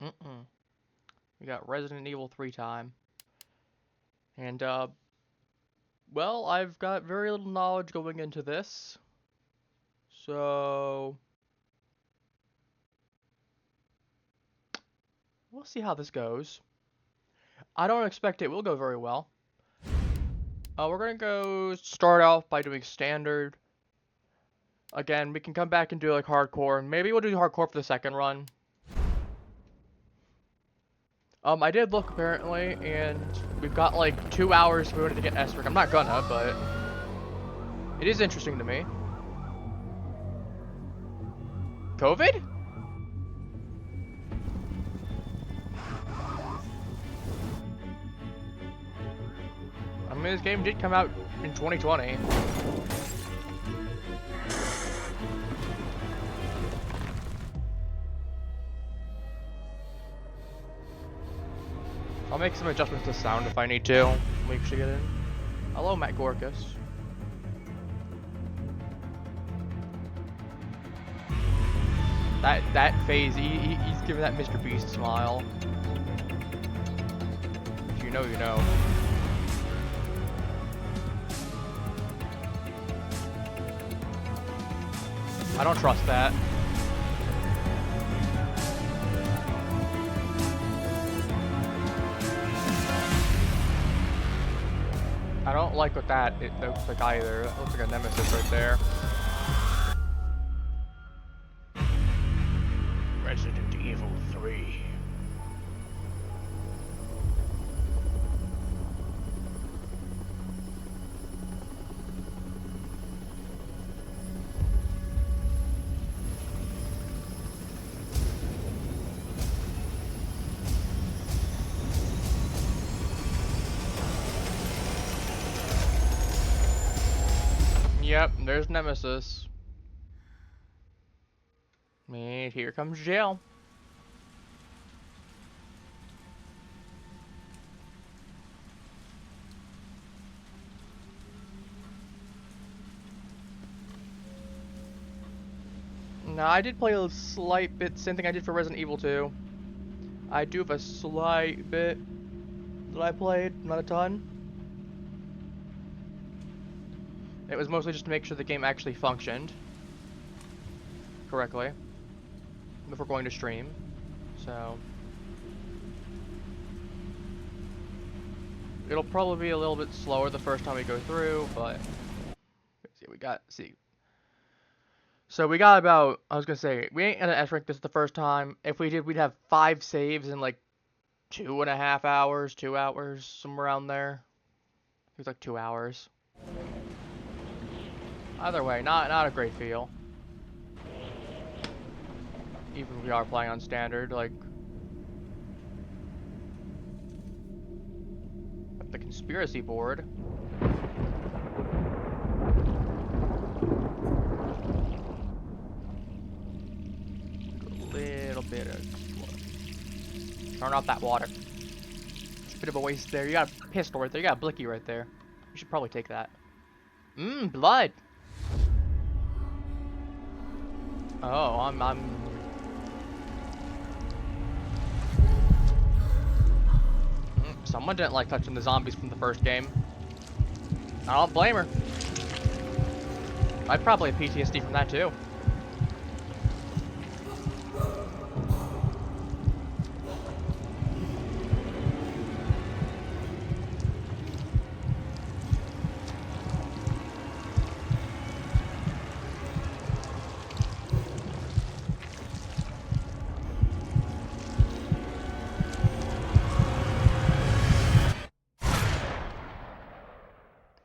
We got Resident Evil 3 time. And, well, I've got very little knowledge going into this. So, we'll see how this goes. I don't expect it will go very well. We're gonna go start off by doing standard. Again, we can come back and do like hardcore. Maybe we'll do hardcore for the second run. I did look apparently, and we've got like 2 hours if we wanted to get S rank. I'm not gonna, but it is interesting to me. COVID? I mean, this game did come out in 2020. I'll make some adjustments to sound if I need to. Make sure to get in. Hello, Matt Gorkus. That phase, he's giving that Mr. Beast smile. If you know, you know. I don't trust that. I don't like what that looks like either. That looks like a Nemesis right there. Resident Evil 3. Yep, there's Nemesis. And here comes jail. Now, I did play a slight bit, same thing I did for Resident Evil 2. I do have a slight bit that I played, not a ton. It was mostly just to make sure the game actually functioned correctly before going to stream. So it'll probably be a little bit slower the first time we go through, but so we got about, I was gonna say, we ain't gonna S rank this the first time. If we did, we'd have 5 saves in like 2.5 hours, 2 hours, somewhere around there. It was like 2 hours. Either way, not a great feel. Even if we are playing on standard, like the conspiracy board. A little bit of turn off that water. It's a bit of a waste there. You got a pistol right there. You got a blicky right there. You should probably take that. Blood. Oh, I'm someone didn't like touching the zombies from the first game. I don't blame her. I'd probably have PTSD from that too.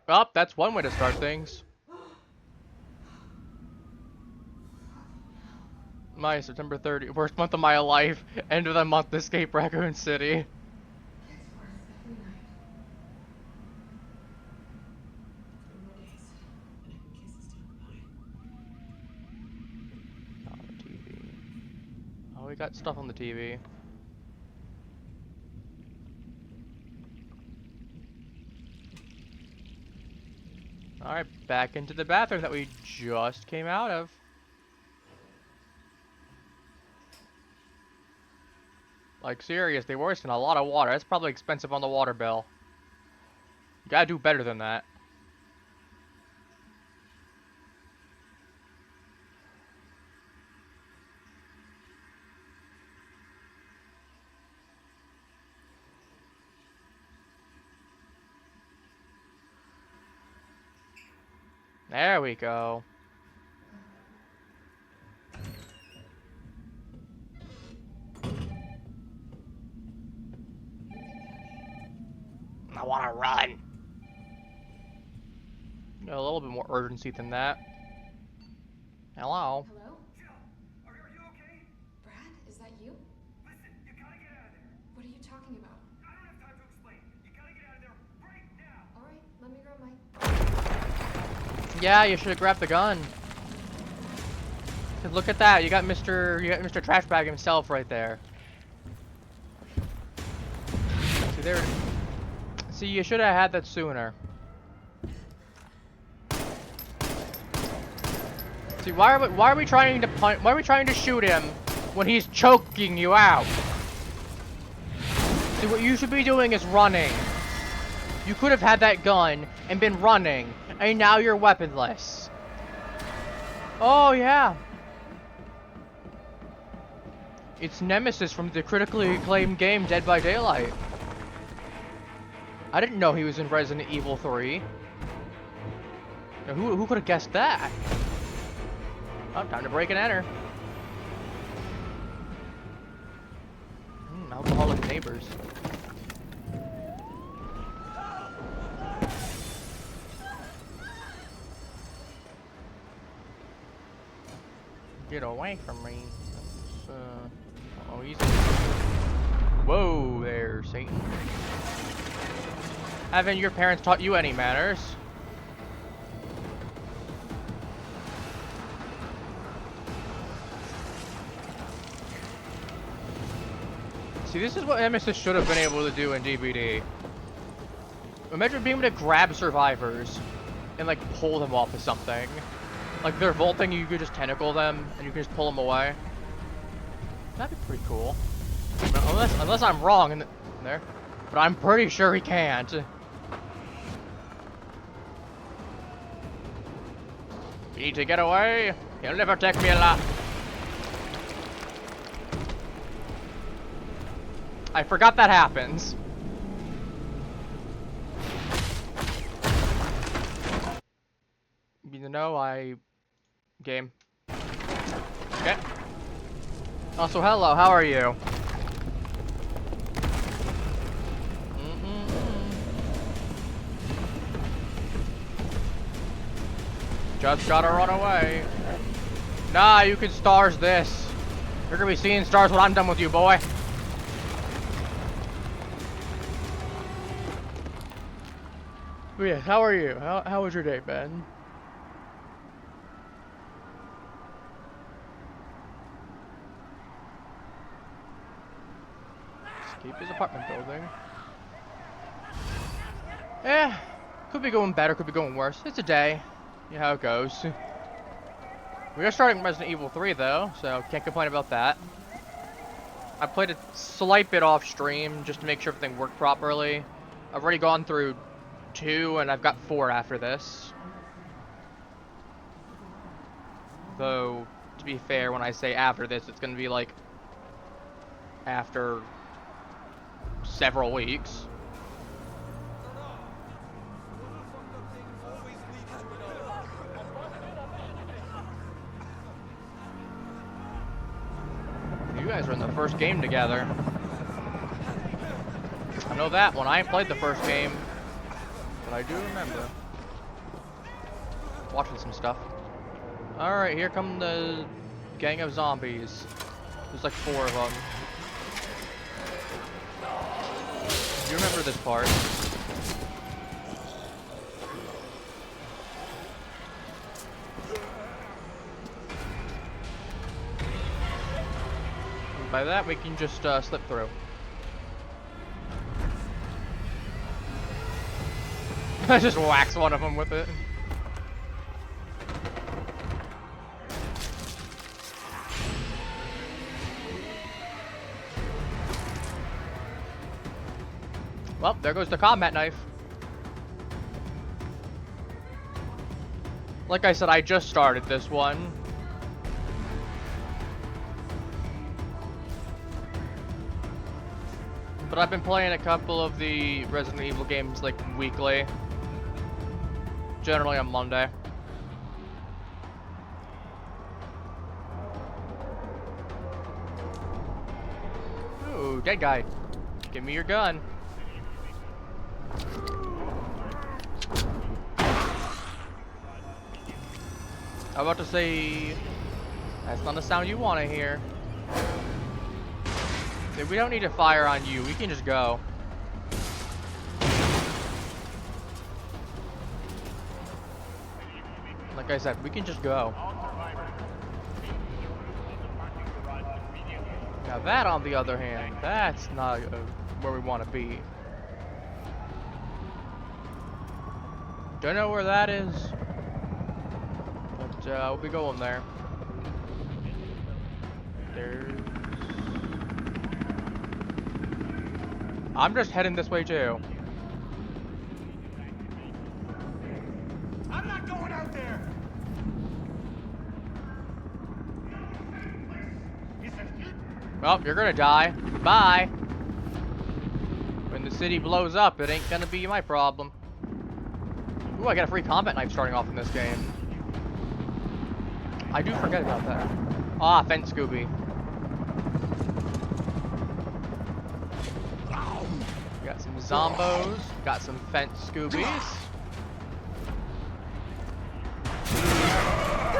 Oh, that's one way to start things. My September 30th, worst month of my life. End of the month, escape Raccoon City. On the TV. Oh, we got stuff on the TV. Alright, back into the bathroom that we just came out of. Like, seriously, we're wasting a lot of water. That's probably expensive on the water bill. You gotta do better than that. There we go. I wanna run. A little bit more urgency than that. Hello? Hello? Jill, are you okay? Brad, is that you? Listen, you gotta get out of there. What are you talking about? I don't have time to explain. You gotta get out of there right now. Alright, let me grab my... Yeah, you should have grabbed the gun. Look at that, you got Mr. Trashbag himself right there. See there. See, you should have had that sooner. See, why are we trying to why are we trying to shoot him when he's choking you out? See, what you should be doing is running. You could have had that gun and been running, and now you're weaponless. Oh yeah. It's Nemesis from the critically acclaimed game Dead by Daylight. I didn't know he was in Resident Evil 3. Now, who could have guessed that? Oh, time to break and enter. Alcoholic neighbors. Get away from me. Oh, he's... Whoa there, Satan. Haven't your parents taught you any manners? See, this is what Nemesis should have been able to do in DBD. Imagine being able to grab survivors and, like, pull them off of something. Like, they're vaulting, you could just tentacle them, and you can just pull them away. That'd be pretty cool. Unless I'm wrong in there. But I'm pretty sure he can't. You need to get away. You'll never take me alive. I forgot that happens. You know, game. Okay. Also, hello, how are you? Just gotta run away. Nah, you can stars this. You're gonna be seeing stars when I'm done with you, boy. But yeah, how are you? How was your day, Ben? Escape his apartment building. Yeah, could be going better, could be going worse. It's a day. You know how it goes. We are starting Resident Evil 3 though, so can't complain about that. I played a slight bit off stream just to make sure everything worked properly. I've already gone through 2 and I've got 4 after this. Though, to be fair, when I say after this, it's gonna be like after several weeks. You guys are in the first game together. I know that one. I ain't played the first game, but I do remember watching some stuff. Alright, here come the gang of zombies. There's like 4 of them. You remember this part. And by that, we can just slip through. I just wax one of them with it. Well, there goes the combat knife. Like I said, I just started this one. But I've been playing a couple of the Resident Evil games like weekly. Generally on Monday. Ooh, dead guy. Give me your gun. I'm about to say, that's not the sound you want to hear. We don't need to fire on you, we can just go. Like I said, we can just go. Now that, on the other hand, that's not where we want to be. Don't know where that is, but we'll be going there. I'm just heading this way too. I'm not going out there. Well, you're gonna die. Bye. When the city blows up, it ain't gonna be my problem. Ooh, I got a free combat knife starting off in this game. I do forget about that. Ah, fence Scooby. Got some zombos, got some fence Scoobies.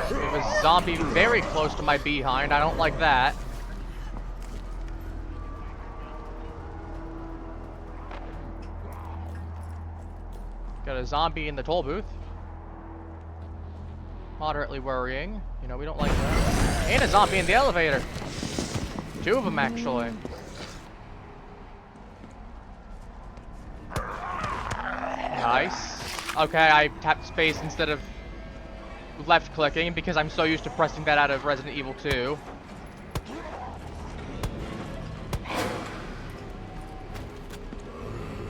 There's a zombie very close to my behind. I don't like that. Got a zombie in the toll booth. Moderately worrying. You know, we don't like that. And a zombie in the elevator. Two of them, actually. Nice. Okay, I tapped space instead of left clicking because I'm so used to pressing that out of Resident Evil 2.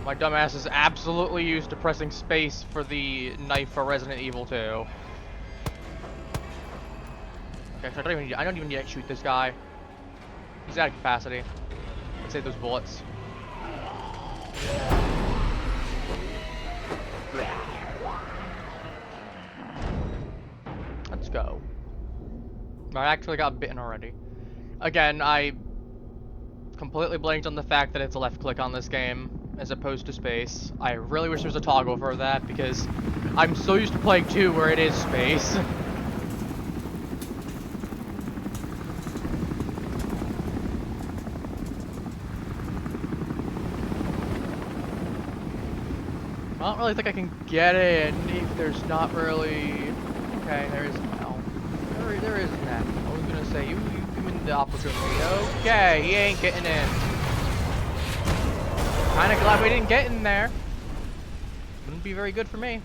My dumbass is absolutely used to pressing space for the knife for Resident Evil 2. Okay, so I don't even need to shoot this guy. He's out of capacity. Let's save those bullets. Let's go. I actually got bitten already. Again, I completely blanked on the fact that it's a left click on this game as opposed to space. I really wish there was a toggle for that because I'm so used to playing 2 where it is space. I don't really think I can get in if there's not really... Okay, there is... No. There is that. I was gonna say, you give me the opportunity. Okay, he ain't getting in. Kinda glad we didn't get in there. Wouldn't be very good for me.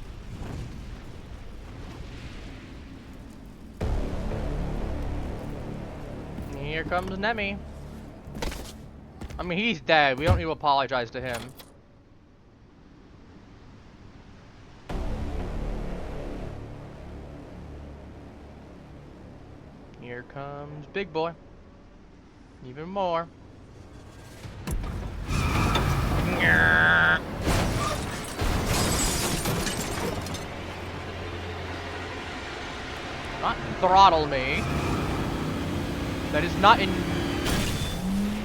Here comes Nemi. I mean, he's dead. We don't need to apologize to him. Here comes Big Boy. Even more. Not throttle me. That is not in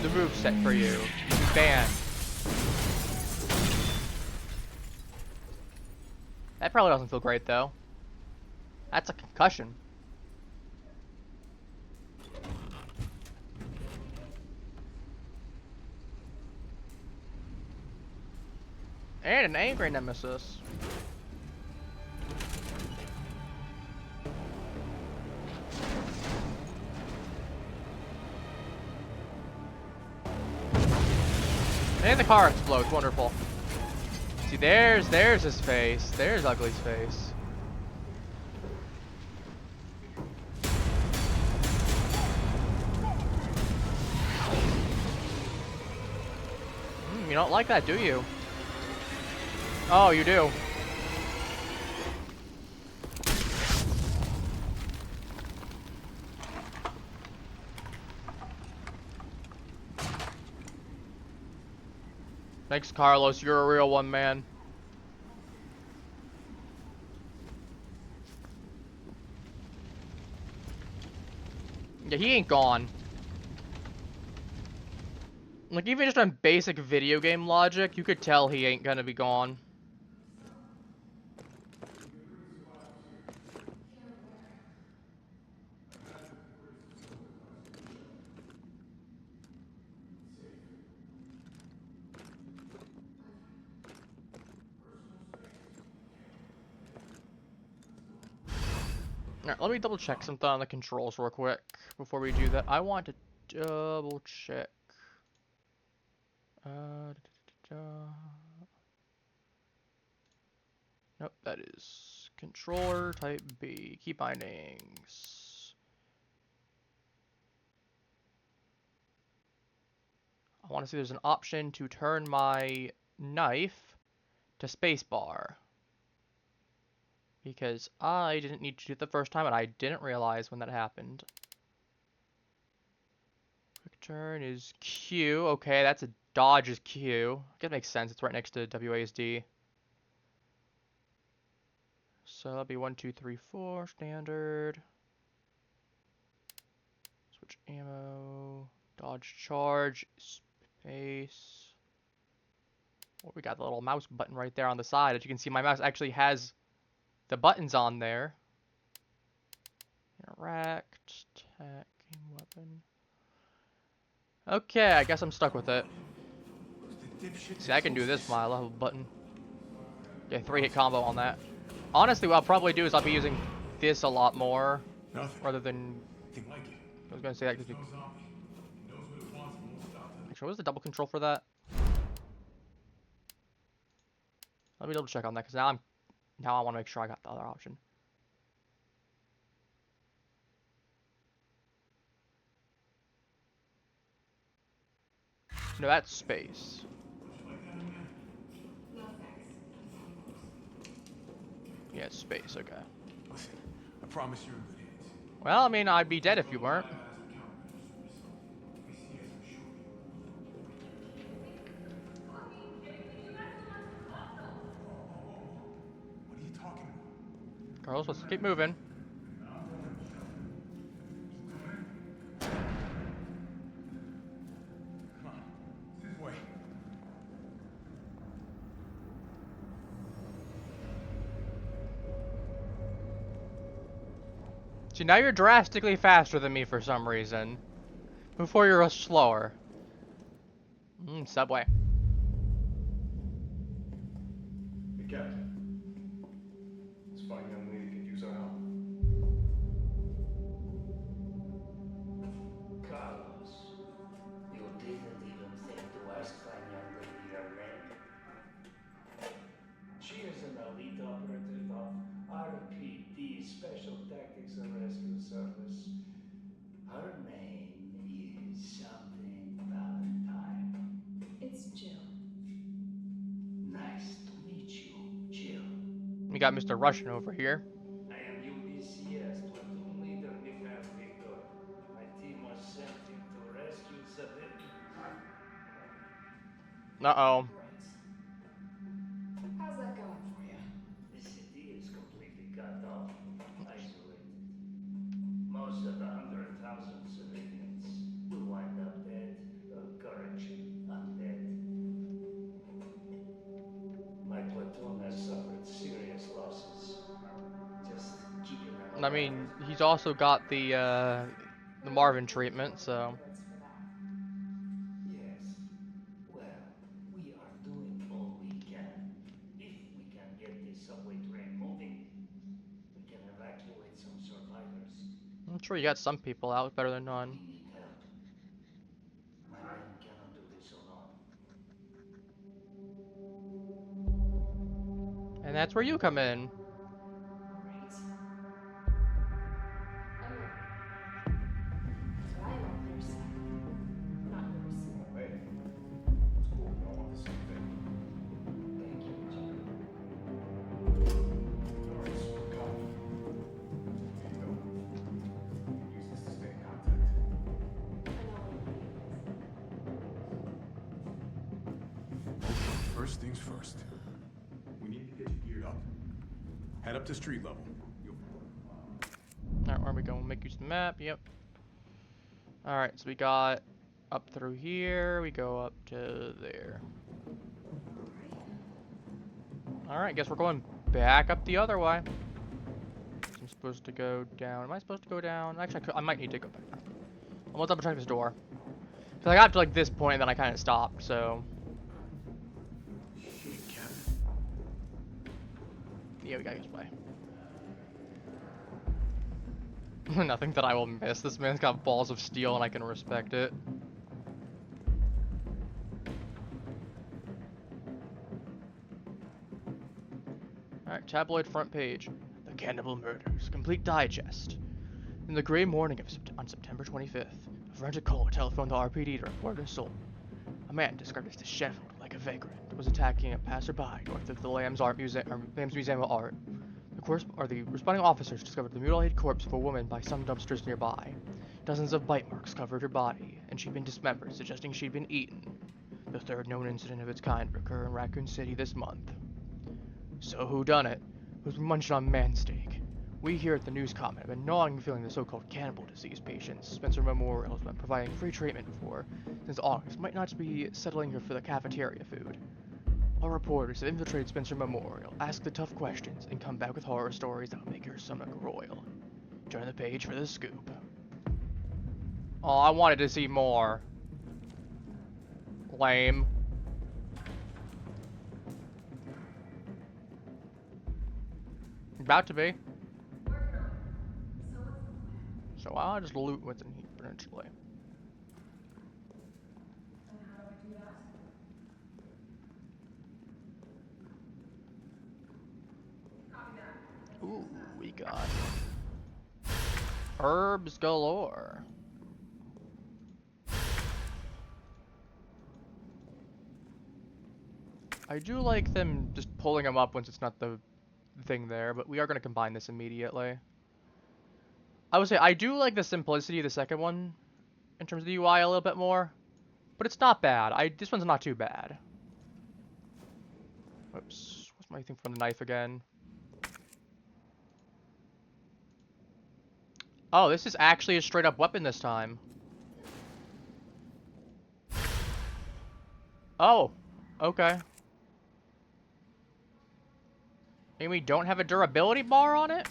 the moveset for you. Banned. That probably doesn't feel great though. That's a concussion. And an angry Nemesis. And the car explodes. Wonderful. See, there's his face. There's Ugly's face. You don't like that, do you? Oh, you do. Thanks, Carlos. You're a real one, man. Yeah, he ain't gone. Like, even just on basic video game logic, you could tell he ain't gonna be gone. Here where? Alright, let me double check something on the controls real quick before we do that. I want to double check. Da, da, da, da. Nope, that is controller type B. Key bindings. I want to see there's an option to turn my knife to spacebar. Because I didn't need to do it the first time and I didn't realize when that happened. Quick turn is Q. Okay, that's a dodge is Q. I guess it makes sense. It's right next to WASD. So that'll be 1, 2, 3, 4 standard. Switch ammo. Dodge charge. Space. Oh, we got the little mouse button right there on the side. As you can see, my mouse actually has the buttons on there. Interact. Attack. Game weapon. Okay, I guess I'm stuck with it. See, I can do this with my level button. Yeah, 3-hit combo on that. Honestly, what I'll probably do is I'll be using this a lot more. Nothing. Rather than... Nothing like it. I was going to say that because... No zombie. He knows what it wants and won't stop till Actually, what was the double control for that? Let me double check on that, because now I want to make sure I got the other option. No, that's space. No thanks. Yeah, it's space, okay. Listen, I promise you're in good hands. Well, I mean, I'd be dead if you weren't. What are you talking about? Carlos, let's keep moving. Come on, this way. See, now you're drastically faster than me for some reason. Before you're slower. Subway. Hey, Captain. This fine young lady could use our help. Carlos, you didn't even think to ask fine young lady her name. She is an elite operative of RPD, Special Tactics and Rescue Service. Her name is something Valentine. It's Jill. Nice to meet you, Jill. We got Mr. Russian over here. I am UBCS platoon leader Mikhail Victor. My team was sent here to rescue civilians. Uh-oh. Great. How's that going for you? The city is completely cut off, isolated. Most of the 100,000 civilians will wind up dead. Correction, undead. My platoon has suffered serious losses. Just keeping them I alive. mean, he's also got the Marvin treatment, so... Platelets for that. Yes. Well, we are doing all we can. If we can get this subway train moving, we can evacuate some survivors. I'm sure you got some people out better than none. We need help. My men cannot do this alone. And that's where you come in. Great. Anyway, that's what I am on their side, not yours. Oh, hey. It's cool. We all want the same thing. Thank you, Jill. First things first. We need to get you geared up. Head up to street level. Alright, where are we going? Make use of the map. Yep. Alright, so we got up through here. We go up to there. Alright, guess we're going back up the other way. So I'm supposed to go down. Am I supposed to go down? Actually, I might need to go back. I'm gonna double check this door. Because I got to like this point and then I kind of stopped, so. Shit, Captain. Yeah, we gotta this way. Nothing that I will miss. This man's got balls of steel and I can respect it. Alright, tabloid front page. The Cannibal Murders, complete digest. In the gray morning of on September 25th, a forensic caller telephoned the RPD to report an assault. A man described as disheveled, like a vagrant, was attacking a passerby north of the Lambs Museum of Art. The responding officers discovered the mutilated corpse of a woman by some dumpsters nearby. Dozens of bite marks covered her body, and she'd been dismembered, suggesting she'd been eaten. The third known incident of its kind would occur in Raccoon City this month. So who done it? Who's munched on man steak? We here at the News Comment have been gnawing feeling the so-called cannibal disease patients Spencer Memorial has been providing free treatment for since August might not be settling here for the cafeteria food. Our reporters have infiltrated Spencer Memorial, asked the tough questions, and come back with horror stories that will make your stomach roil. Turn the page for the scoop. Oh, I wanted to see more. Lame. About to be. So I'll just loot what's in here potentially. Ooh, we got herbs galore. I do like them just pulling them up once it's not the thing there, but we are going to combine this immediately. I would say I do like the simplicity of the second one in terms of the UI a little bit more, but it's not bad. This one's not too bad. Whoops, what's my thing from the knife again? Oh, this is actually a straight up weapon this time. Oh, okay. And we don't have a durability bar on it?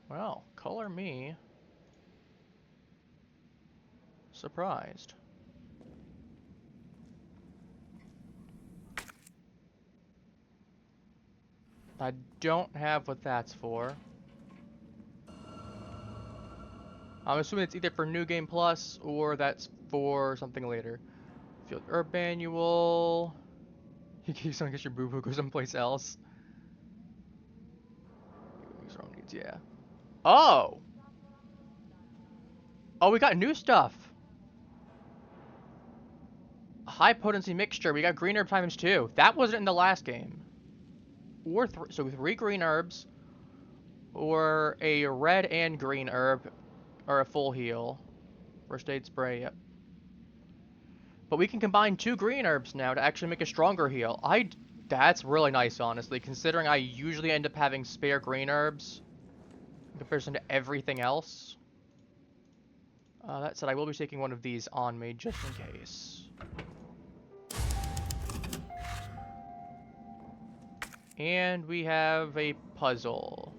Well, color me surprised. I don't have what that's for. I'm assuming it's either for New Game Plus or that's for something later. Field Herb Manual. In case someone gets your boo-boo, go someplace else. Yeah. Oh! Oh, we got new stuff. High potency mixture. We got green herb times 2. That wasn't in the last game. Or so 3 green herbs, or a red and green herb, or a full heal. First aid spray. Yep. But we can combine 2 green herbs now to actually make a stronger heal. That's really nice, honestly, considering I usually end up having spare green herbs in comparison to everything else. That said, I will be taking one of these on me just in case. And we have a puzzle.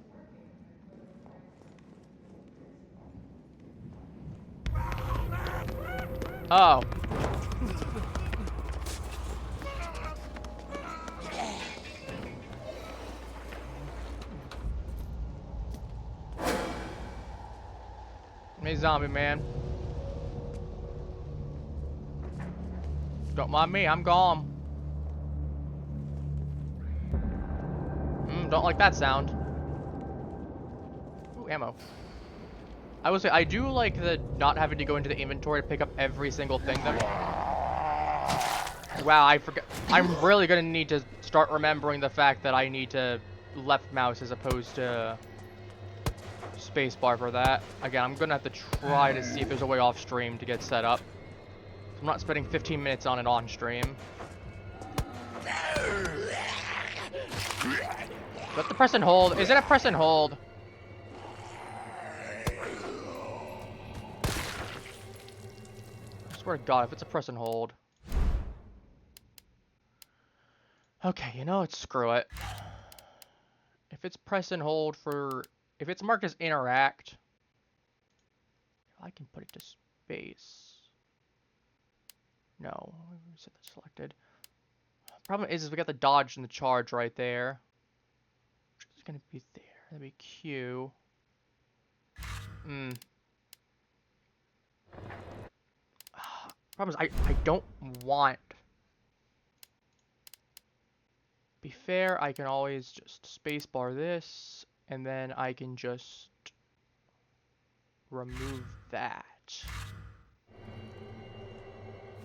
Oh. Hey, zombie man. Don't mind me, I'm gone. Don't like that sound. Ooh, ammo. I will say, I do like the not having to go into the inventory to pick up every single thing that... Wow, I forgot. I'm really gonna need to start remembering the fact that I need to left mouse as opposed to spacebar for that. Again, I'm gonna have to try to see if there's a way off stream to get set up. I'm not spending 15 minutes on it on stream. Is that the press and hold? Is it a press and hold? I swear to God, if it's a press and hold. Okay, you know what? Screw it. If it's press and hold for... If it's marked as interact, I can put it to space. No, set that selected. Problem is we got the dodge and the charge right there. Which is gonna be there. That'd be Q. Problem is I don't want. Be fair, I can always just spacebar this, and then I can just remove that.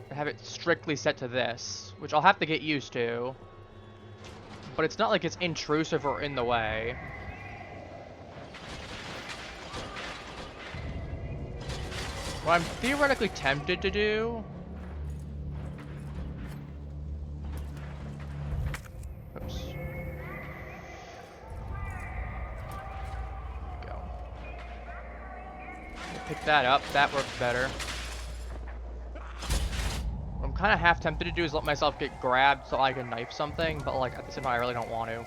I have it strictly set to this, which I'll have to get used to. But it's not like it's intrusive or in the way. What I'm theoretically tempted to do... Oops. Go. Pick that up, that works better. What I'm kind of half tempted to do is let myself get grabbed so I can knife something, but like at the same time I really don't want to.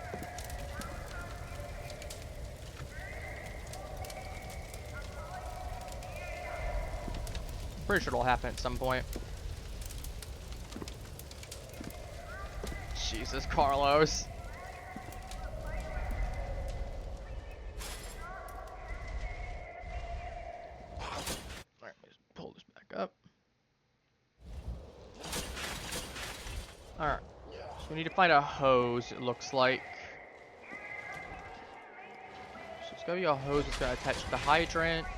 Pretty sure it'll happen at some point. Jesus, Carlos. Alright, let's pull this back up. Alright. So we need to find a hose, it looks like. So it's gotta be a hose that's gonna attach to the hydrant.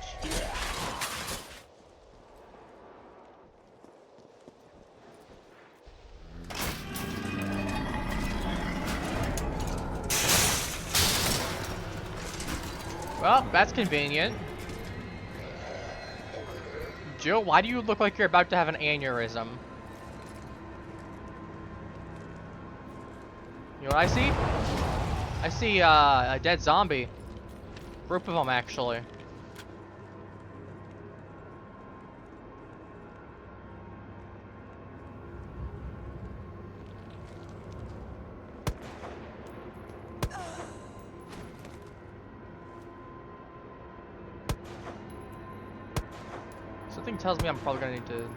Well, that's convenient. Jill, why do you look like you're about to have an aneurysm? You know what I see? I see a dead zombie. Group of them, actually. Something tells me I'm probably gonna need to...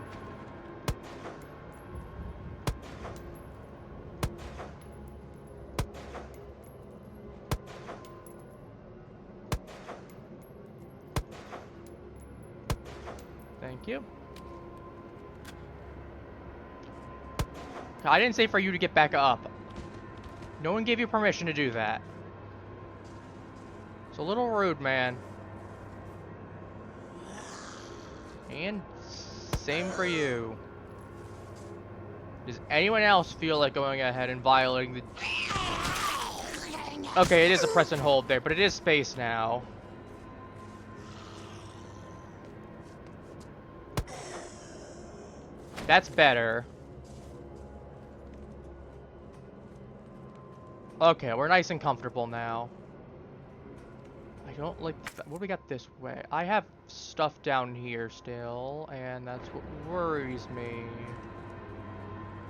Thank you. I didn't say for you to get back up. No one gave you permission to do that. It's a little rude, man. And same for you. Does anyone else feel like going ahead and violating the... Okay, it is a press and hold there, but it is space now. That's better. Okay, we're nice and comfortable now. I don't like... What do we got this way? I have stuff down here still, and that's what worries me.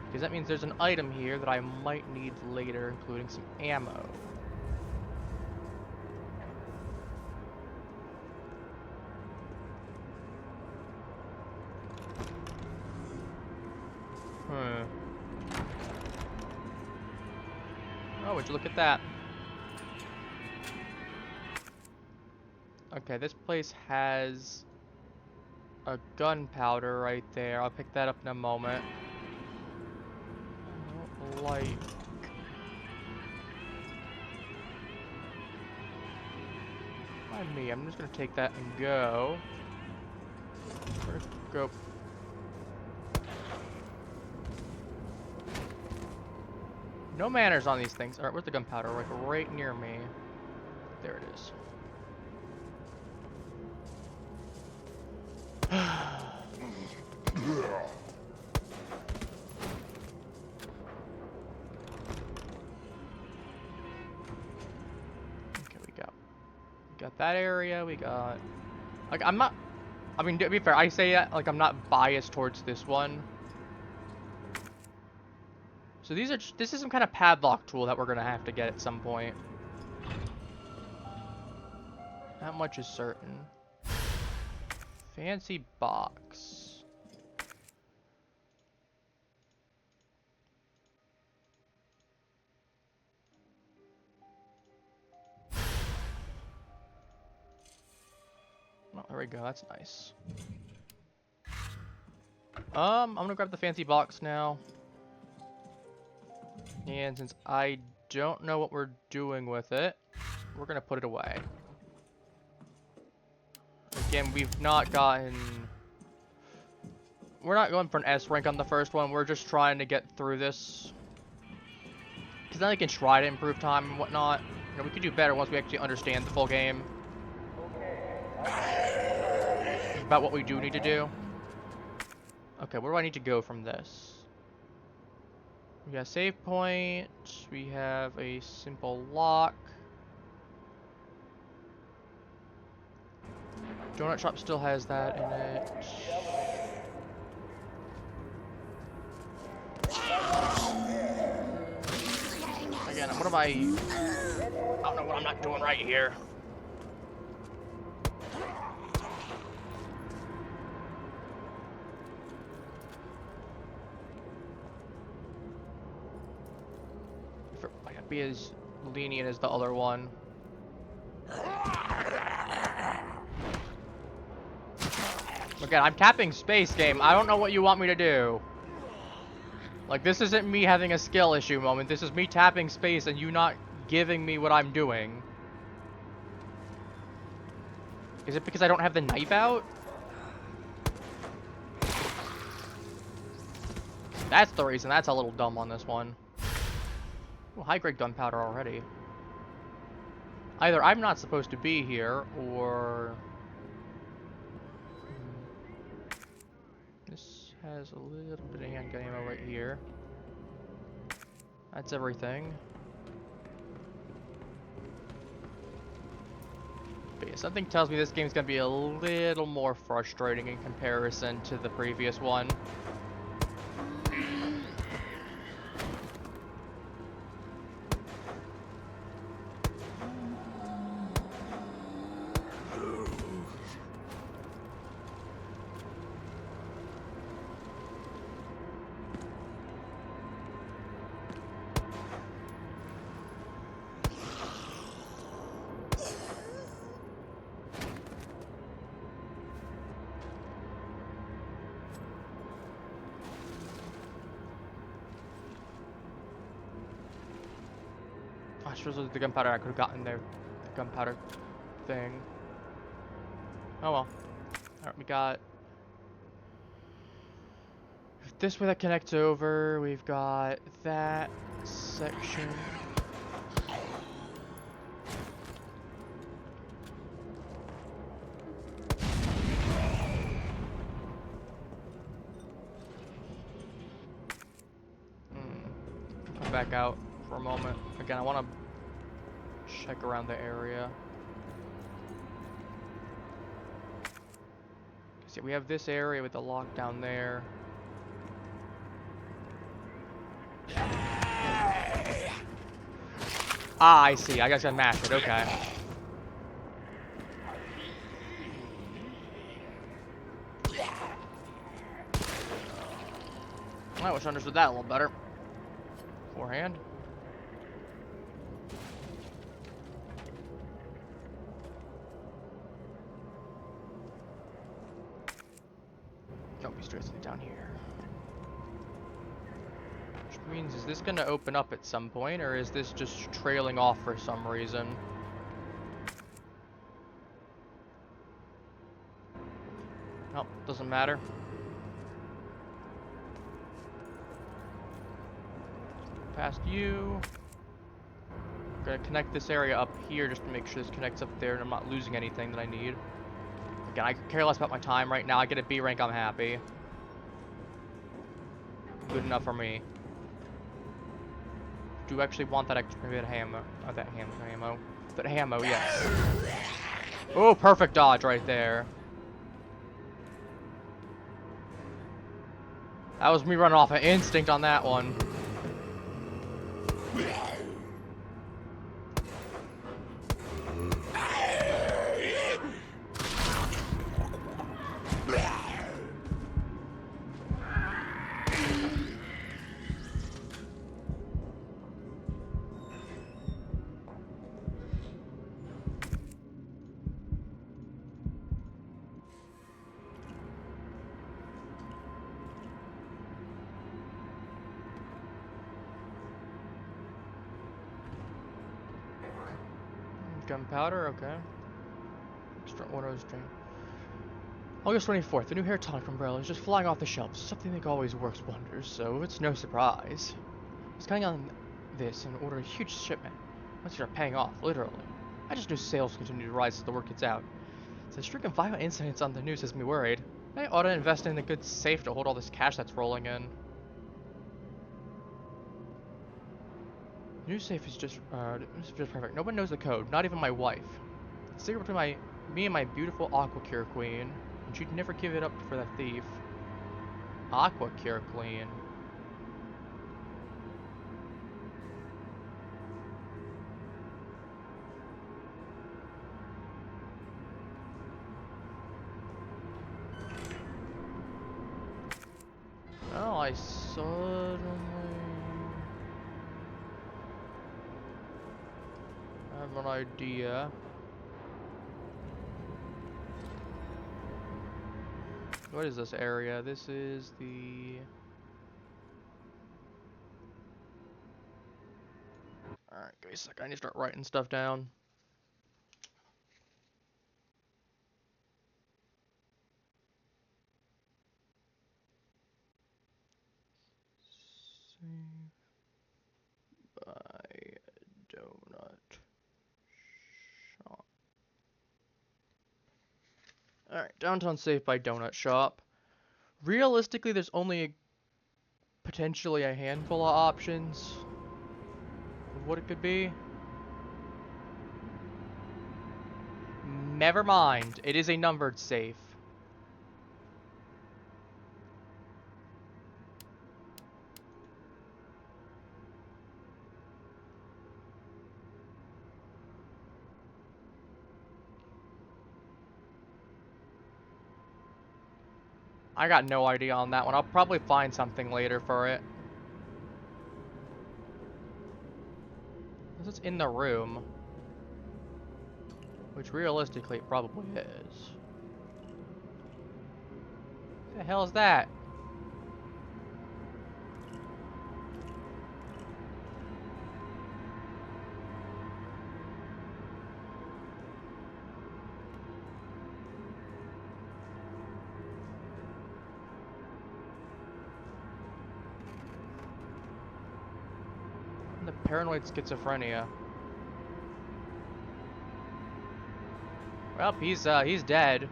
Because that means there's an item here that I might need later, including some ammo. Oh, would you look at that? Okay, this place has a gunpowder right there. I'll pick that up in a moment. I don't like... Mind me, I'm just gonna take that and go. Where'd it go? No manners on these things. Alright, where's the gunpowder? Like right near me. There it is. that area. We got... Like, I'm not... I mean, to be fair, I say that like I'm not biased towards this one. So these are this is some kind of padlock tool that we're gonna have to get at some point. That much is certain. Fancy box. Oh, there we go. That's nice. I'm gonna grab the fancy box now. And since I don't know what we're doing with it, we're gonna put it away. Again, we've not gotten... We're not going for an S rank on the first one, we're just trying to get through this. Because then I can try to improve time and whatnot. You know, we could do better once we actually understand the full game. About what we do need to do. Okay, where do I need to go from this? We got a save point, we have a simple lock. Donut shop still has that in it. Again, what am I don't know what I'm not doing right here. I gotta be as lenient as the other one. Again, I'm tapping space, game. I don't know what you want me to do. Like, this isn't me having a skill issue moment. This is me tapping space and you not giving me what I'm doing. Is it because I don't have the knife out? That's the reason. That's a little dumb on this one. Oh, high-grade gunpowder already. Either I'm not supposed to be here, or... This has a little bit of handgun ammo right here. That's everything. But yeah, something tells me this game's gonna be a little more frustrating in comparison to the previous one. The gunpowder I could have gotten there. The gunpowder thing. Oh well. Alright, we got... This way that connects over. We've got that section. Come back out for a moment. Again, I want to check around the area. See, we have this area with the lock down there. Ah, I see. I guess I mashed it. Okay. I wish I understood that a little better. Forehand. Don't be stressing down here. Which means, is this gonna open up at some point, or is this just trailing off for some reason? Nope, doesn't matter. Past you. I'm gonna connect this area up here just to make sure this connects up there and I'm not losing anything that I need. Again, I care less about my time right now. I get a B rank, I'm happy. Good enough for me. Do you actually want that extra bit of ammo? Oh, that ammo. That ammo, yes. Oh, perfect dodge right there. That was me running off an instinct on that one. Gunpowder, okay. Extra orders drain. August 24th, the new hair tonic umbrella is just flying off the shelves. Something that always works wonders, so it's no surprise. I was counting on this and ordered a huge shipment. Once you're paying off, literally. I just knew sales continue to rise as the word gets out. So the streak of violent incidents on the news has me worried. I ought to invest in a good safe to hold all this cash that's rolling in. The new safe is just perfect. No one knows the code, not even my wife. The secret between me and my beautiful Aquacure Queen, and she'd never give it up for the thief. Aquacure Queen. Oh, I suddenly have an idea. What is this area? This is the... Alright, give me a sec. I need to start writing stuff down. Save by donut shop. Alright, downtown safe by donut shop. Realistically, there's only potentially a handful of options of what it could be. Never mind, it is a numbered safe. I got no idea on that one. I'll probably find something later for it. It's in the room. Which realistically it probably is. What the hell is that? The paranoid schizophrenia. Well, he's dead.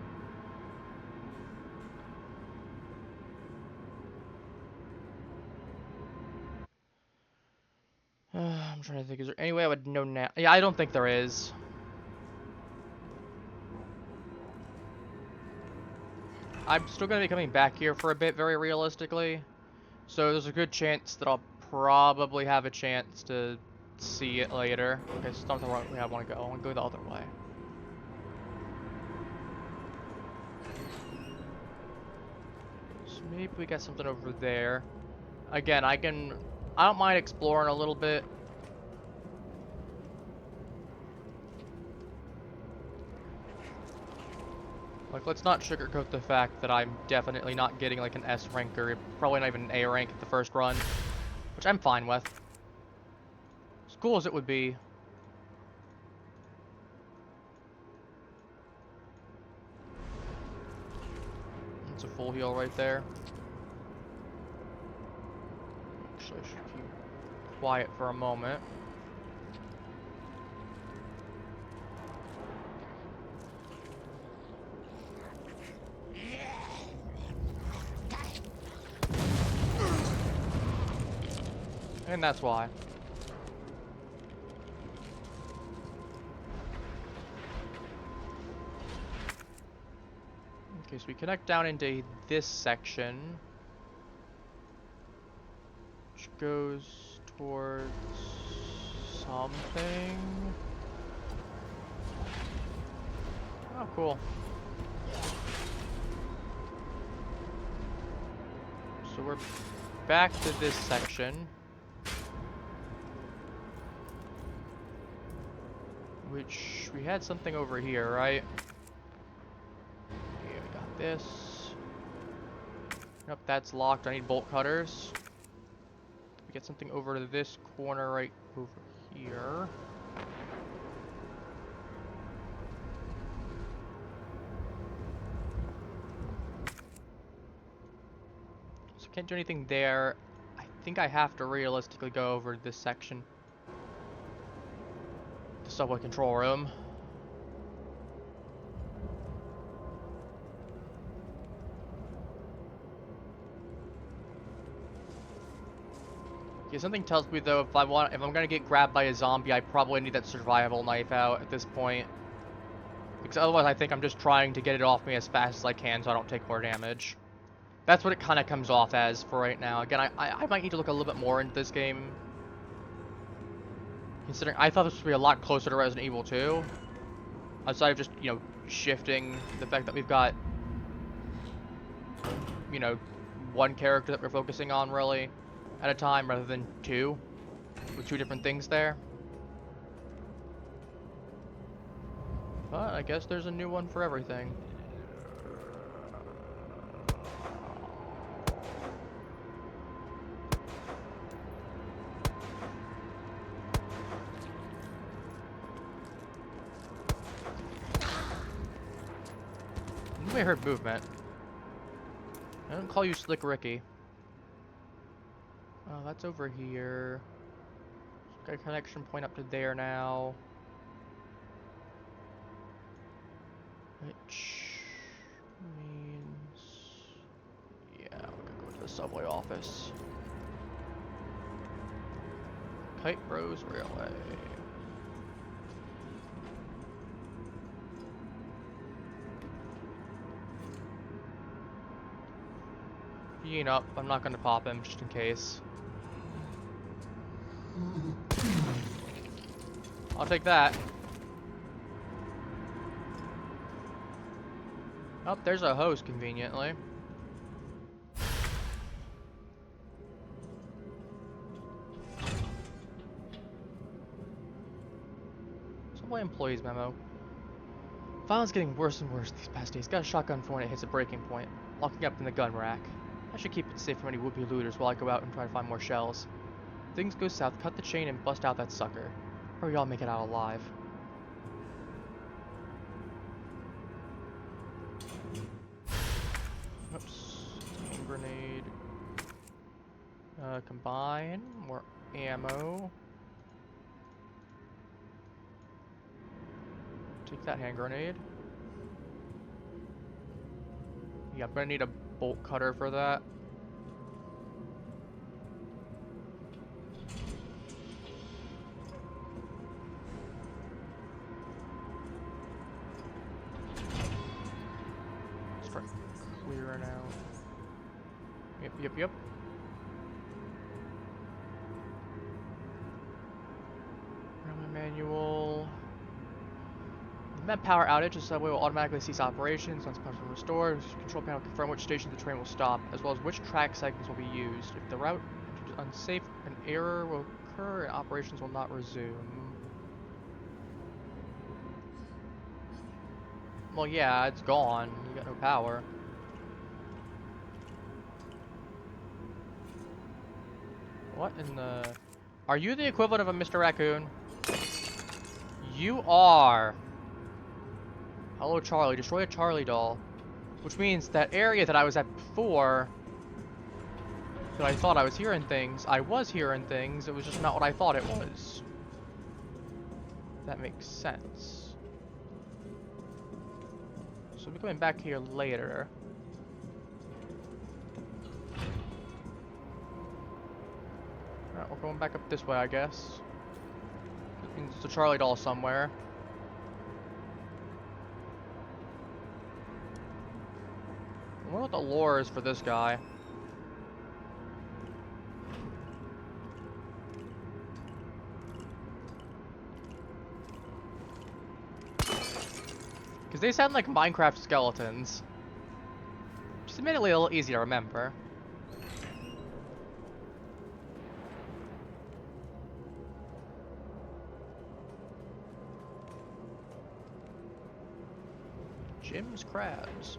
I'm trying to think, is there any way I would know now? Yeah, I don't think there is. I'm still gonna be coming back here for a bit, very realistically. So there's a good chance that I'll probably have a chance to see it later. Okay, so it's not the right way I want to go. I want to go the other way. So maybe we got something over there. Again, I don't mind exploring a little bit. Like, let's not sugarcoat the fact that I'm definitely not getting like an S rank or probably not even an A rank at the first run, which I'm fine with. As cool as it would be. It's a full heal right there. Actually, I should keep quiet for a moment. And that's why. so we connect down into this section, which goes towards something. Oh, cool. So we're back to this section, which we had something over here, right? Yeah, we got this. Nope, that's locked. I need bolt cutters. We get something over to this corner right over here. So can't do anything there. I think I have to realistically go over to this section. The subway control room. Yeah, something tells me though if I'm gonna get grabbed by a zombie, I probably need that survival knife out at this point. Because otherwise I think I'm just trying to get it off me as fast as I can so I don't take more damage. That's what it kind of comes off as for right now. Again, I might need to look a little bit more into this game. Considering I thought this would be a lot closer to Resident Evil 2. Outside of just, you know, shifting the fact that we've got, you know, one character that we're focusing on really at a time rather than two. With two different things there. But I guess there's a new one for everything. I heard movement. I don't call you Slick Ricky. Oh, that's over here. Got a connection point up to there now. Which means... yeah, we're gonna go to the subway office. Kite Rose Railway. He ain't up. I'm not gonna pop him just in case. I'll take that. Oh, there's a hose conveniently. Subway employees memo. Violence getting worse and worse these past days. Got a shotgun for when it hits a breaking point. Locking up in the gun rack. I should keep it safe from any would-be looters while I go out and try to find more shells. If things go south, cut the chain and bust out that sucker. Or y'all make it out alive. Oops. Hand grenade. Combine. More ammo. Take that hand grenade. Yeah, I'm gonna need a bolt cutter for that. Start clearing out. Yep. Running manual. Med power outage, the subway will automatically cease operations once power is restored. Control panel will confirm which stations the train will stop, as well as which track segments will be used. If the route is unsafe, an error will occur and operations will not resume. Well, yeah, it's gone. You got no power. What in the... Are you the equivalent of a Mr. Raccoon? You are. Hello, Charlie. Destroy a Charlie doll. Which means that area that I was at before, that I thought I was hearing things, I was hearing things, it was just not what I thought it was. That makes sense. So we'll be coming back here later. Alright, we're going back up this way, I guess. It means it's a Charlie doll somewhere. what the lore is for this guy. Because they sound like Minecraft skeletons. Just admittedly a little easy to remember. Jim's Crabs.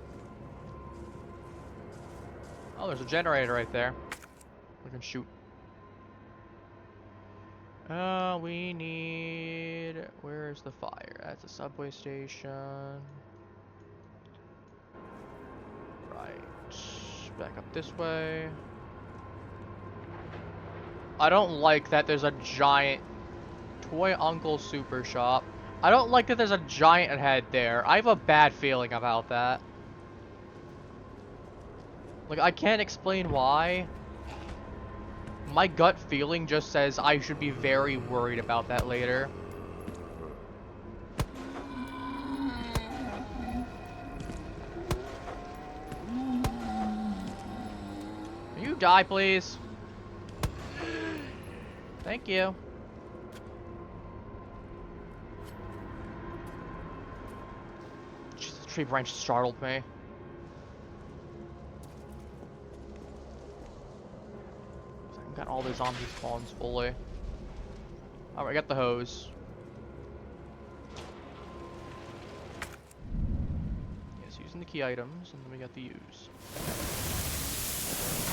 Oh, there's a generator right there. We can shoot. We need... Where's the fire? That's a subway station. Right. Back up this way. I don't like that there's a giant Toy Uncle Super Shop. I don't like that there's a giant head there. I have a bad feeling about that. Like, I can't explain why. My gut feeling just says I should be very worried about that later. Can you die, please? Thank you. Jesus, the tree branch startled me. Got all the zombie spawns fully. Alright, I got the hose. Yes, using the key items, and then we got the use.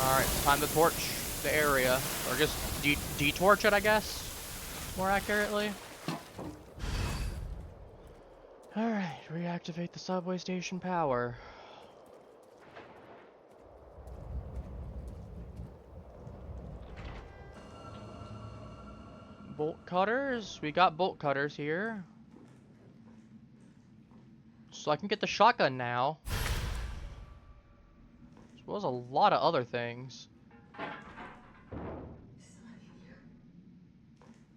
Alright, time to torch the area. Or just detorch it, I guess. More accurately. Alright, reactivate the subway station power. Bolt cutters. We got bolt cutters here. So I can get the shotgun now. As well as a lot of other things.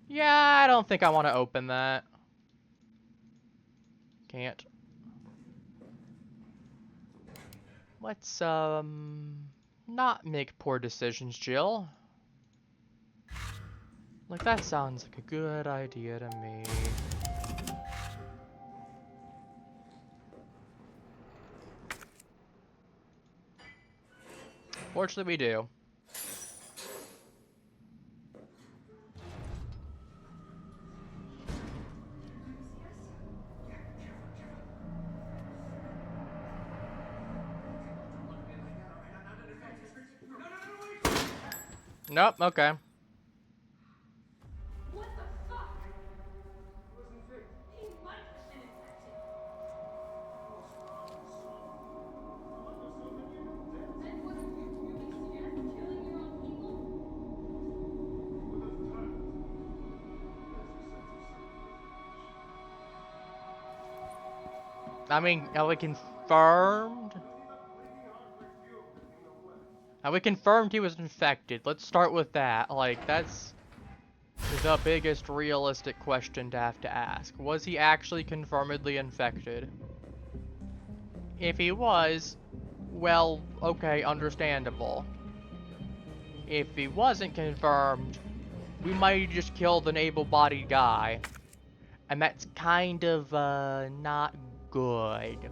Yeah, I don't think I want to open that. Can't. Let's, not make poor decisions, Jill. Like, that sounds like a good idea to me. Fortunately, we do. Nope, okay. What the fuck? He was infected. He might have been infected. Then what are you really suggest? Killing your own people? I mean, have we confirmed? Have we confirmed he was infected? Let's start with that. Like, that's the biggest realistic question to have to ask. Was he actually confirmedly infected? If he was, well, okay, understandable. If he wasn't confirmed, we might just killed an able-bodied guy. And that's kind of, not good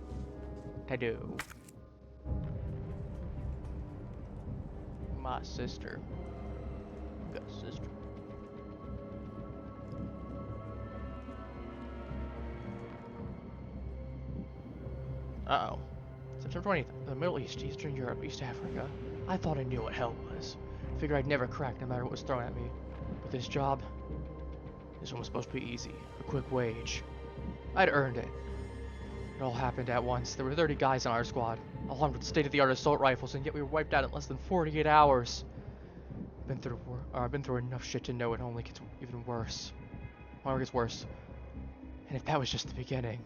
to do. My sister. You got a sister. Uh-oh. September 20th. The Middle East, Eastern Europe, East Africa. I thought I knew what hell was. Figured I'd never crack no matter what was thrown at me. But this job, this one was supposed to be easy. A quick wage. I'd earned it. It all happened at once. There were 30 guys on our squad, all armed with state-of-the-art assault rifles, and yet we were wiped out in less than 48 hours. I've been through enough shit to know it only gets even worse. Or it gets worse. And if that was just the beginning,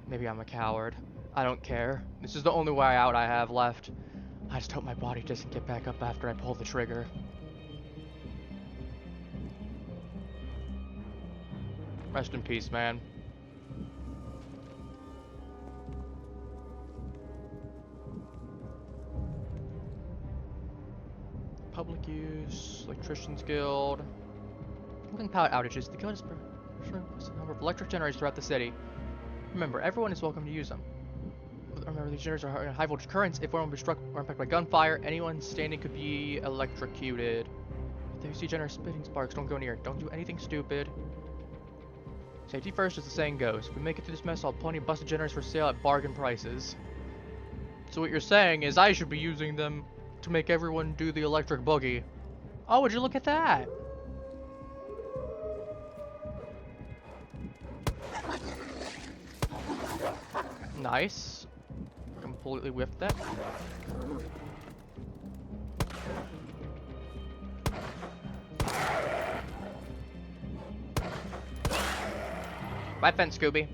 maybe I'm a coward. I don't care. This is the only way out I have left. I just hope my body doesn't get back up after I pull the trigger. Rest in peace, man. Public use, Electrician's Guild. Looking power outages, the guild is a number of electric generators throughout the city. Remember, everyone is welcome to use them. Remember, these generators are high voltage currents. If one will be struck or impacted by gunfire, anyone standing could be electrocuted. If you see generators spitting sparks, don't go near it. Don't do anything stupid. Safety first, as the saying goes. If we make it through this mess, I'll have plenty of busted generators for sale at bargain prices. So what you're saying is I should be using them to make everyone do the electric boogie. Oh, would you look at that? Nice. Completely whiffed that. Bye, fence, Scooby.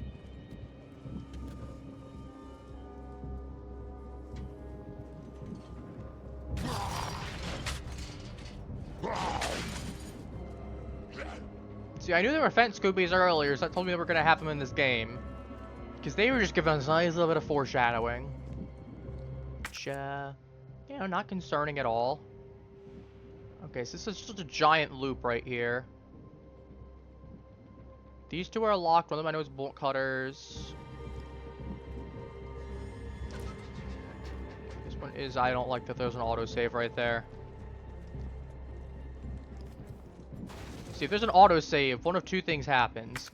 See, I knew there were fence Scoobies earlier, so that told me that we're gonna have them in this game. Because they were just giving us a nice little bit of foreshadowing. Which, you know, not concerning at all. Okay, so this is just a giant loop right here. These two are locked. One of them I know is bolt cutters. This one is, I don't like that there's an autosave right there. See, if there's an autosave, one of two things happens.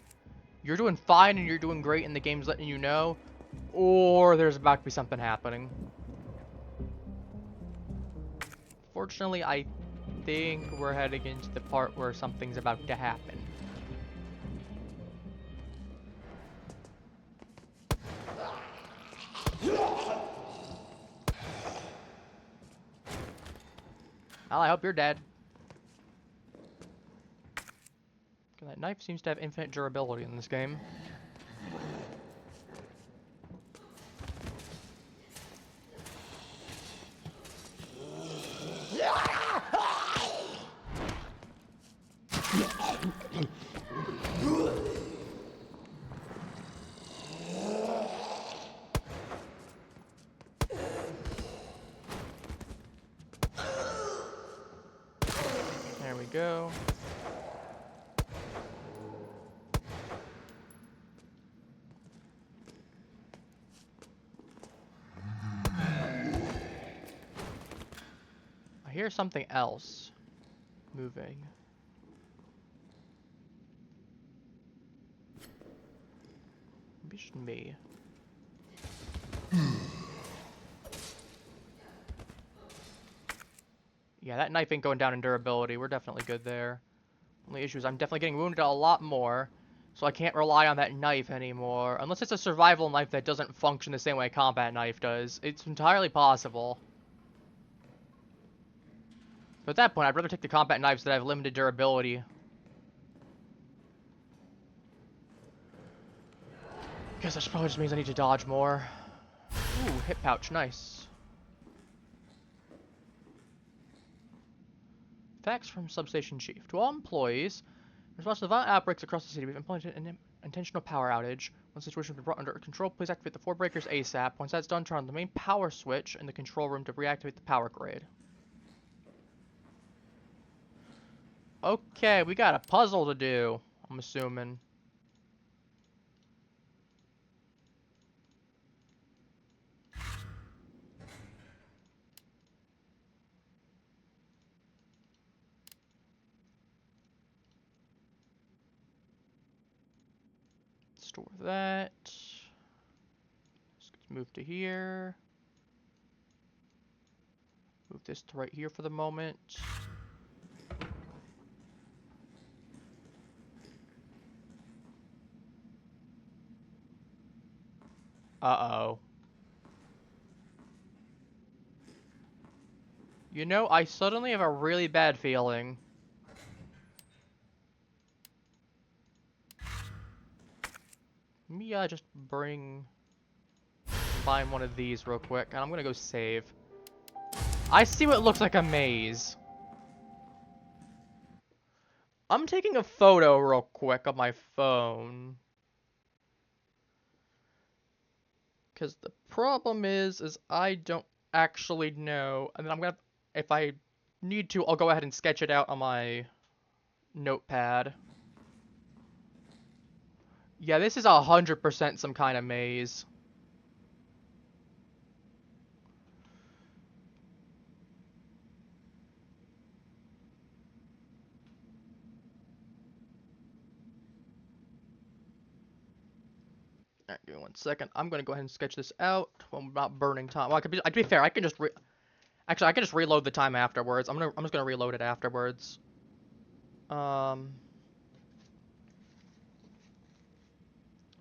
You're doing fine and you're doing great and the game's letting you know, or there's about to be something happening. Fortunately, I think we're heading into the part where something's about to happen. Well, I hope you're dead. That knife seems to have infinite durability in this game. There we go. I hear something else moving. Maybe it's just me. Yeah, that knife ain't going down in durability. We're definitely good there. Only issue is I'm definitely getting wounded a lot more, so I can't rely on that knife anymore. Unless it's a survival knife that doesn't function the same way a combat knife does. It's entirely possible. But at that point, I'd rather take the combat knives that have limited durability. Guess that probably just means I need to dodge more. Ooh, hip pouch, nice. Facts from Substation Chief. To all employees, in response to the violent outbreaks across the city, we've implemented an intentional power outage. When the situation has been brought under control, please activate the 4 breakers ASAP. Once that's done, turn on the main power switch in the control room to reactivate the power grid. Okay, we got a puzzle to do, I'm assuming. Store that. Let's move to here. Move this to right here for the moment. Uh-oh. You know, I suddenly have a really bad feeling. Let me just find one of these real quick, and I'm gonna go save. I see what looks like a maze. I'm taking a photo real quick of my phone. Because the problem is I don't actually know. I mean, if I need to, I'll go ahead and sketch it out on my notepad. Yeah, this is 100% some kind of maze. Alright, give me 1 second. I'm gonna go ahead and sketch this out while I'm not burning time. Well, to be fair, I can just actually, I can just reload the time afterwards. I'm just gonna reload it afterwards.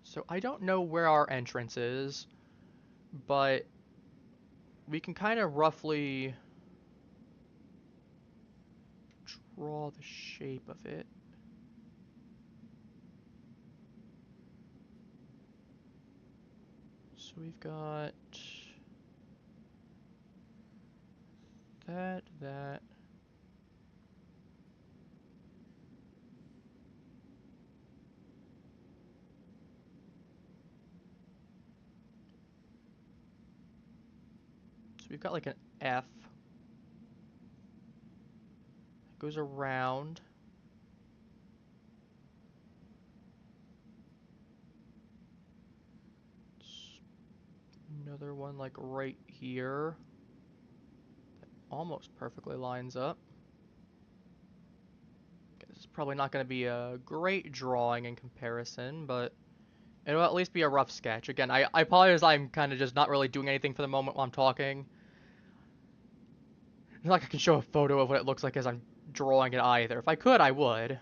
So I don't know where our entrance is, but we can kind of roughly draw the shape of it. So we've got that. So we've got like an F. It goes around. Another one like right here. That almost perfectly lines up. Okay, this is probably not going to be a great drawing in comparison, but it'll at least be a rough sketch. Again, I apologize, I'm kind of just not really doing anything for the moment while I'm talking. It's not like I can show a photo of what it looks like as I'm drawing it either. If I could, I would.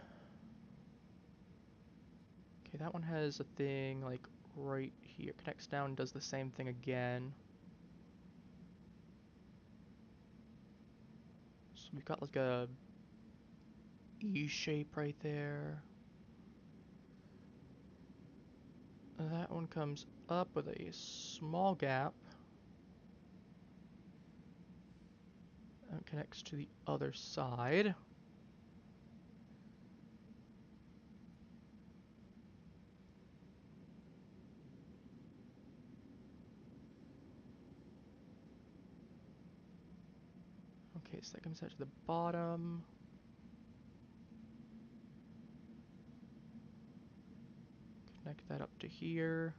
Okay, that one has a thing like right here. Connects down and does the same thing again. So we've got like a E shape right there. That one comes up with a small gap. And connects to the other side. Okay, so that comes out to the bottom. Connect that up to here.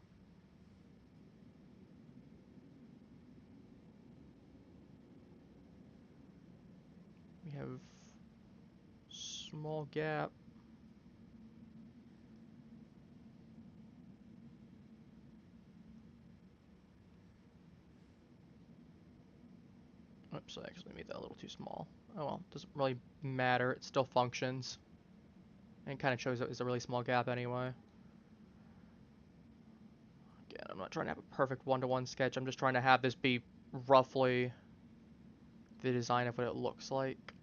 We have small gap. Oops, I actually made that a little too small. Oh well, doesn't really matter. It still functions. And kind of shows it as a really small gap anyway. Again, I'm not trying to have a perfect one-to-one sketch. I'm just trying to have this be roughly the design of what it looks like.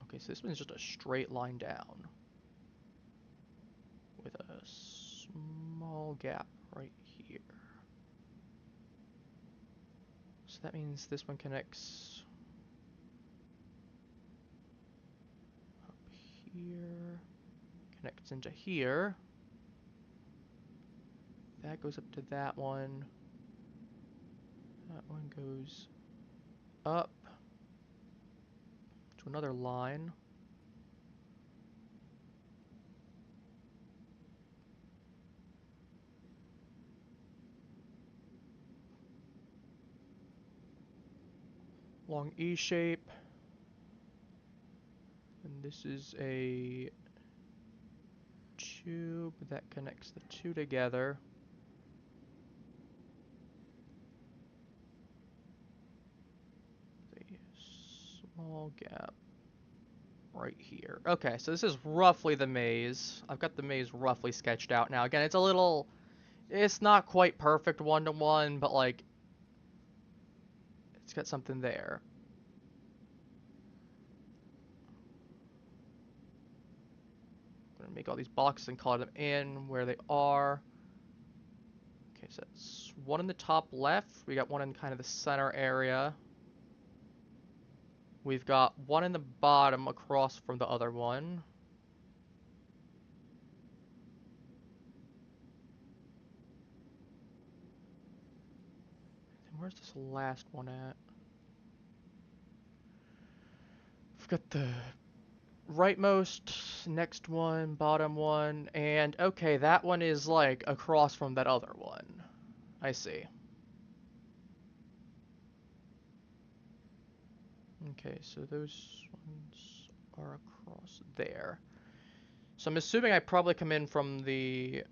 Okay, so this one's just a straight line down with a small gap right here. So that means this one connects up here, connects into here. That goes up to that one. That one goes up to another line. Long E shape. And this is a tube that connects the two together. A small gap right here. Okay, so this is roughly the maze. I've got the maze roughly sketched out now. Again, it's not quite perfect one-to-one, but like, it's got something there. I'm gonna make all these boxes and color them in where they are. Okay, so that's one in the top left. We got one in kind of the center area. We've got one in the bottom across from the other one. And where's this last one at? we've got the rightmost, next one, bottom one, and okay, that one is like across from that other one. I see. Okay, so those ones are across there. So I'm assuming I probably come in from the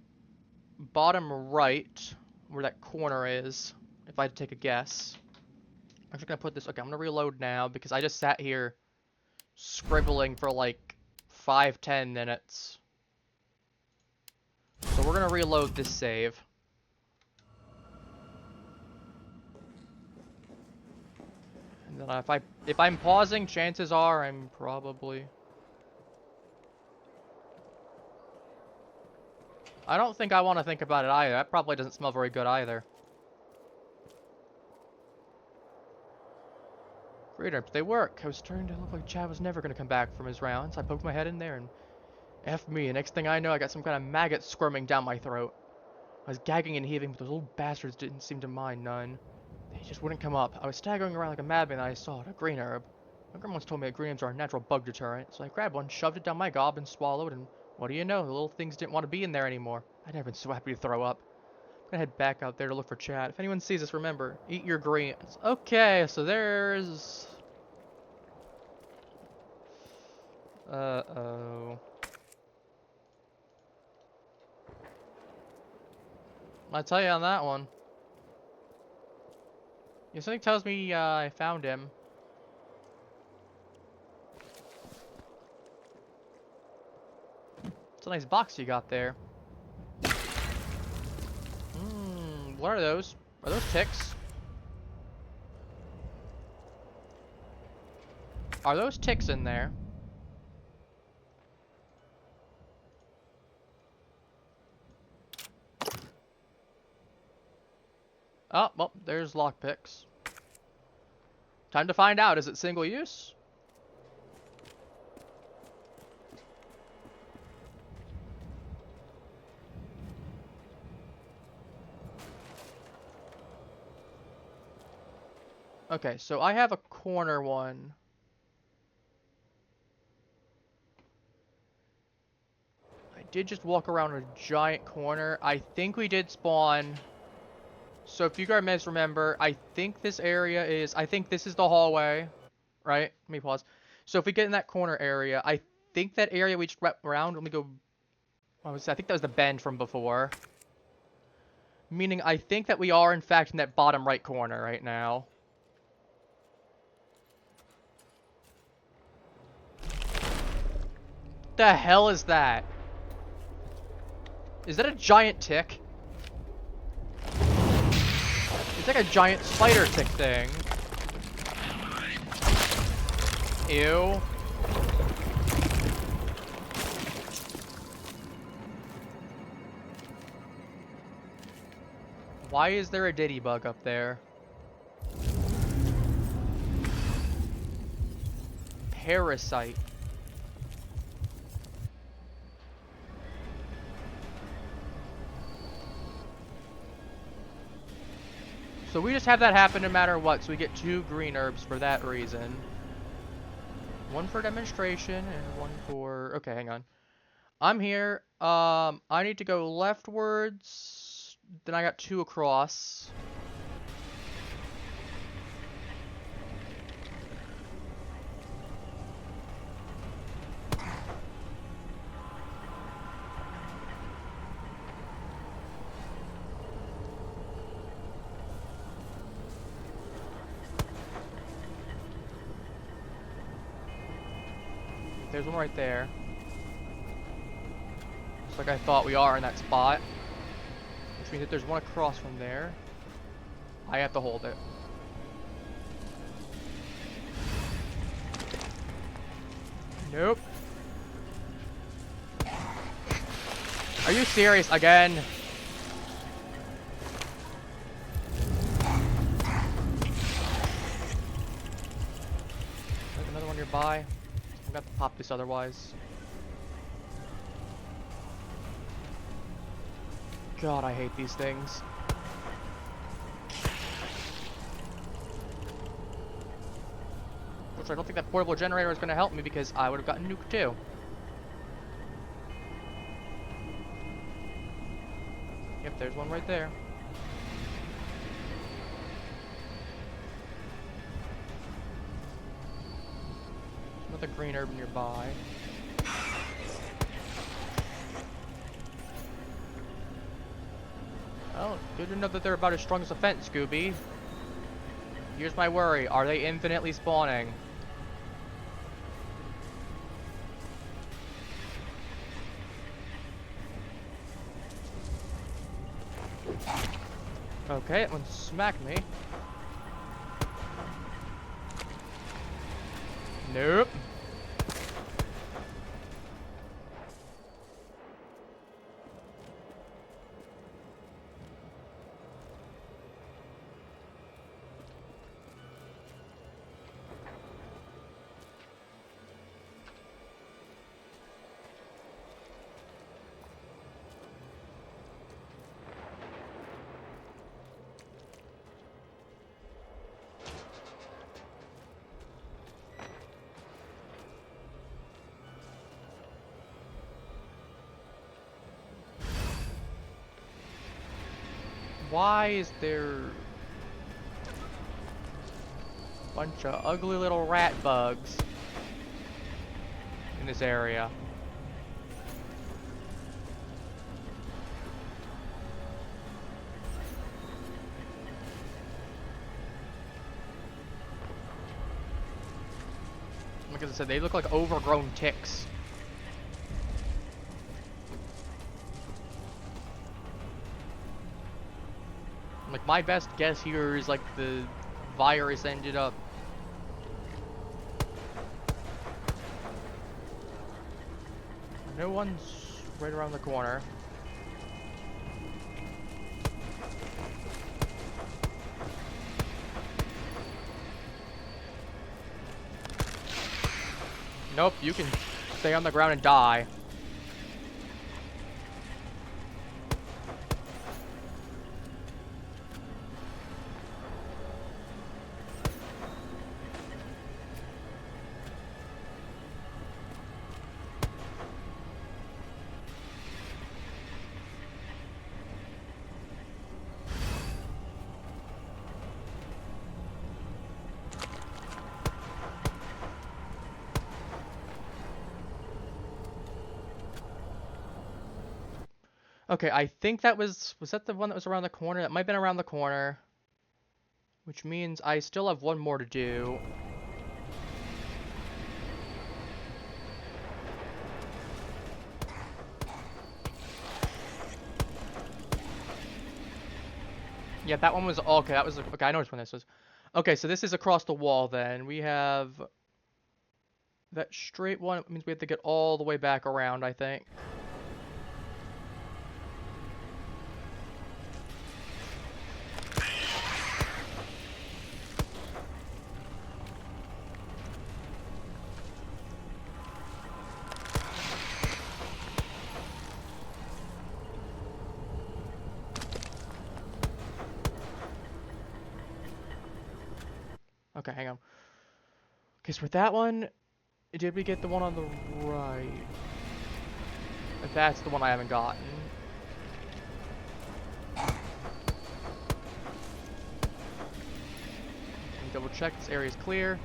bottom right, where that corner is, if I had to take a guess. I'm just gonna put this, okay, I'm gonna reload now, because I just sat here scribbling for like 5-10 minutes. So we're gonna reload this save. And then if I'm pausing, chances are I'm probably... I don't think I want to think about it either. That probably doesn't smell very good either. Reader, they work. I was starting to look like Chad was never going to come back from his rounds. I poked my head in there and F me. Next thing I know, I got some kind of maggot squirming down my throat. I was gagging and heaving, but those little bastards didn't seem to mind none. They just wouldn't come up. I was staggering around like a madman and I saw it, a green herb. My grandma once told me that green herbs are a natural bug deterrent, so I grabbed one, shoved it down my gob, and swallowed, and what do you know, the little things didn't want to be in there anymore. I'd never been so happy to throw up. I'm gonna head back out there to look for Chad. If anyone sees us, remember, eat your greens. Okay, so there's... Uh-oh. I'll tell you on that one. Yeah, something tells me I found him. It's a nice box you got there. What are those? Are those ticks? Are those ticks in there? Oh, well, there's lockpicks. Time to find out. Is it single use? Okay, so I have a corner one. I did just walk around a giant corner. I think we did spawn. So if you guys remember, I think this area is... I think this is the hallway. Right? Let me pause. So if we get in that corner area, I think that area we just went around. Let me go... I think that was the bend from before. Meaning I think that we are, in fact, in that bottom right corner right now. The hell is that? Is that a giant tick? It's like a giant spider tick thing. Ew. Why is there a diddy bug up there? Parasite. So we just have that happen no matter what, so we get 2 green herbs for that reason. One for demonstration and one for... Okay, hang on. I'm here. I need to go leftwards. Then I got 2 across. There's one right there. Looks like I thought we are in that spot. Which means that there's one across from there. I have to hold it. Nope. Are you serious again? There's another one nearby. I'm gonna have to pop this otherwise. God, I hate these things. Unfortunately, I don't think that portable generator is going to help me because I would have gotten nuked too. Yep, there's one right there. Another green herb nearby. Well, good to know that they're about as strong as a fence, Scooby. Here's my worry. Are they infinitely spawning? Okay, it went smack me. Nope. Why is there a bunch of ugly little rat bugs in this area? Like I said, they look like overgrown ticks. Like, my best guess here is like the virus ended up no one's right around the corner. Nope, you can stay on the ground and die. Okay, I think that was that the one that was around the corner? That might have been around the corner. Which means I still have one more to do. Yeah, that one was okay. That was okay. I know which one this was. Okay, so this is across the wall. Then we have that straight one. It means we have to get all the way back around, I think. Okay, hang on. Okay, so with that one, did we get the one on the right? That's the one I haven't gotten. Let me double check this area is clear.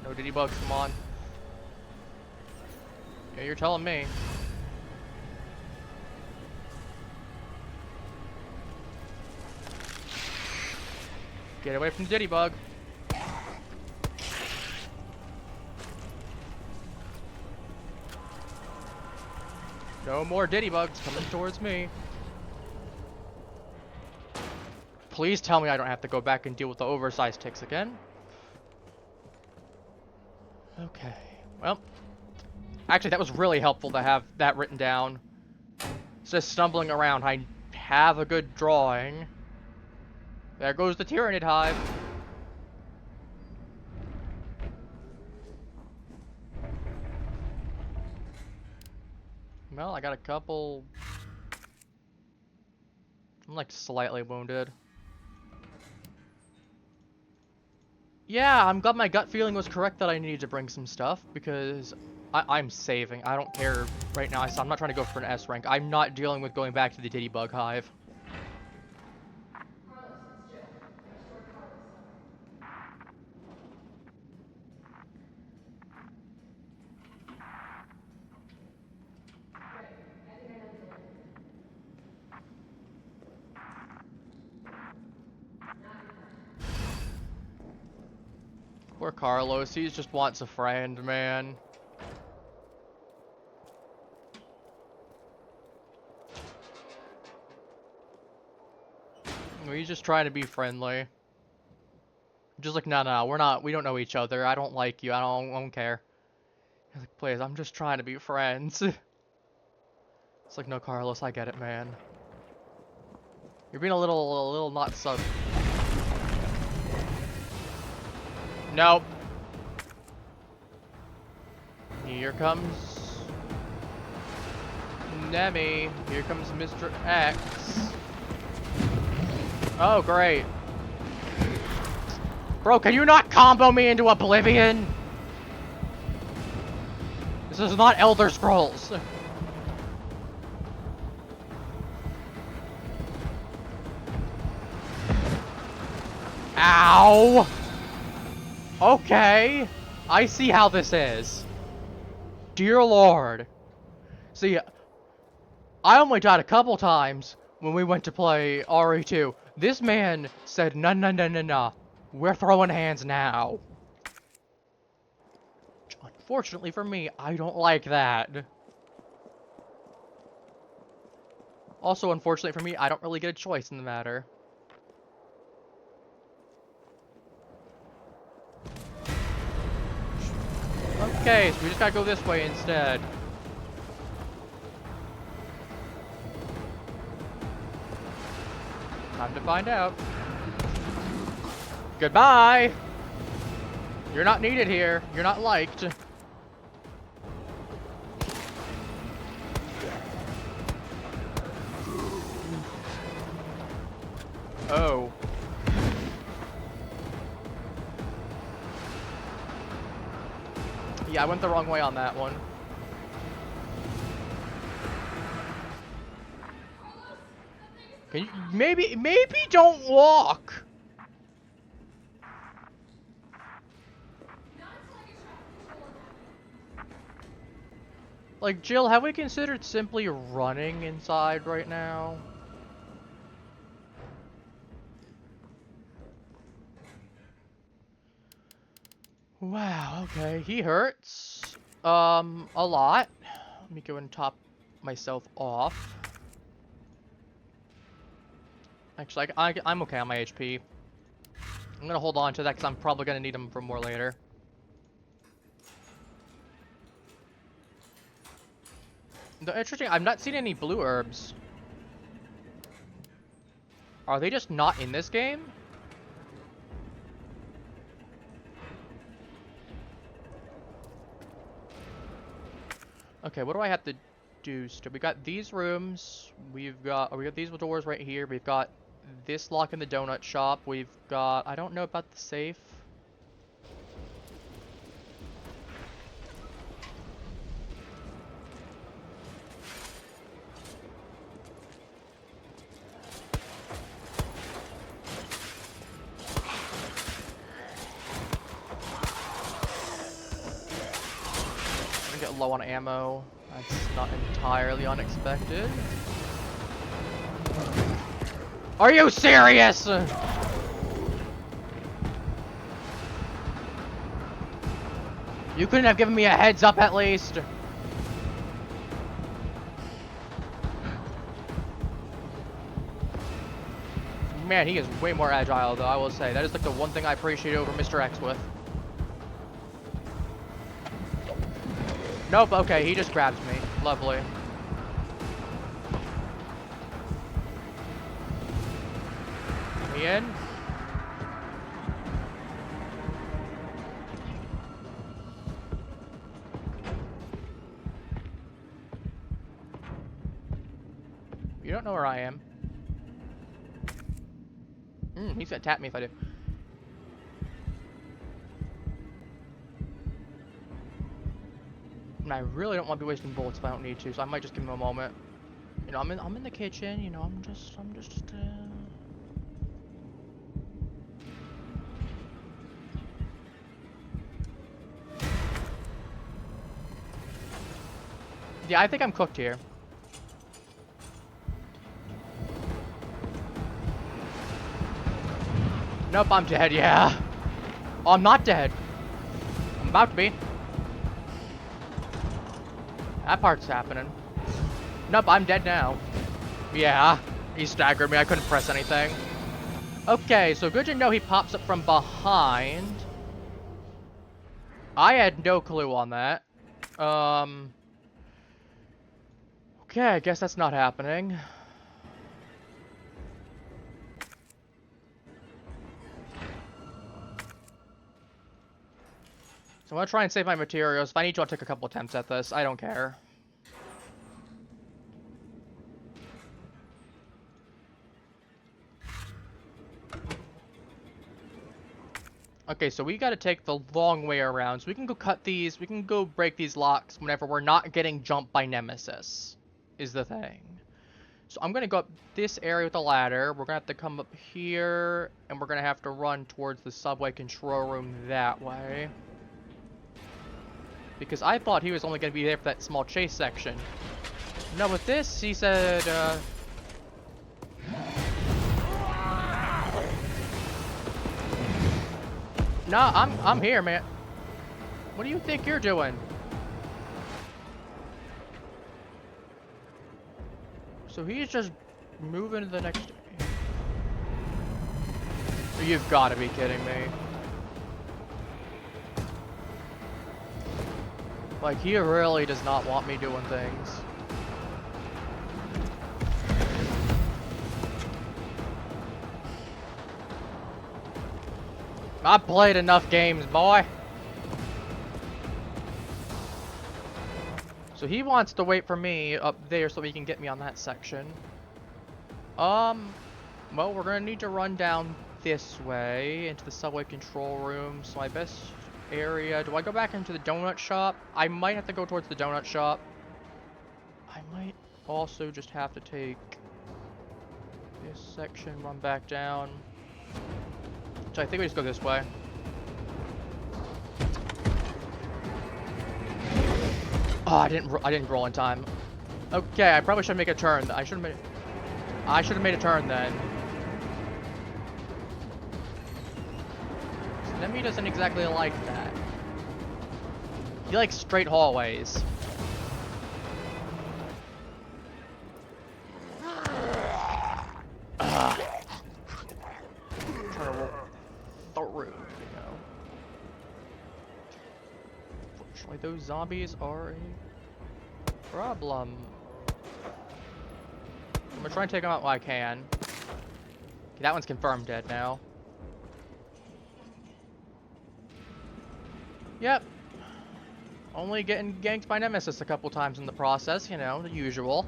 No diddy bugs, come on. Yeah, you're telling me. Get away from the diddy bug. No more diddy bugs coming towards me. Please tell me I don't have to go back and deal with the oversized ticks again. Okay, well. Actually, that was really helpful to have that written down. Just stumbling around, I have a good drawing. There goes the Tyrannid hive. Well, I got a couple. I'm like slightly wounded. Yeah, I'm glad my gut feeling was correct that I needed to bring some stuff, because I'm saving. I don't care right now. I'm not trying to go for an S rank. I'm not dealing with going back to the Diddy Bug Hive. Carlos, it's Jill. I restored Carlos' summary. Great. I think I know the delivery room. Not your first time. Poor Carlos, he just wants a friend, man. He's just trying to be friendly. Just like, no, we don't know each other. I don't like you. I don't care. He's like, please, I'm just trying to be friends. It's like, no, Carlos, I get it, man. You're being a little not so. Nope. Here comes Nemi. Here comes Mr. X. Oh, great. Bro, can you not combo me into oblivion? This is not Elder Scrolls. Ow! Okay. I see how this is. Dear Lord. See, I only died a couple times when we went to play RE2. This man said, no. We're throwing hands now. Unfortunately for me, I don't like that. Also, unfortunately for me, I don't really get a choice in the matter. Okay, so we just gotta go this way instead. Time to find out. Goodbye! You're not needed here. You're not liked. Oh. Yeah, I went the wrong way on that one. Can you maybe don't walk? Like, Jill, have we considered simply running inside right now? Wow, okay. He hurts. A lot. Let me go and top myself off. Actually, I'm okay on my HP. I'm gonna hold on to that because I'm probably gonna need them for more later. The interesting, I've not seen any blue herbs. Are they just not in this game? Okay, what do I have to do? We got these rooms. We got these doors right here. We've got this lock in the donut shop. We've got, I don't know about the safe. Get low on ammo. That's not entirely unexpected. Are you serious? You couldn't have given me a heads up at least. Man, he is way more agile though, I will say. That is like the one thing I appreciate over Mr. X with. Nope, okay, he just grabs me. Lovely. Me in? You don't know where I am. He's gonna tap me if I do. And I really don't want to be wasting bullets if I don't need to, so I might just give him a moment. You know, I'm in the kitchen, you know, I'm just Yeah, I think I'm cooked here. Nope, I'm dead, yeah. Oh, I'm not dead. I'm about to be. That part's happening. Nope, I'm dead now. Yeah, he staggered me. I couldn't press anything. Okay, so good to know he pops up from behind. I had no clue on that. Okay, I guess that's not happening. So I'm gonna try and save my materials. If I need to, I'll take a couple attempts at this. I don't care. Okay, so we gotta take the long way around. So we can go cut these, we can go break these locks whenever we're not getting jumped by Nemesis, is the thing. So I'm gonna go up this area with the ladder. We're gonna have to come up here, and we're gonna have to run towards the subway control room that way. Because I thought he was only gonna be there for that small chase section. No, with this, he said, Nah, I'm here, man. What do you think you're doing? So he's just moving to the next... You've got to be kidding me. Like, he really does not want me doing things. I played enough games, boy. So he wants to wait for me up there so he can get me on that section. Well, we're gonna need to run down this way into the subway control room. So my best area... Do I go back into the donut shop? I might have to go towards the donut shop. I might also just have to take this section, run back down. So I think we just go this way. Oh, I didn't roll in time. Okay, I probably should make a turn. I should have made a turn then. Nemi doesn't exactly like that. He likes straight hallways. Through, Unfortunately, those zombies are a problem. I'm gonna try and take them out while I can. Okay, that one's confirmed dead now. Yep. Only getting ganked by Nemesis a couple times in the process, you know, the usual.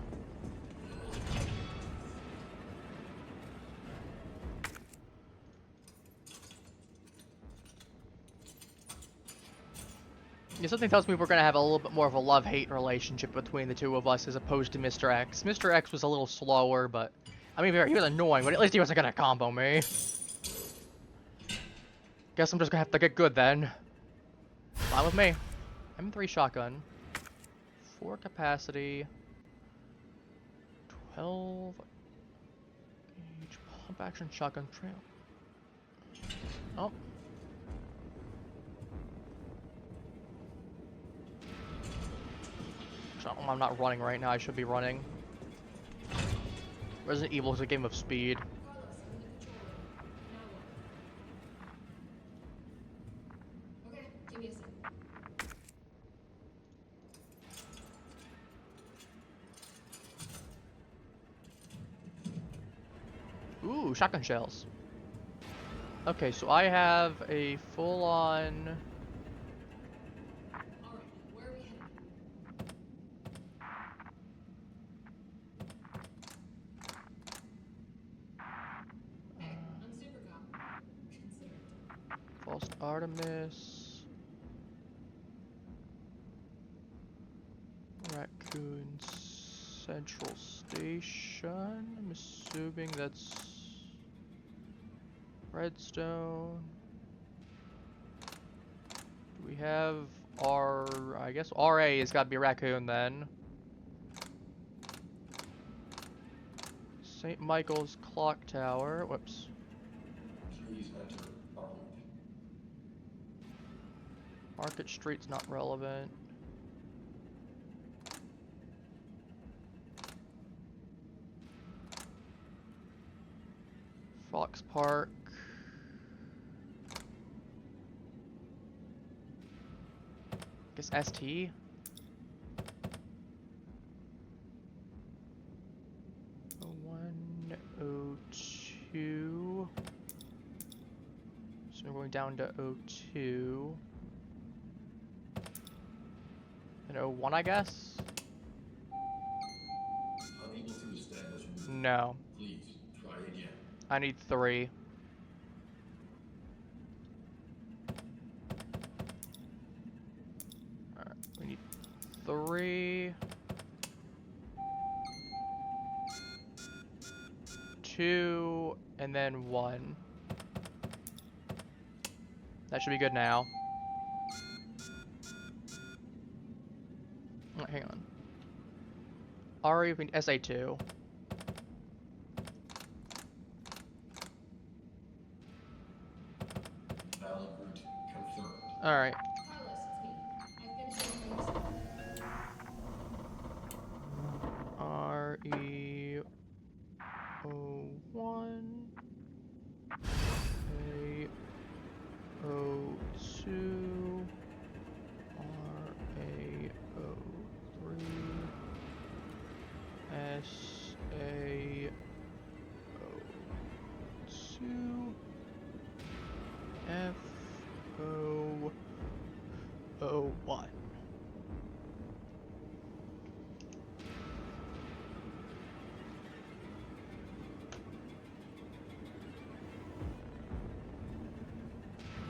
Yeah, something tells me we're gonna have a little bit more of a love-hate relationship between the two of us as opposed to Mr. X. Mr. X was a little slower, but... I mean, he was annoying, but at least he wasn't gonna combo me. Guess I'm just gonna have to get good then. Fine with me. M3 shotgun. 4 capacity. 12... gauge pump action shotgun trail. Oh. I'm not running right now, I should be running. Resident Evil is a game of speed. Okay, give me a sec. Ooh, shotgun shells. Okay, so I have a full-on... Alright, where are we headed? Hey, I'm super cop. Consider it done. False Artemis. Raccoon Central Station. I'm assuming that's Redstone. Do we have I guess RA has got to be Raccoon then. St. Michael's Clock Tower. Whoops. Please enter Arlington. Market Street's not relevant. Fox Park. Guess ST. Oh, 102. So we're going down to 02. And 01, I guess? Unable to establish movement. No. Please try again. I need 3. Alright, we need 3. 2, and then 1. That should be good now. Oh, hang on. RE we need SA2. Valid route confirmed. Alright. Carlos, it's me. I've been showing things. RE01. A02. RA03. SA02. F001.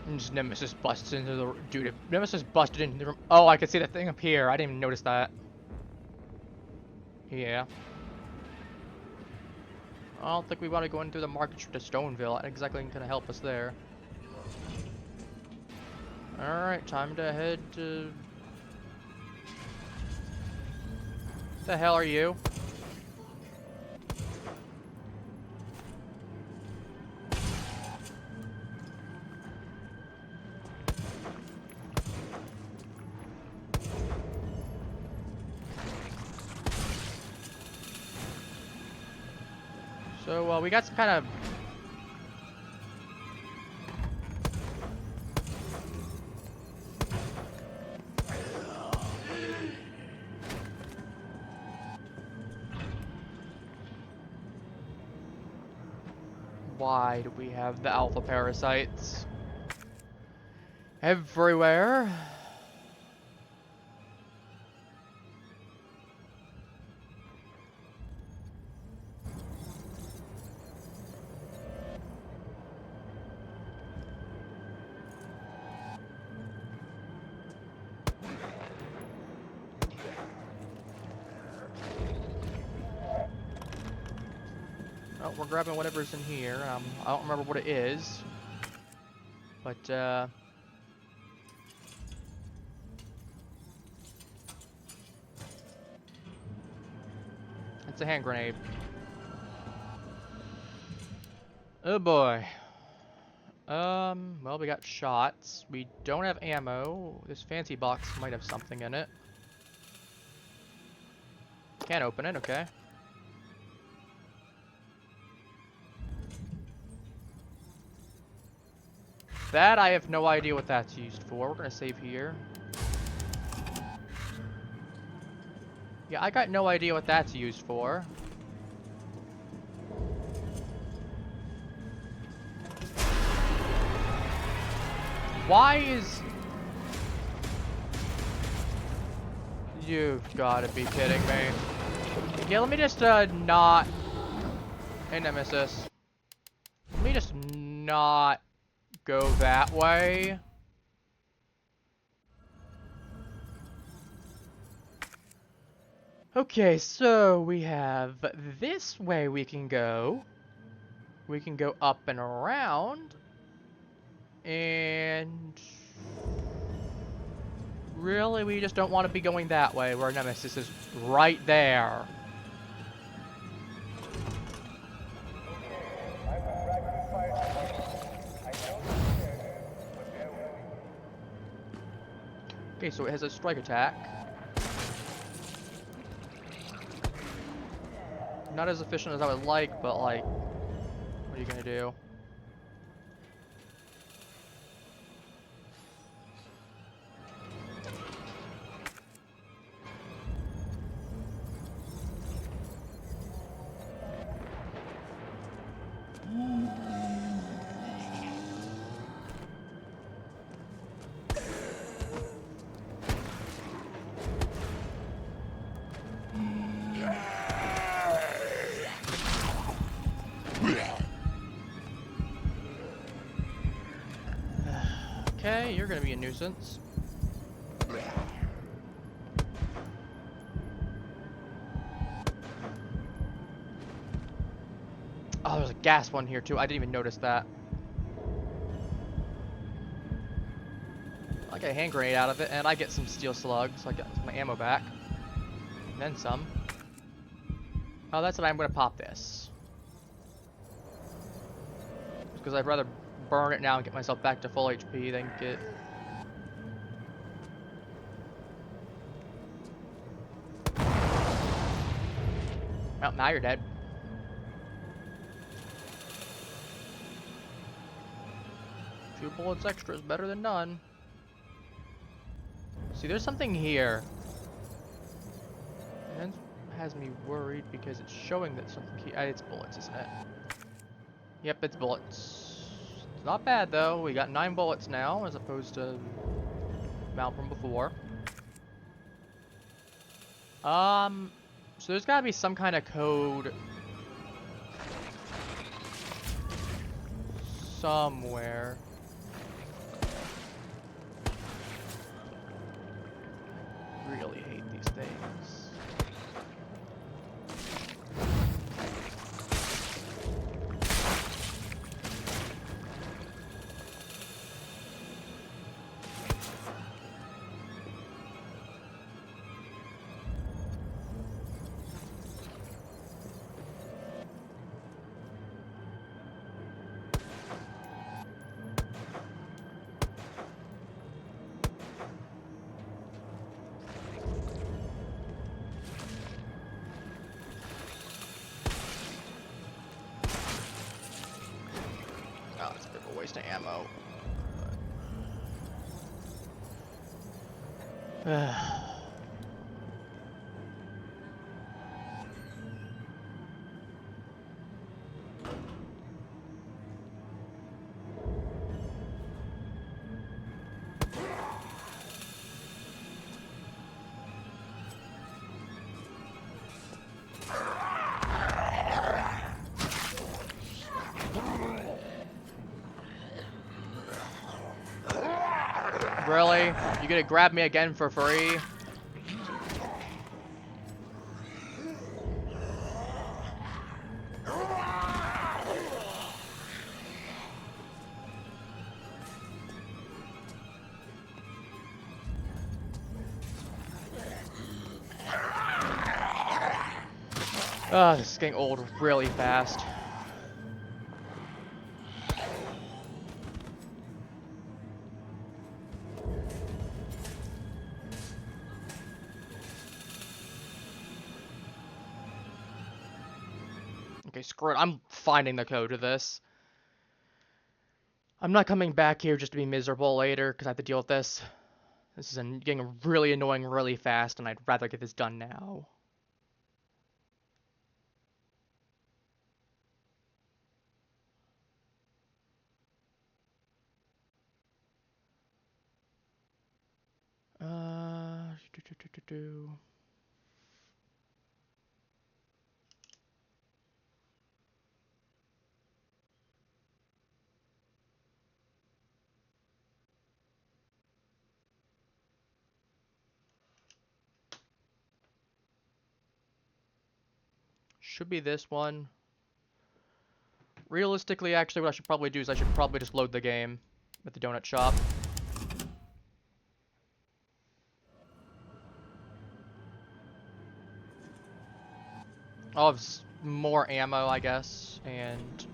And just Nemesis busts into the dude. If Nemesis busted into the room. Oh, I can see the thing up here. I didn't even notice that. Yeah. I don't think we want to go in through the market to Stoneville. That exactly gonna help us there. Alright, time to head to... The hell are you? So, we got some kind of... Why do we have the alpha parasites everywhere? Oh, we're grabbing whatever's in here. I don't remember what it is, but it's a hand grenade. Oh boy. Well, we got shots. We don't have ammo. This fancy box might have something in it. Can't open it. Okay. That, I have no idea what that's used for. We're gonna save here. Yeah, I got no idea what that's used for. Why is... You've gotta be kidding me. Yeah, let me just, not... Hey, Nemesis. Let me just not... go that way. Okay, so we have this way we can go. We can go up and around. And really, we just don't want to be going that way where Nemesis is right there. Okay, so it has a strike attack. Not as efficient as I would like, but like, what are you gonna do? Okay, you're gonna be a nuisance. Oh, there's a gas one here too. I didn't even notice that. I get a hand grenade out of it, and I get some steel slugs. So I get my ammo back. And then some. Oh, that's what I'm gonna pop this. Because I'd rather burn it now and get myself back to full HP than get... Well, now you're dead. Two bullets extra is better than none. See, there's something here. And that has me worried because it's showing that something... it's bullets, isn't it? Yep, it's bullets. It's not bad, though. We got 9 bullets now, as opposed to... amount from before. So there's gotta be some kind of code... somewhere. Really hate these things. Oh, it's a bit of a waste of ammo. Really? You gonna grab me again for free? Oh, this is getting old really fast. Okay, screw it. I'm finding the code to this. I'm not coming back here just to be miserable later because I have to deal with this. This is getting really annoying really fast, and I'd rather get this done now. Do. should be this one. Realistically, actually, what I should probably do is I should probably just load the game at the donut shop. I'll have more ammo, I guess, and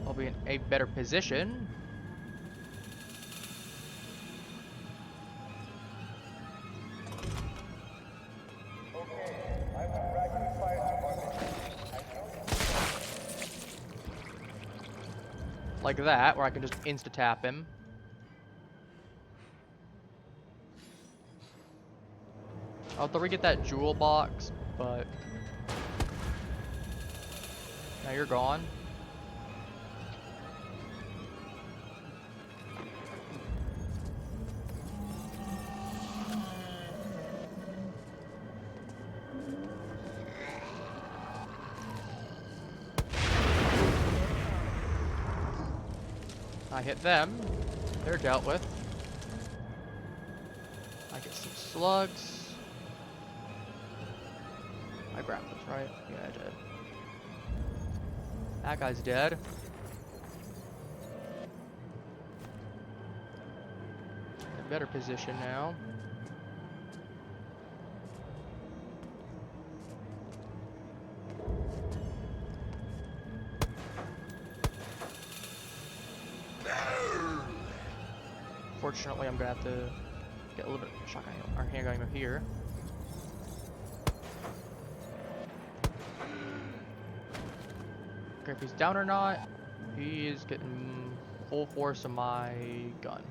I'll be in a better position. Like that, where I can just insta-tap him. I'll have to re-get that jewel box, but now you're gone. I hit them. They're dealt with. I get some slugs. I grabbed this, right? Yeah, I did. That guy's dead. In a better position now. Fortunately, I'm gonna have to get a little bit of shotgun or handgun ammo here. Okay, if he's down or not, he is getting full force of my gun.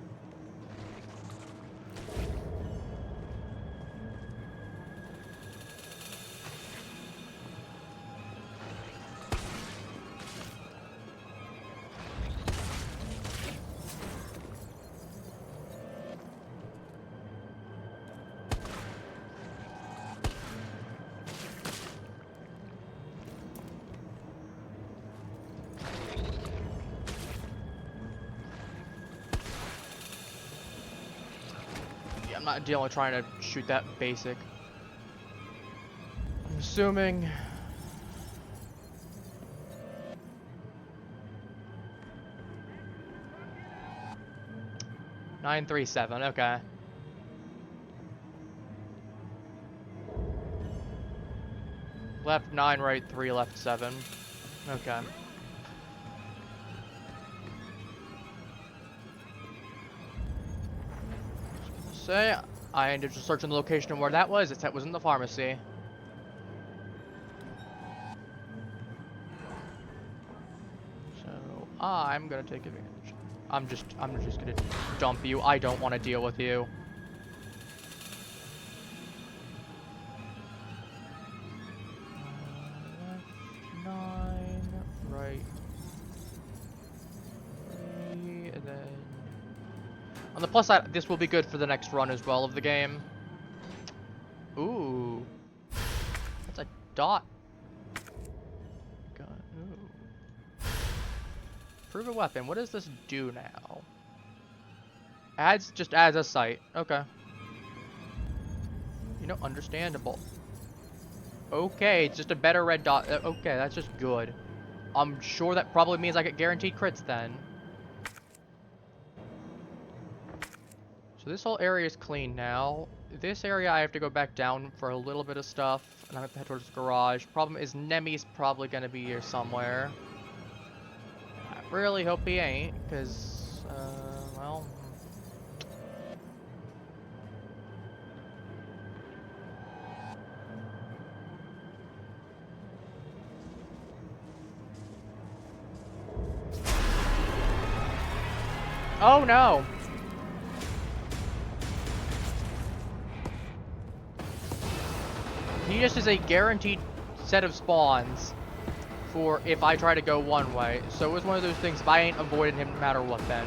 I'm not dealing with trying to shoot that basic. I'm assuming. $937, okay. Left 9, right 3, left 7. Okay. Say, I ended up searching the location of where that was. It was in the pharmacy. So I'm gonna take advantage. I'm just gonna dump you. I don't want to deal with you. Left 9, right 3, and then. On the plus side, this will be good for the next run as well of the game. Ooh. That's a dot. Gun. Ooh. Prove a weapon. What does this do now? Just adds a sight. Okay. You know, understandable. Okay, it's just a better red dot. Okay, that's just good. I'm sure that probably means I get guaranteed crits then. So this whole area is clean now. This area I have to go back down for a little bit of stuff, and I have to head towards the garage. Problem is Nemi's probably gonna be here somewhere. I really hope he ain't, cause well. Oh no! He just is a guaranteed set of spawns for if I try to go one way. So it was one of those things, if I ain't avoiding him no matter what then.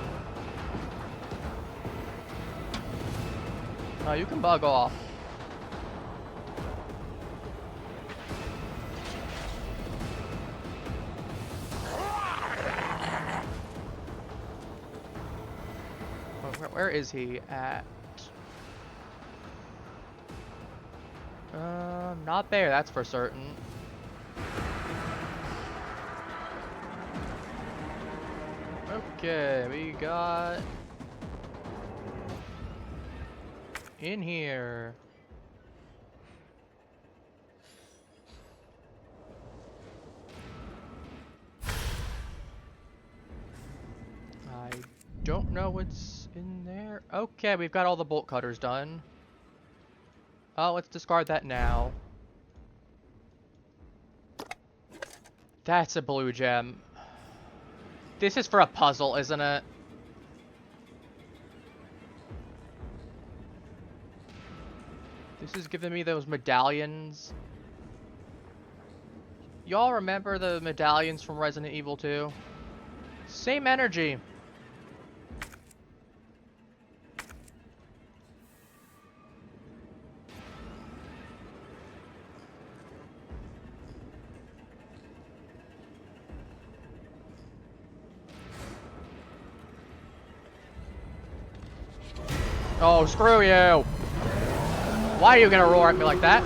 You can bug off. Where is he at? Not there, that's for certain. Okay, we got... in here. I don't know what's in there. Okay, we've got all the bolt cutters done. Oh, let's discard that now. That's a blue gem. This is for a puzzle, isn't it? This is giving me those medallions. Y'all remember the medallions from Resident Evil 2? Same energy. Oh, screw you! Why are you gonna roar at me like that?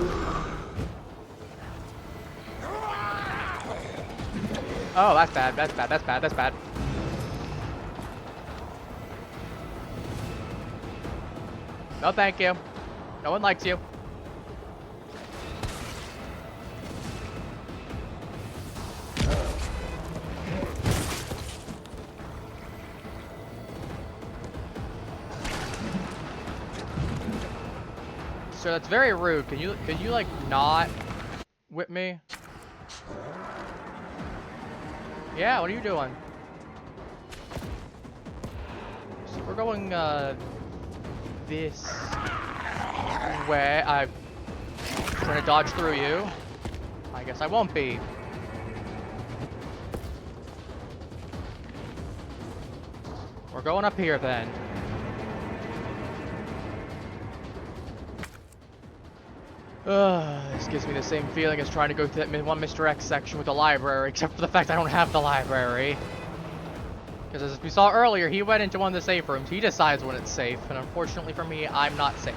Oh, that's bad, that's bad, that's bad, that's bad. No thank you. No one likes you. So that's very rude. Can you like not whip me? Yeah, what are you doing? So we're going this way. I'm trying to dodge through you. I guess I won't be. We're going up here then. This gives me the same feeling as trying to go through that one Mr. X section with the library, except for the fact I don't have the library. Because as we saw earlier, he went into one of the safe rooms. He decides when it's safe, and unfortunately for me, I'm not safe.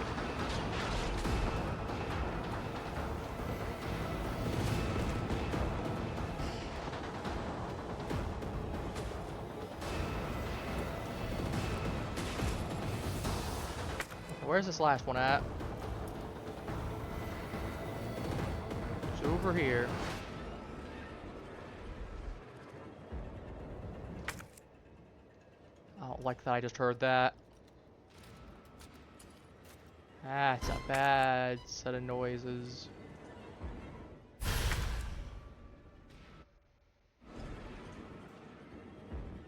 Where's this last one at? It's over here. I don't like that I just heard that. That's a bad set of noises.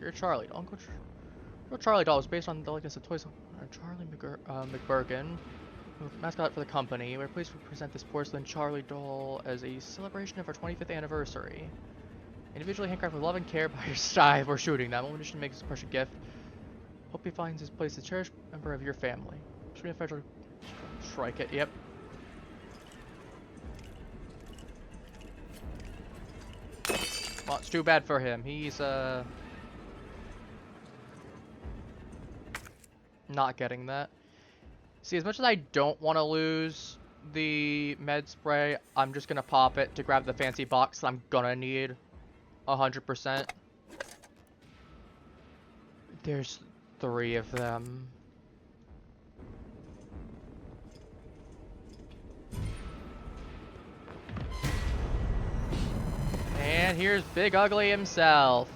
You're Charlie. Uncle Charlie doll is based on the likeness of toys. Charlie McBurgan, mascot for the company. We're pleased to present this porcelain Charlie doll as a celebration of our 25th anniversary. Individually handcrafted with love and care by your side. We're shooting them. One addition to make this a precious gift. Hope he finds his place as a cherished member of your family. Should federal strike it. Yep. Well, it's too bad for him. He's not getting that. See, as much as I don't want to lose the med spray, I'm just gonna pop it to grab the fancy box that I'm gonna need 100%. There's 3 of them. And here's Big Ugly himself.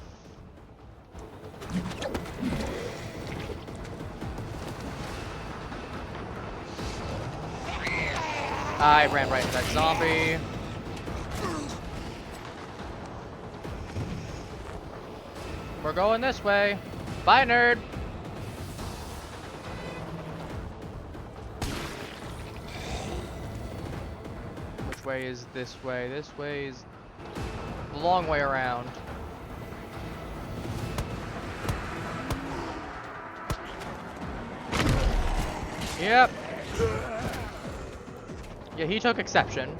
I ran right into that zombie. We're going this way. Bye, nerd. Which way is this way? This way is the long way around. Yep. Yeah, he took exception.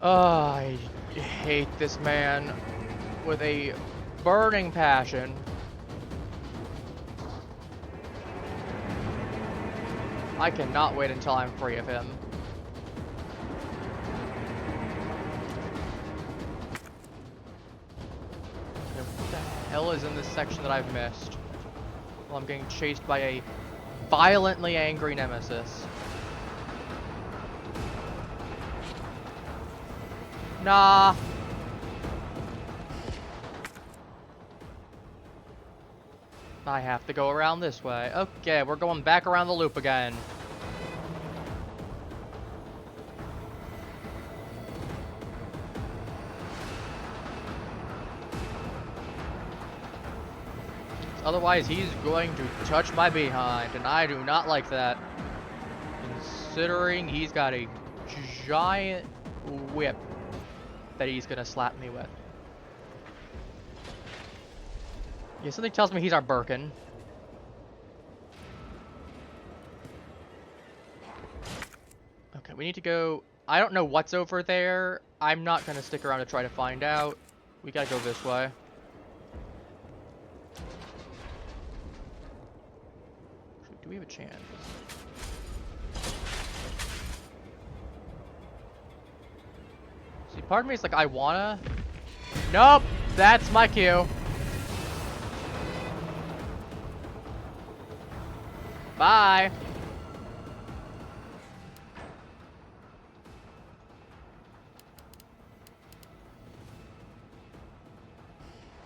Oh, I hate this man with a burning passion. I cannot wait until I'm free of him. What the hell is in this section that I've missed? Well, I'm getting chased by a violently angry Nemesis. Nah. I have to go around this way. Okay, we're going back around the loop again. Otherwise, he's going to touch my behind, and I do not like that. Considering he's got a giant whip that he's gonna slap me with. Yeah, something tells me he's our Birkin. Okay, we need to go... I don't know what's over there. I'm not gonna stick around to try to find out. We gotta go this way. Do we have a chance? See, part of me is like, I wanna... Nope! That's my cue. Bye!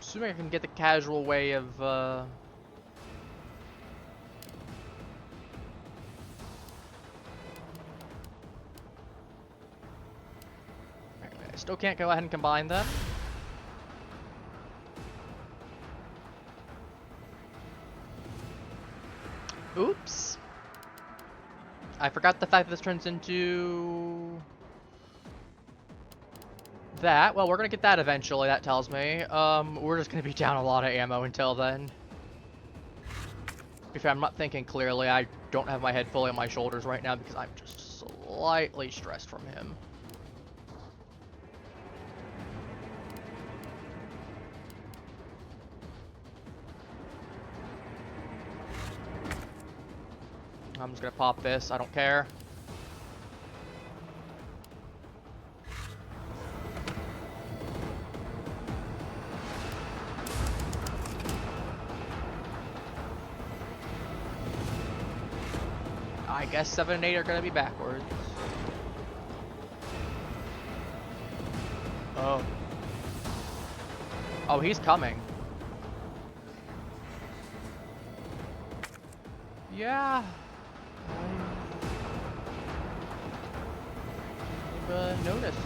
Assuming I can get the casual way of, Okay, I still can't go ahead and combine them. Oops. I forgot the fact that this turns into... that. Well, we're gonna get that eventually, that tells me. We're just gonna be down a lot of ammo until then. If I'm not thinking clearly, I don't have my head fully on my shoulders right now because I'm just slightly stressed from him. I'm just gonna pop this, I don't care. I guess 7 and 8 are gonna be backwards. Oh. Oh, he's coming. Yeah. I've noticed.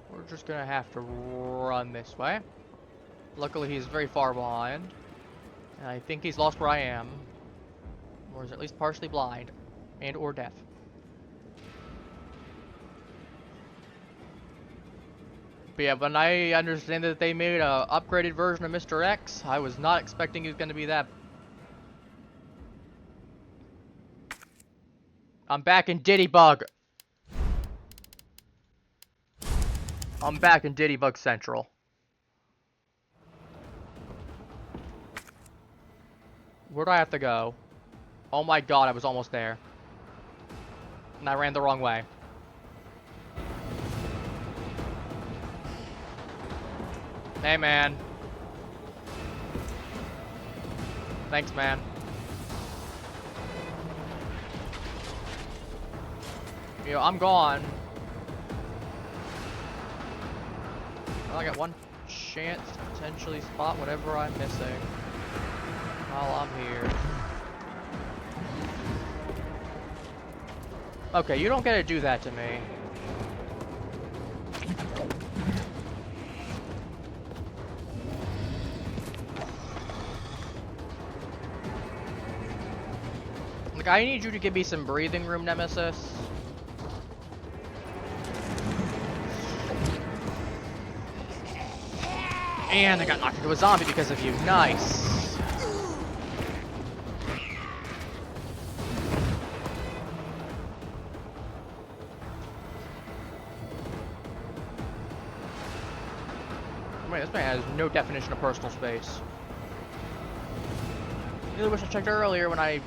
We're just gonna have to run this way. Luckily, he's very far behind. And I think he's lost where I am. Or is at least partially blind. And or deaf. But yeah, when I understand that they made a upgraded version of Mr. X, I was not expecting he was going to be that. I'm back in Diddybug. I'm back in Diddybug Central. Where do I have to go? Oh my god, I was almost there. And I ran the wrong way. Hey, man. Thanks, man. Yo, I'm gone. Well, I got one chance to potentially spot whatever I'm missing while I'm here. Okay, you don't get to do that to me. Like, I need you to give me some breathing room, Nemesis. And I got knocked into a zombie because of you. Nice. man has no definition of personal space. Really wish I checked earlier when I...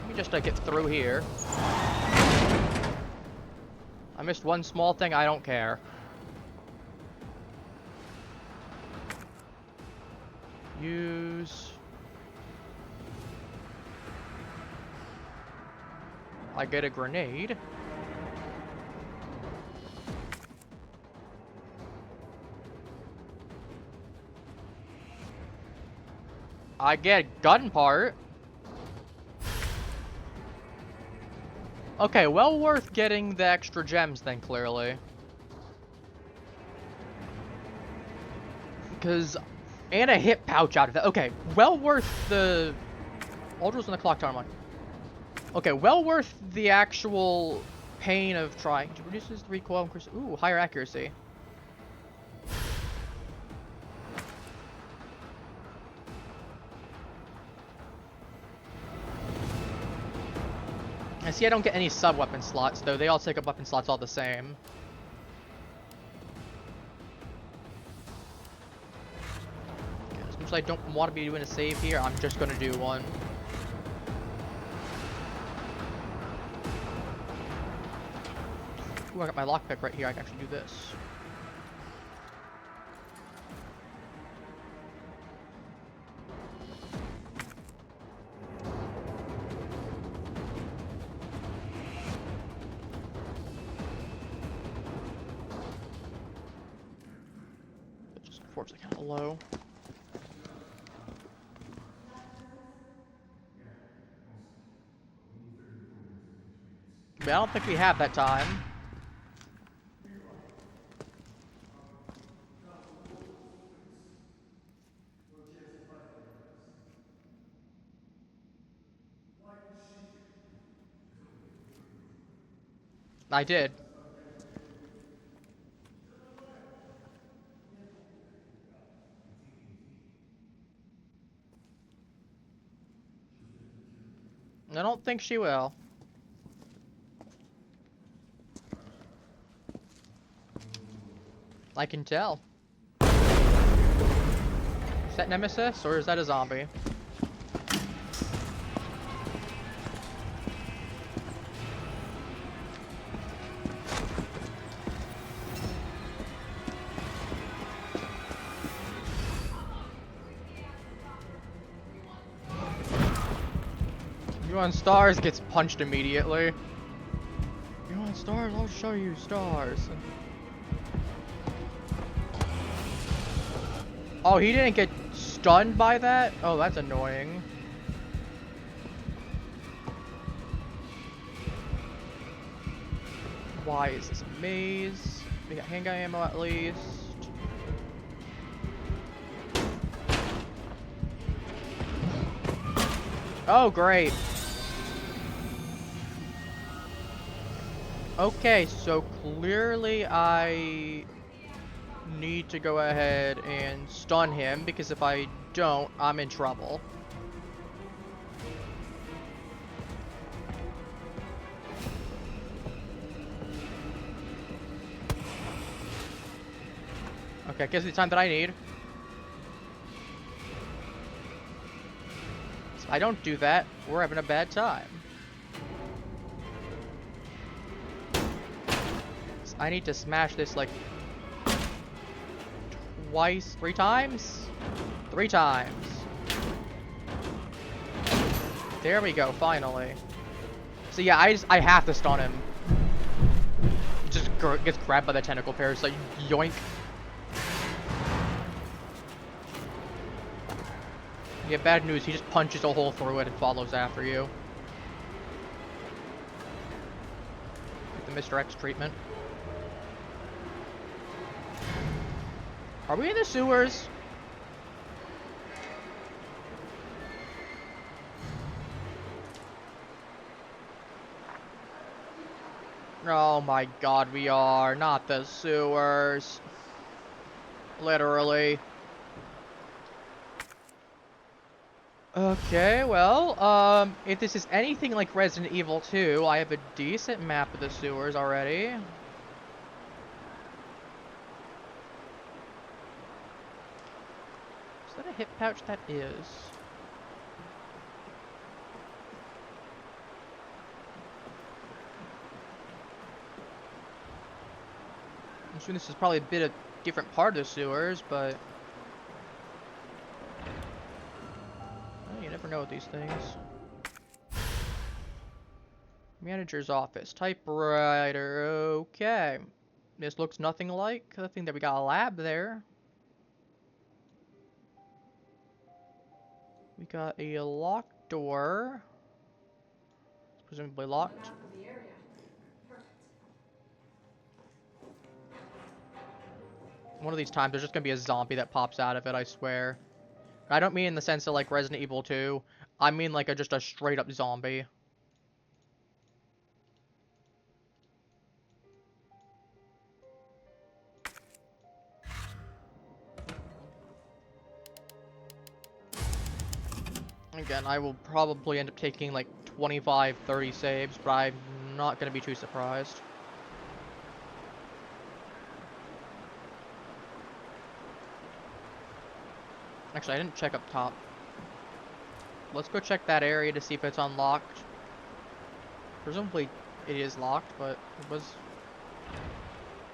Let me just get through here. I missed one small thing, I don't care. Use... I get a grenade. I get a gun part. Okay, well worth getting the extra gems then, clearly. Because... And a hip pouch out of that. Okay, well worth the... Ultra's on the clock tower. Okay, well worth the actual pain of trying. It reduces the recoil. Ooh, higher accuracy. I see I don't get any sub-weapon slots, though. They all take up weapon slots all the same. Okay, as much as I don't want to be doing a save here, I'm just going to do one. Ooh, I got my lockpick right here. I can actually do this. Just unfortunately kind of low. But I don't think we have that time. I did. I don't think she will. I can tell. Is that Nemesis or is that a zombie? You want stars gets punched immediately. You want stars? I'll show you stars. Oh, he didn't get stunned by that? Oh, that's annoying. Why is this a maze? We got handgun ammo at least. Oh, great. Okay, so clearly I need to go ahead and stun him, because if I don't, I'm in trouble. Okay, gives me the time that I need. If I don't do that, we're having a bad time. So I need to smash this like twice, 3 times? 3 times. There we go, finally. So yeah, I have to stun him. Just gets grabbed by the tentacle parasite, yoink. Yeah, bad news, he just punches a hole through it and follows after you. Like the Mr. X treatment. Are we in the sewers? Oh my god, we are. Not the sewers. Literally. Okay, well, if this is anything like Resident Evil 2, I have a decent map of the sewers already. Is that a hip pouch? That is. I'm assuming this is probably a bit of different part of the sewers, but well, you never know with these things. Manager's office, typewriter. Okay, this looks nothing like the thing that we got a lab there. We got a locked door. It's presumably A locked. map of the area. Perfect. One of these times there's just gonna be a zombie that pops out of it, I swear. I don't mean in the sense of like Resident Evil 2. I mean like just a straight up zombie. Again, I will probably end up taking like 25, 30 saves, but I'm not gonna be too surprised. Actually, I didn't check up top. Let's go check that area to see if it's unlocked. Presumably it is locked, but it was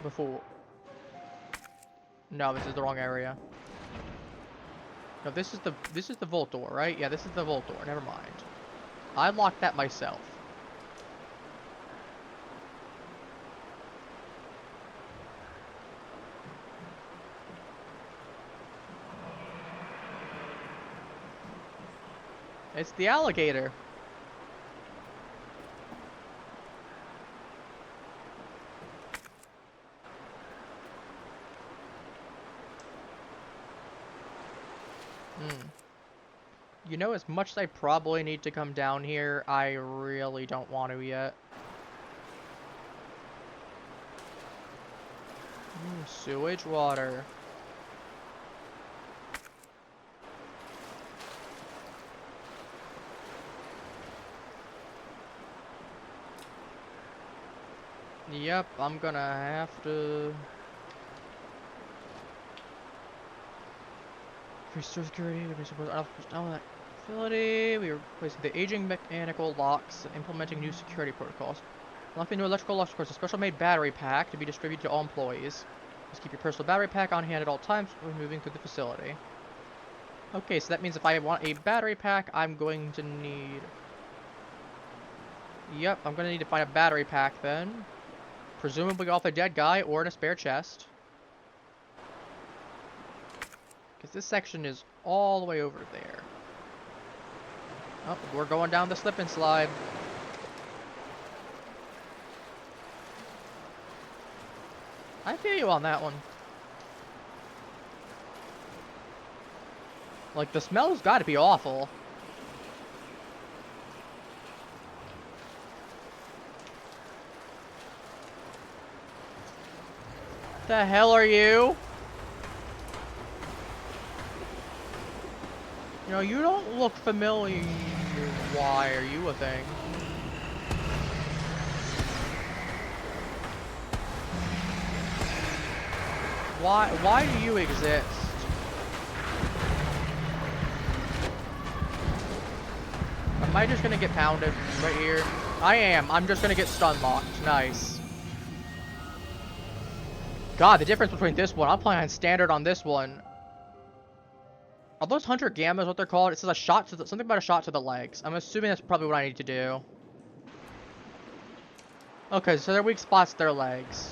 before. No, this is the wrong area. No, this is the vault door, right? Yeah, this is the vault door. Never mind. I locked that myself. It's the alligator. You know, as much as I probably need to come down here, I really don't want to yet. Sewage water. Yep, I'm gonna have to... Restore security, we suppose that facility. We are replacing the aging mechanical locks, implementing new security protocols. Unlocking new electrical locks, of course, a special made battery pack to be distributed to all employees. Just keep your personal battery pack on hand at all times when moving through the facility. Okay, so that means if I want a battery pack, I'm going to need... Yep, I'm gonna need to find a battery pack then. Presumably off a dead guy or in a spare chest. Because this section is all the way over there. Oh, we're going down the slip and slide. I feel you on that one. Like, the smell's gotta be awful. The hell are you? You know, you don't look familiar. Why are you a thing? Why do you exist? Am I just gonna get pounded right here? I am. I'm just gonna get stun locked. Nice. God, the difference between this one. I'm playing on standard on this one. Are those hunter gammas what they're called? It says a shot to the, something about a shot to the legs. I'm assuming that's probably what I need to do. Okay, so their weak spots, their legs.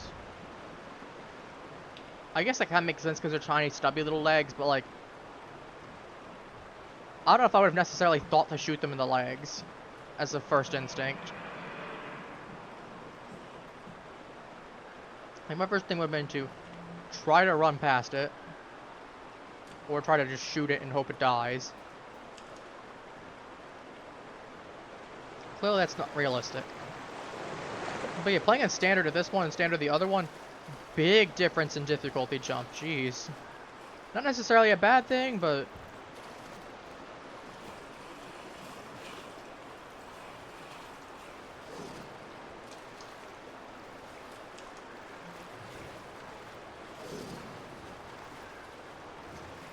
I guess that kind of makes sense because they're tiny, stubby little legs, but like... I don't know if I would have necessarily thought to shoot them in the legs as a first instinct. Like, my first thing would have been to try to run past it. Or try to just shoot it and hope it dies. Clearly that's not realistic. But yeah, playing on standard of this one and standard of the other one, big difference in difficulty jump, jeez. Not necessarily a bad thing, but...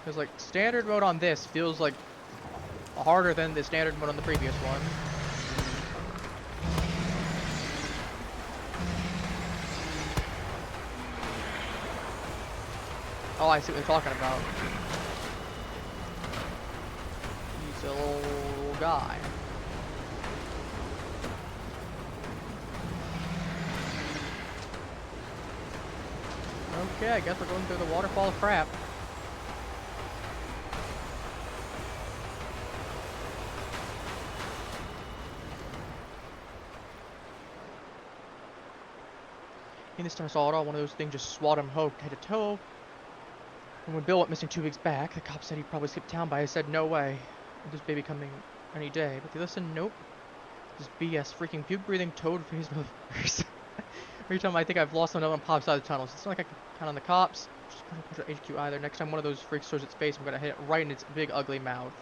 Because, like, standard mode on this feels, like, harder than the standard mode on the previous one. Oh, I see what they're talking about. He's a little guy. Okay, I guess we're going through the waterfall of crap. In this time I saw it all, one of those things just swat him head to toe. And when Bill went missing 2 weeks back, the cop said he'd probably skip town, but I said no way. This baby coming any day. But they listened, nope. Just BS, freaking puke-breathing toad-faced motherfuckers. Every time I think I've lost someone, pops out of the tunnels. It's not like I can count on the cops. Just push HQ either. Next time one of those freaks shows its face, I'm gonna hit it right in its big ugly mouth.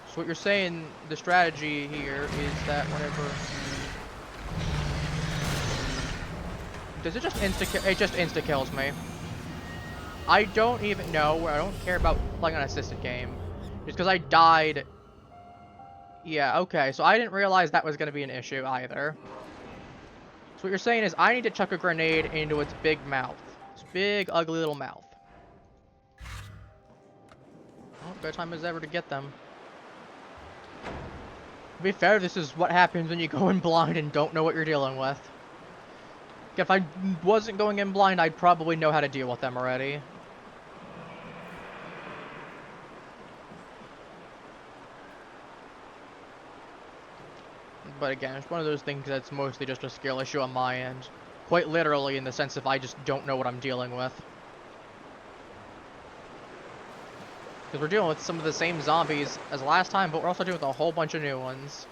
So what you're saying, the strategy here is that whenever... Does it just insta-kill? It just insta-kills me. I don't even know. I don't care about playing an assisted game. Just because I died. Yeah, okay. So I didn't realize that was going to be an issue either. So what you're saying is I need to chuck a grenade into its big mouth. Its big, ugly little mouth. Well, good time as ever to get them. To be fair, this is what happens when you go in blind and don't know what you're dealing with. If I wasn't going in blind, I'd probably know how to deal with them already. But again, it's one of those things that's mostly just a skill issue on my end. Quite literally, in the sense if I just don't know what I'm dealing with. Because we're dealing with some of the same zombies as last time, but we're also dealing with a whole bunch of new ones.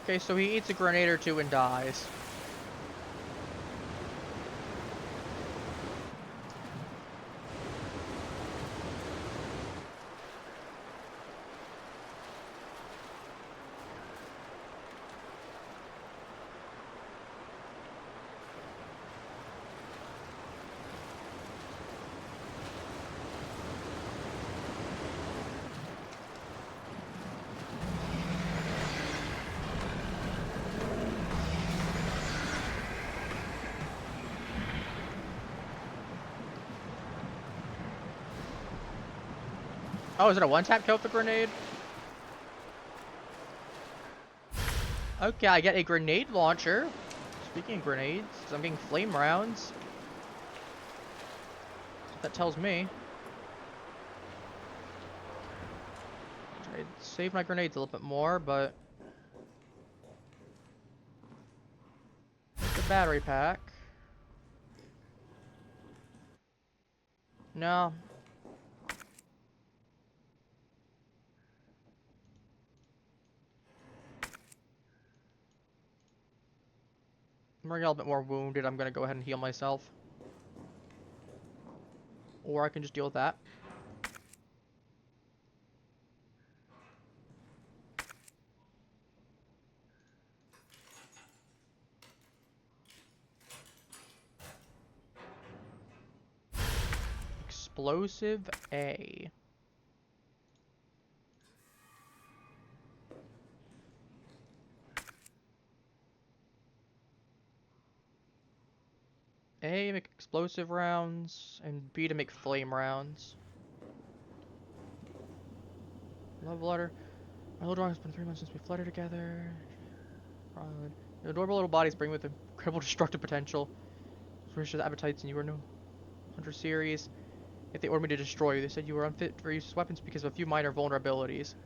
Okay, so he eats a grenade or two and dies. Oh, is it a one-tap kill with the grenade? Okay, I get a grenade launcher. Speaking of grenades, I'm getting flame rounds. That tells me. I'd save my grenades a little bit more, but... It's a battery pack. No. I'm already a little bit more wounded. I'm gonna go ahead and heal myself. Or I can just deal with that. Explosive A. A, make explosive rounds, and B to make flame rounds. Love letter. My little dog has been 3 months since we fluttered together. The adorable little bodies bring with them incredible destructive potential. Vicious appetites, and you are no Hunter series. If they ordered me to destroy you, they said you were unfit for use as weapons because of a few minor vulnerabilities.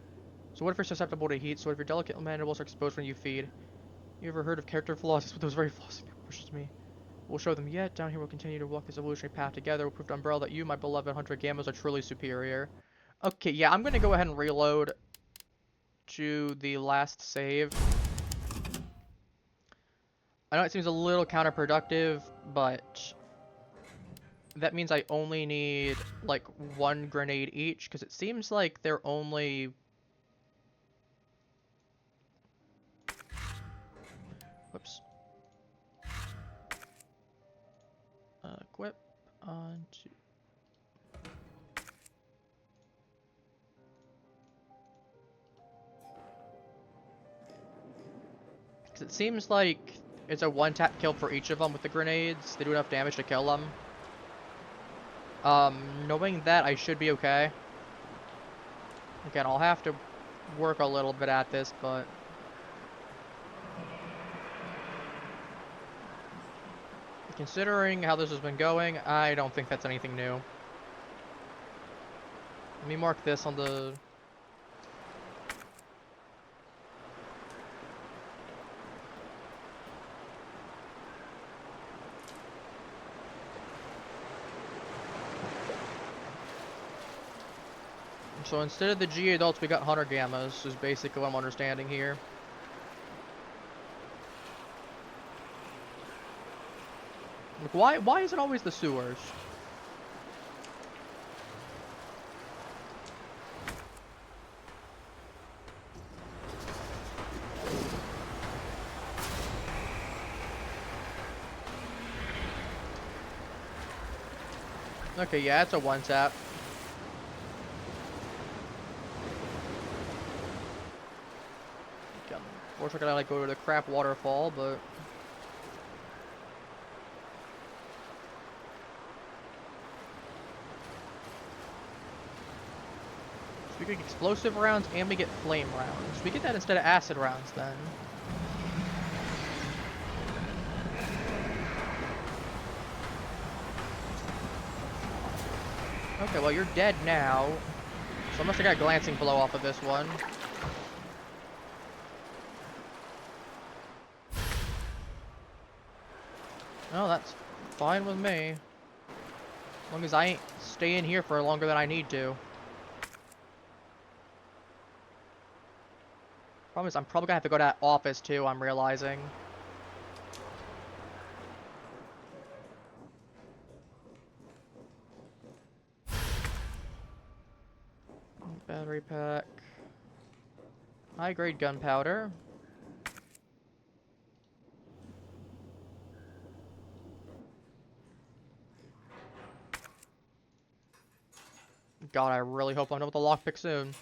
So what if you're susceptible to heat? So what if your delicate mandibles are exposed when you feed? You ever heard of character flaws? That's what those very flaws pushes me. We'll show them yet. Down here we'll continue to walk this evolutionary path together. We'll prove to Umbrella that you, my beloved Hunter Gammas, are truly superior. Okay, yeah, I'm gonna go ahead and reload to the last save. I know it seems a little counterproductive, but that means I only need, like, 1 grenade each, because it seems like they're only... Whoops. Equip onto... Because it seems like it's a one-tap kill for each of them with the grenades. They do enough damage to kill them. Knowing that, I should be okay. Again, I'll have to work a little bit at this, but... Considering how this has been going, I don't think that's anything new. Let me mark this on the... So instead of the G adults, we got Hunter Gammas, is basically what I'm understanding here. Like, why is it always the sewers? Okay, yeah, it's a one-tap. Unfortunately, I like go to the crap waterfall, but... So we get explosive rounds and we get flame rounds. We get that instead of acid rounds then. Okay, well you're dead now. So I must have got a glancing blow off of this one. Oh, that's fine with me. As long as I ain't staying here for longer than I need to. Problem is, I'm probably gonna have to go to that office too, I'm realizing. Battery pack. High grade gunpowder. God, I really hope I'm done with the lockpick soon.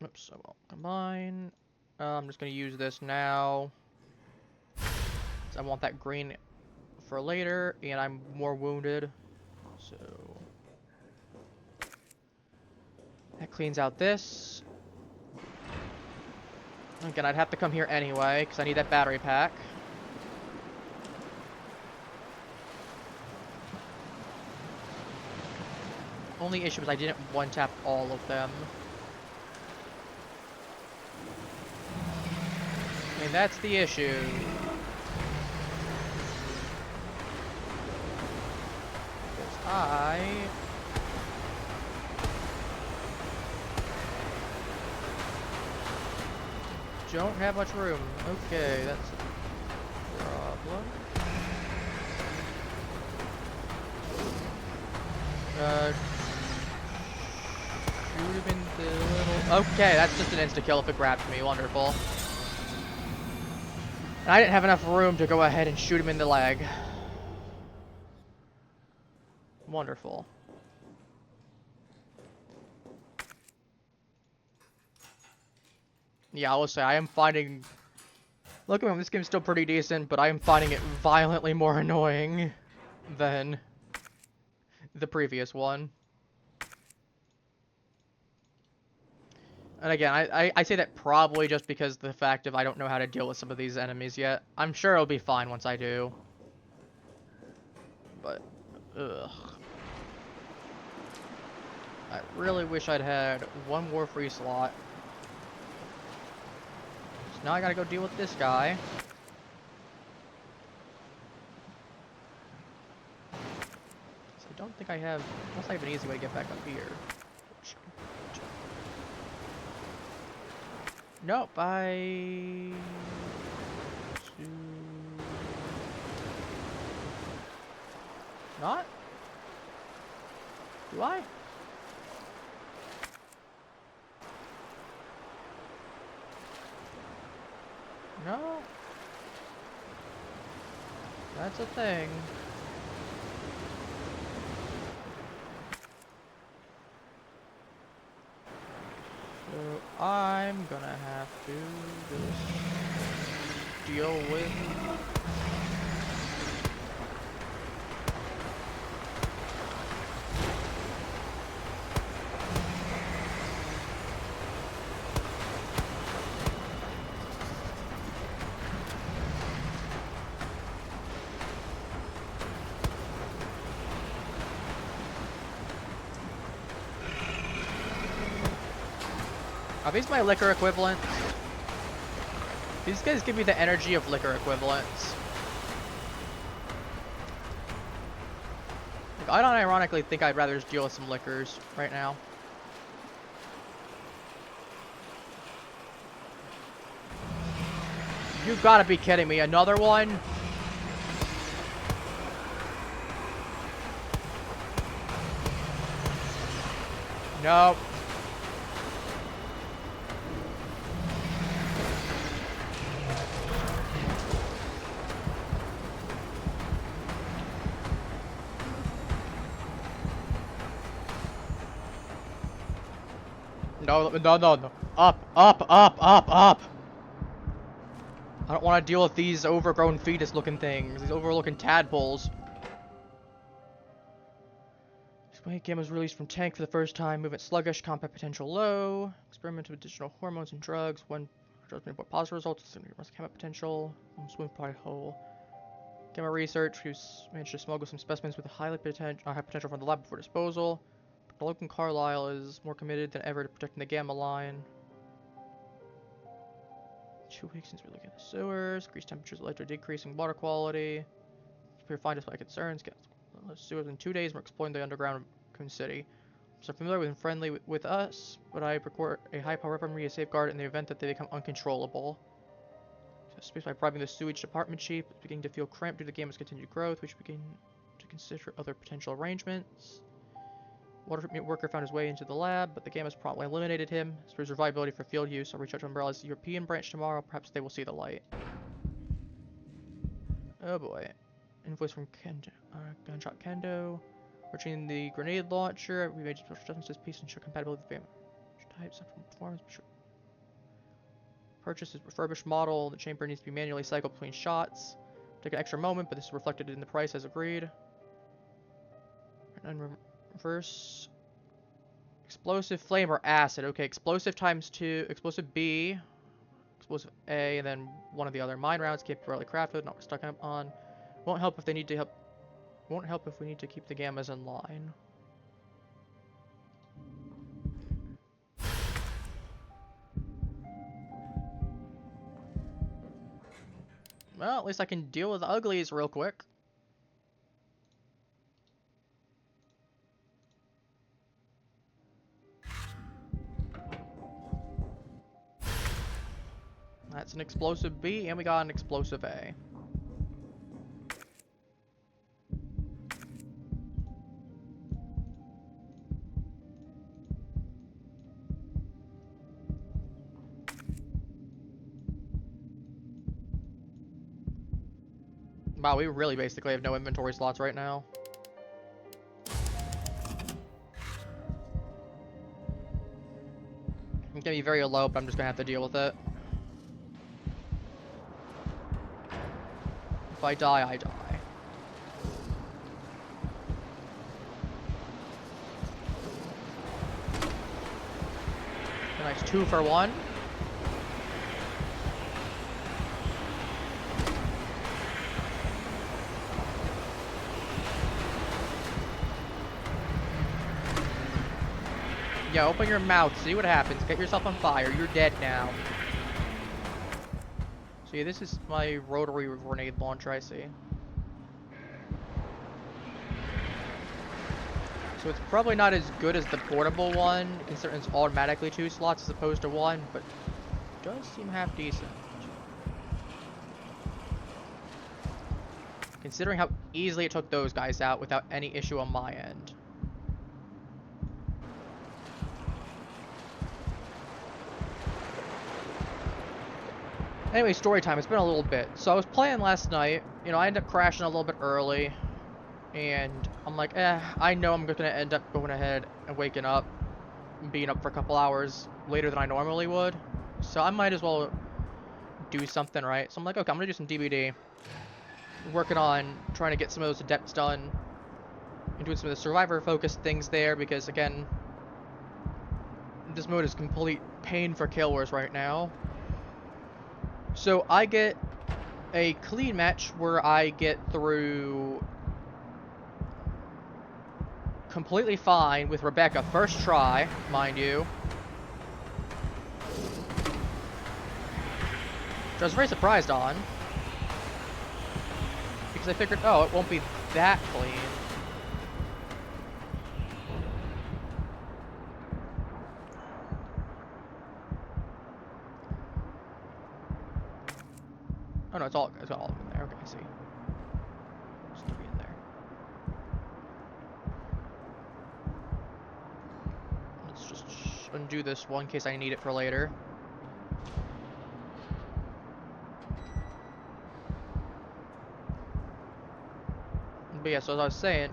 Oops, I won't combine. I'm just gonna use this now. I want that green for later, and I'm more wounded. So that cleans out this. Again, I'd have to come here anyway, because I need that battery pack. Only issue is I didn't one-tap all of them. And that's the issue. Because I... don't have much room. Okay, that's a problem. Shoot him in the little... Okay, that's just an insta-kill if it grabs me. Wonderful. And I didn't have enough room to go ahead and shoot him in the leg. Wonderful. Yeah, I will say, I am finding... Look at me, this game's still pretty decent, but I am finding it violently more annoying than the previous one. And again, I say that probably just because of the fact of I don't know how to deal with some of these enemies yet. I'm sure it'll be fine once I do. But, ugh. I really wish I'd had one more free slot. So now I gotta go deal with this guy. don't think I have... Unless I have an easy way to get back up here. Nope, Not? Do I? No. That's a thing. So I'm gonna have to just deal with Are these my liquor equivalents? These guys give me the energy of liquor equivalents. Like, I don't ironically think I'd rather just deal with some liquors right now. You've got to be kidding me. Another one? Nope. No, no, no, no. Up, up, up, up, up! I don't want to deal with these overgrown fetus-looking things. These overlooking tadpoles. This game was released from tank for the first time. Movement sluggish, combat potential low. Experiment with additional hormones and drugs. One drugs may report positive results. Combat potential. Swim probably whole. Gamma research. Who's managed to smuggle some specimens with a high potential from the lab before disposal. Logan Carlisle is more committed than ever to protecting the Gamma line. 2 weeks since we look at the sewers. Increased temperatures led to a decrease in water quality. Purified us by concerns. Get sewers in 2 days. We're exploring the underground Raccoon City. So familiar with and friendly with us, but I record a high-power weaponry to safeguard in the event that they become uncontrollable. So space by bribing the sewage department chief. It's beginning to feel cramped due to the Gamma's continued growth. We should begin to consider other potential arrangements. Water treatment worker found his way into the lab, but the Gammas promptly eliminated him. As for his survivability for field use, I'll reach out to Umbrella's European branch tomorrow. Perhaps they will see the light. Oh boy. Invoice from Kendo. Gunshot Kendo. Reaching the grenade launcher. We made special adjustments to this piece to ensure compatibility with the Gamma. Type, central performance. Purchase is refurbished model. The chamber needs to be manually cycled between shots. Take an extra moment, but this is reflected in the price as agreed. And reverse explosive flame or acid. Okay, explosive times 2, explosive B, explosive A, and then one of the other. Mine rounds keep rarely crafted, not stuck up on. Won't help if they need to help. Won't help if we need to keep the Gammas in line. Well, at least I can deal with the uglies real quick. That's an explosive B, and we got an explosive A. Wow, we really basically have no inventory slots right now. I'm gonna be very low, but I'm just gonna have to deal with it. If I die, I die. A nice 2 for 1. Yeah, open your mouth, see what happens. Get yourself on fire. You're dead now. See, this is my rotary grenade launcher, I see. So it's probably not as good as the portable one, considering it's automatically 2 slots as opposed to 1, but does seem half decent. Considering how easily it took those guys out without any issue on my end. Anyway, story time. It's been a little bit. So I was playing last night. You know, I ended up crashing a little bit early. And I'm like, I know I'm going to end up going ahead and waking up and being up for a couple hours later than I normally would. So I might as well do something, right? So I'm like, okay, I'm going to do some DBD. Working on trying to get some of those adepts done. And doing some of the survivor-focused things there because, again, this mode is complete pain for killers right now. So I get a clean match where I get through completely fine with Rebecca, first try, mind you. Which I was very surprised on. Because I figured, oh, it won't be that clean. Oh no, it's got all of them in there. Okay, I see. Just 3 in there. Let's just undo this one in case I need it for later. But yeah, so as I was saying,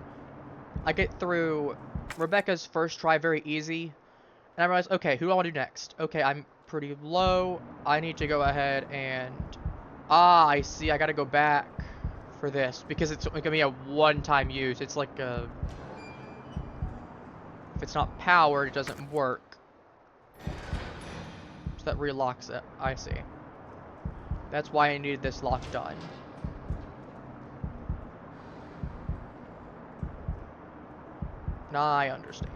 I get through Rebecca's first try very easy, and I realize, okay, who do I want to do next? Okay, I'm pretty low. I need to go ahead and... Ah, I see. I gotta go back for this because it's only gonna be a one-time use. It's like a... If it's not powered, it doesn't work. So that relocks it. I see. That's why I needed this lock done. Now I understand.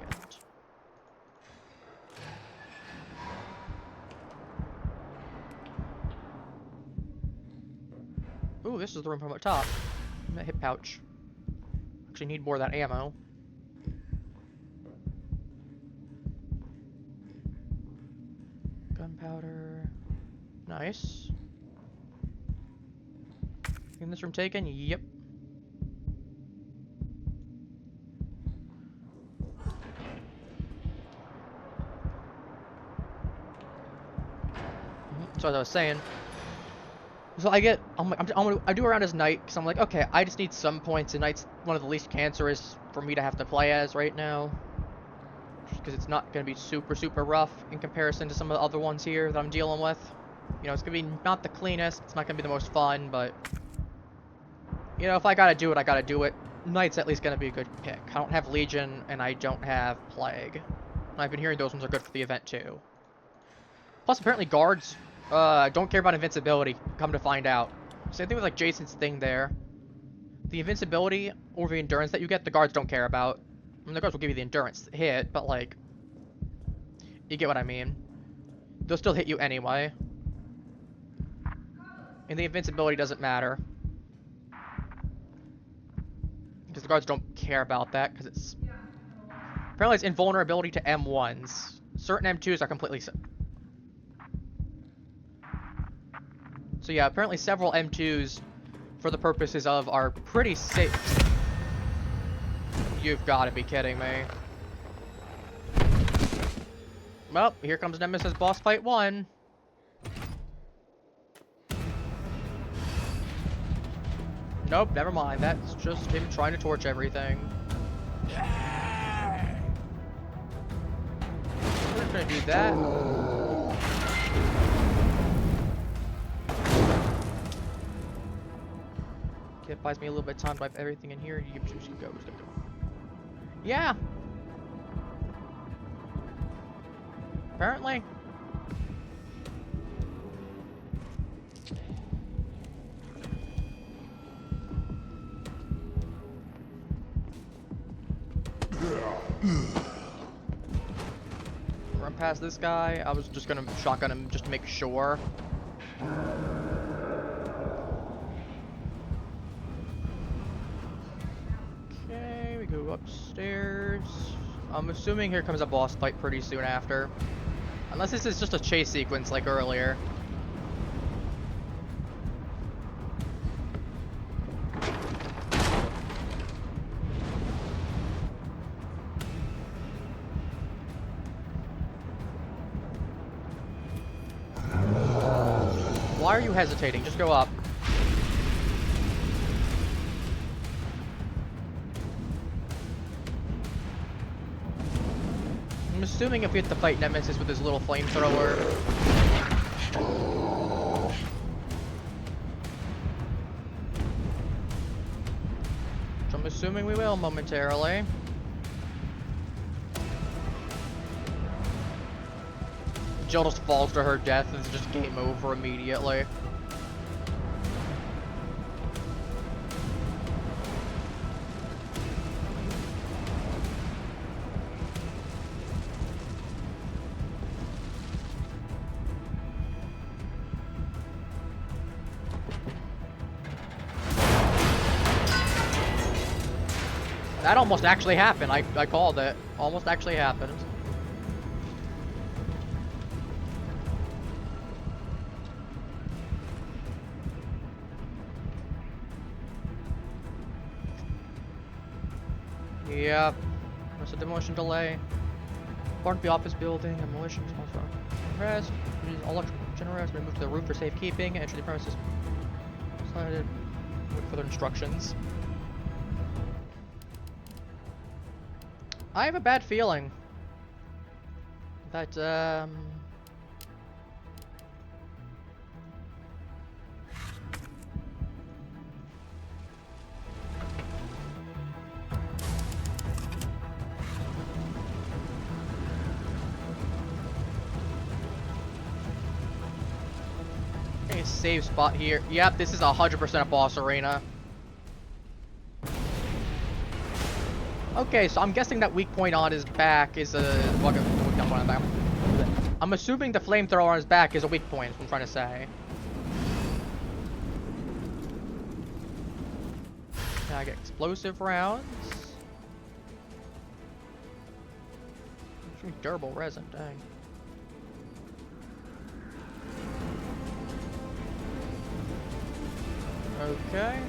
Ooh, this is the room from up top. That hip pouch. Actually need more of that ammo. Gunpowder. Nice. In this room taken? Yep. So as I was saying, so I get, I do around as knight because I'm like, okay, I just need some points, and knight's one of the least cancerous for me to have to play as right now, because it's not going to be super rough in comparison to some of the other ones here that I'm dealing with. You know, it's going to be not the cleanest, it's not going to be the most fun, but you know, if I gotta do it, I gotta do it. Knight's at least going to be a good pick. I don't have Legion, and I don't have Plague. I've been hearing those ones are good for the event too. Plus, apparently guards don't care about invincibility, come to find out. Same thing with like Jason's thing there. The invincibility or the endurance that you get, the guards don't care about. I mean, the guards will give you the endurance hit, but like, you get what I mean. They'll still hit you anyway. And the invincibility doesn't matter. Because the guards don't care about that, because it's... Apparently it's invulnerability to M1s. Certain M2s are completely... So yeah, apparently several M2s, for the purposes of, are pretty safe. You've got to be kidding me. Well, here comes Nemesis boss fight 1. Nope, never mind. That's just him trying to torch everything. We're just gonna do that. It buys me a little bit of time to wipe everything in here. You can go. Yeah. Apparently. Run past this guy. I was just gonna shotgun him just to make sure. upstairs. I'm assuming here comes a boss fight pretty soon after. Unless this is just a chase sequence like earlier. Why are you hesitating? Just go up. I'm assuming if we have to fight Nemesis with his little flamethrower. Which I'm assuming we will momentarily. Jill just falls to her death and it's just game over immediately. That almost actually happened. I called it. Almost actually happened. Yep. There's a demolition delay. Part of the office building. Demolition responsible for arrest. All electrical generators moved to the roof for safekeeping. Enter the premises. Decided. Wait for further instructions. I have a bad feeling that, a save spot here. Yep, this is 100% a boss arena. Okay, so I'm guessing that weak point on his back is a... I'm assuming the flamethrower on his back is a weak point, is what I'm trying to say. Now I get explosive rounds. Durable resin, dang. Okay.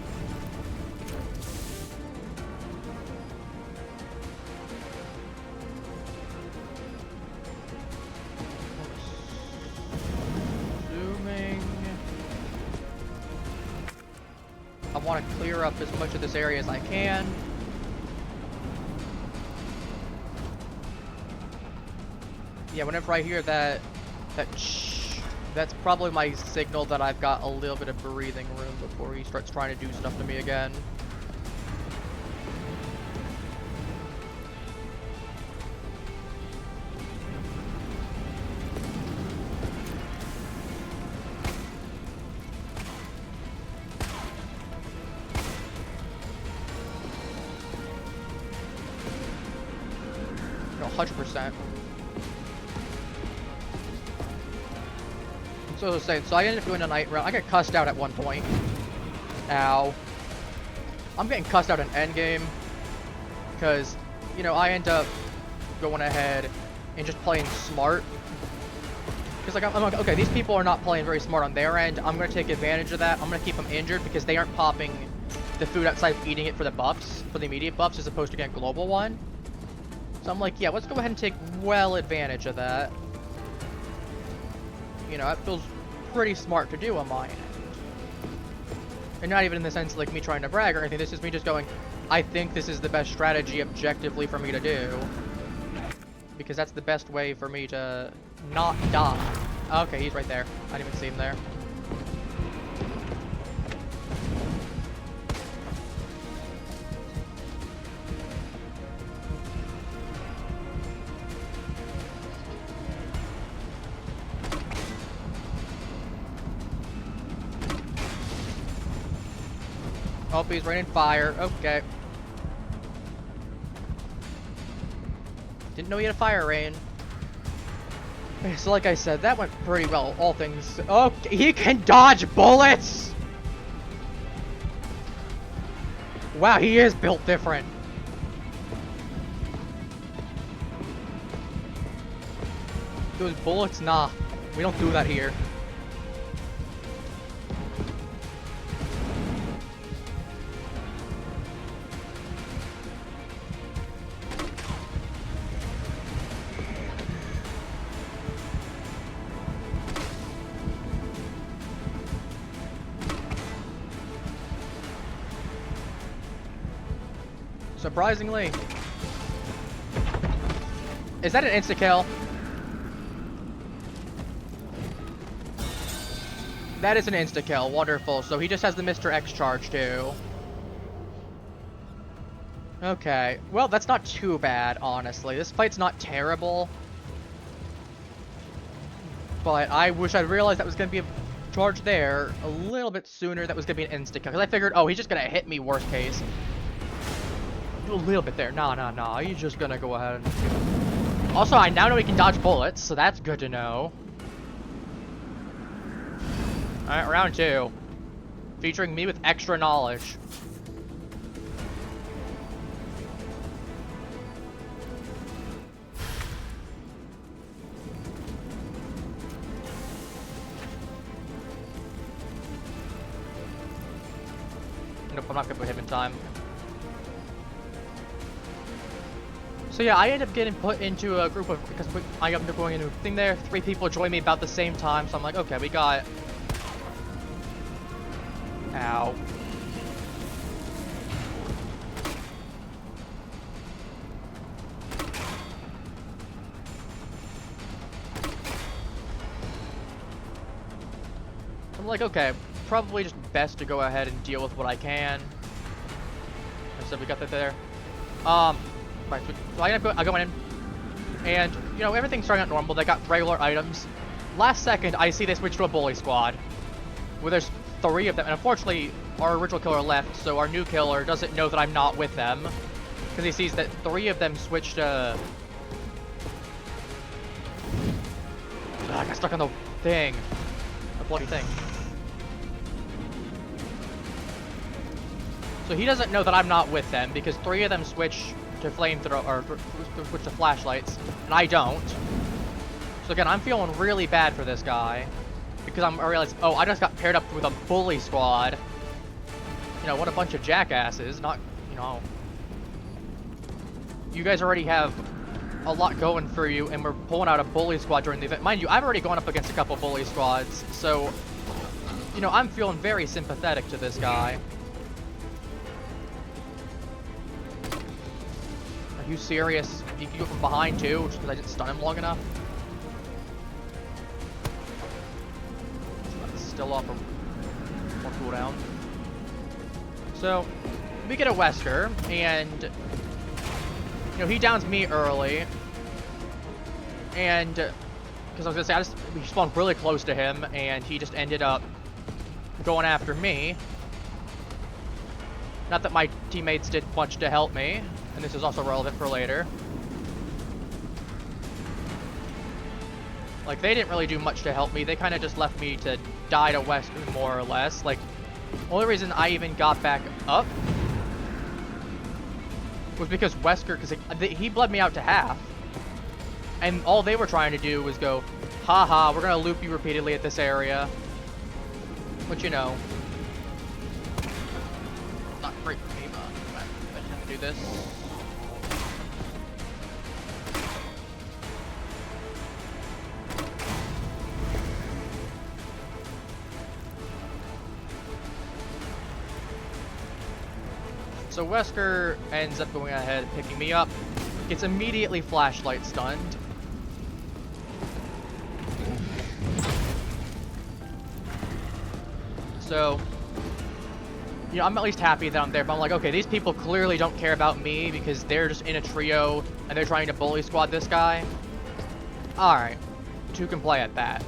I want to clear up as much of this area as I can. Yeah, whenever I hear that that's probably my signal that I've got a little bit of breathing room before he starts trying to do stuff to me again. No, 100%. So I was saying, so I ended up doing a night round. I got cussed out at one point. Ow. I'm getting cussed out in endgame. Because, you know, I end up going ahead and just playing smart. Because, like, I'm like, okay, these people are not playing very smart on their end. I'm going to take advantage of that. I'm going to keep them injured because they aren't popping the food outside of eating it for the buffs, for the immediate buffs, as opposed to getting global one. So I'm like, yeah, let's go ahead and take well advantage of that. You know, that feels pretty smart to do on my end. And not even in the sense like me trying to brag or anything, this is me just going, I think this is the best strategy objectively for me to do. Because that's the best way for me to not die. Okay, he's right there. I didn't even see him there. Oh, he's raining fire. Okay. Didn't know he had a fire rain. Okay, so like I said, that went pretty well, all things... Okay, he can dodge bullets! Wow, he is built different. Those bullets, nah. We don't do that here. Surprisingly. Is that an insta-kill? That is an insta-kill. Wonderful. So he just has the Mr. X charge too. Okay. Well, that's not too bad, honestly. This fight's not terrible. But I wish I'd realized that was going to be a charge there a little bit sooner. That was going to be an insta-kill. Because I figured, oh, he's just going to hit me worst case. Do a little bit there. Nah. He's just going to go ahead and... Also, I now know he can dodge bullets, so that's good to know. Alright, round 2. Featuring me with extra knowledge. Nope, I'm not gonna put him in time. So yeah, I ended up getting put into a group of, because I ended up going into a thing there, 3 people joined me about the same time, so I'm like, okay, we got... Ow. I'm like, okay, probably just best to go ahead and deal with what I can. So we got that there. Right, so I go in, and, you know, everything's starting out normal. They got regular items. Last second, I see they switch to a bully squad, where there's 3 of them, and unfortunately, our original killer left, so our new killer doesn't know that I'm not with them, because he sees that 3 of them switched to... I got stuck on the thing. The bloody thing. So he doesn't know that I'm not with them, because 3 of them switch to flamethrower, or switch to flashlights, and I don't. So again, I'm feeling really bad for this guy, because I realized, oh, I just got paired up with a bully squad. You know, what a bunch of jackasses, not, you know. You guys already have a lot going for you, and we're pulling out a bully squad during the event. Mind you, I've already gone up against a couple bully squads, so, you know, I'm feeling very sympathetic to this guy. Are you serious? You can go from behind too, just because I didn't stun him long enough? Still off a more cooldown. So, we get a Wesker, and, you know, he downs me early. And, because I was going to say, we spawned really close to him, and he just ended up going after me. Not that my teammates did much to help me. And this is also relevant for later. Like, they didn't really do much to help me. They kind of just left me to die to Wesker, more or less. Like, the only reason I even got back up was because Wesker, because he bled me out to half. And all they were trying to do was go, haha, we're going to loop you repeatedly at this area. Which, you know, not great for me, but I have to do this. So Wesker ends up going ahead and picking me up. Gets immediately flashlight stunned. So, you know, I'm at least happy that I'm there, but I'm like, okay, these people clearly don't care about me because they're just in a trio and they're trying to bully squad this guy. Alright, 2 can play at that.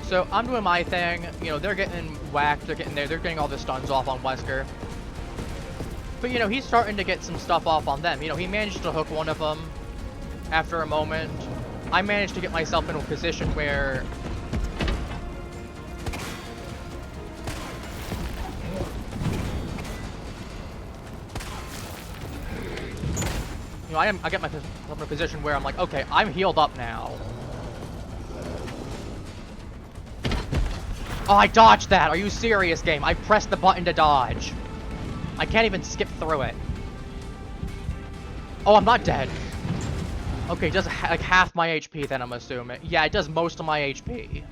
So I'm doing my thing, you know, they're getting whacked, they're getting all the stuns off on Wesker. But, you know, he's starting to get some stuff off on them. You know, he managed to hook one of them after a moment. I managed to get myself in a position where... You know, I get myself in a position where I'm like, okay, I'm healed up now. Oh, I dodged that! Are you serious, game? I pressed the button to dodge. I can't even skip through it. Oh, I'm not dead. Okay, it does like half my HP then, I'm assuming. Yeah, it does most of my HP.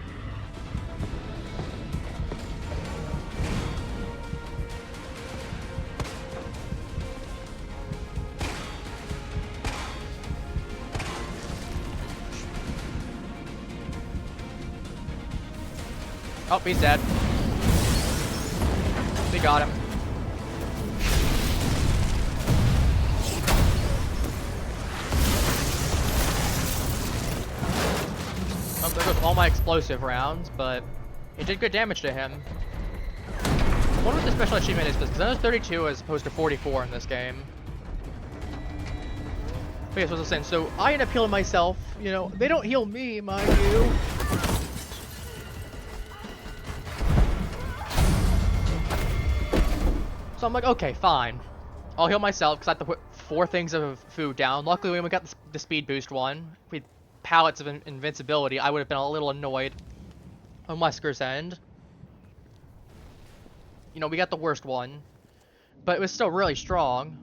Oh, he's dead. We got him. Oh, there goes all my explosive rounds, but it did good damage to him. I wonder what the special achievement is, because I know 32 as opposed to 44 in this game. But yes, what I was saying, so I end up healing myself. You know, they don't heal me, mind you. So I'm like, okay, fine. I'll heal myself, because I have to put 4 things of food down. Luckily, when we got the speed boost one, if we had pallets of invincibility, I would have been a little annoyed on Wesker's end. You know, we got the worst one. But it was still really strong.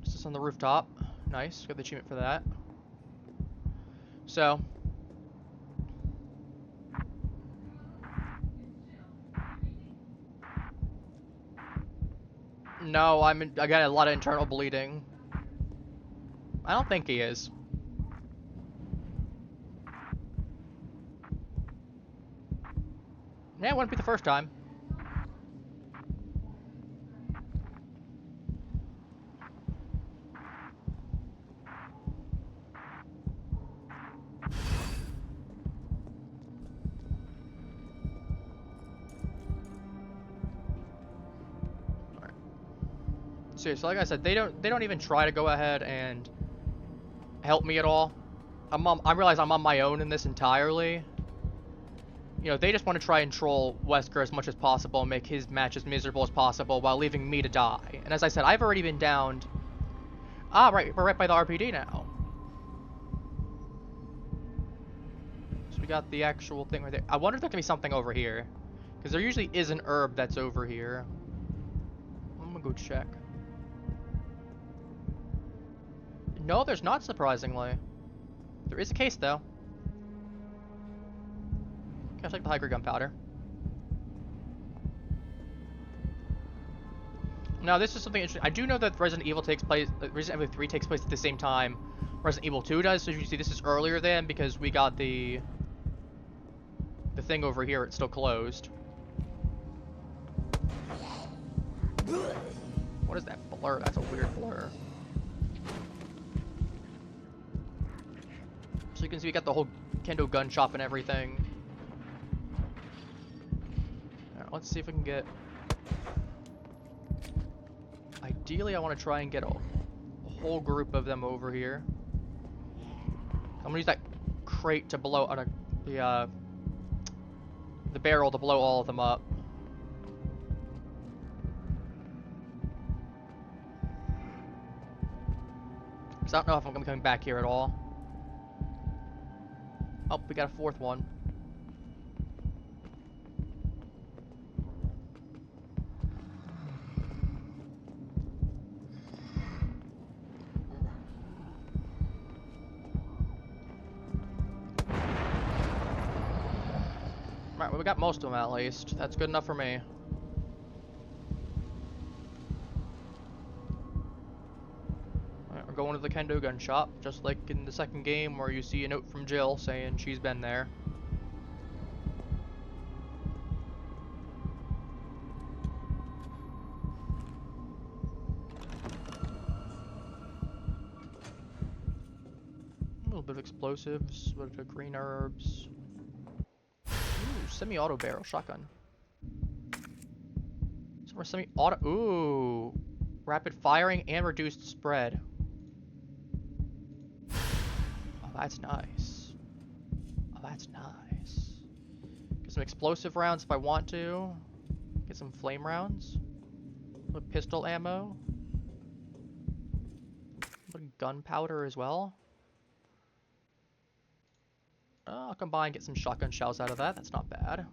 Just on the rooftop. Nice, got the achievement for that. So... No, I got a lot of internal bleeding. I don't think he is. Yeah, it wouldn't be the first time. Alright. So like I said, they don't even try to go ahead and help me at all. I realize I'm on my own in this entirely. You know, they just want to try and troll Wesker as much as possible and make his match as miserable as possible while leaving me to die. And as I said, I've already been downed. Ah, right, we're right by the RPD now. So we got the actual thing right there. I wonder if there can be something over here. Because there usually is an herb that's over here. I'm gonna go check. No, there's not, surprisingly. There is a case, though. Can I take the high-grade gunpowder? Now, this is something interesting. I do know that Resident Evil 3 takes place at the same time Resident Evil 2 does, so you see this is earlier than, because we got the thing over here, it's still closed. What is that blur? That's a weird blur. So you can see we got the whole kendo gun shop and everything. Alright, let's see if we can get... Ideally, I want to try and get a whole group of them over here. I'm gonna use that crate to blow out the barrel to blow all of them up. Because I don't know if I'm gonna be coming back here at all. Oh, we got a 4th one. Alright, well, we got most of them at least. That's good enough for me. Alright, we're going to the kendo gun shop, just like in the second game where you see a note from Jill saying she's been there. A little bit of explosives, a bit of green herbs. Ooh, semi-auto barrel shotgun. So we're semi-auto. Ooh, rapid firing and reduced spread. Oh, that's nice. Oh, that's nice. Get some explosive rounds if I want to. Get some flame rounds. With pistol ammo. A little gunpowder as well. I'll combine, get some shotgun shells out of that. That's not bad.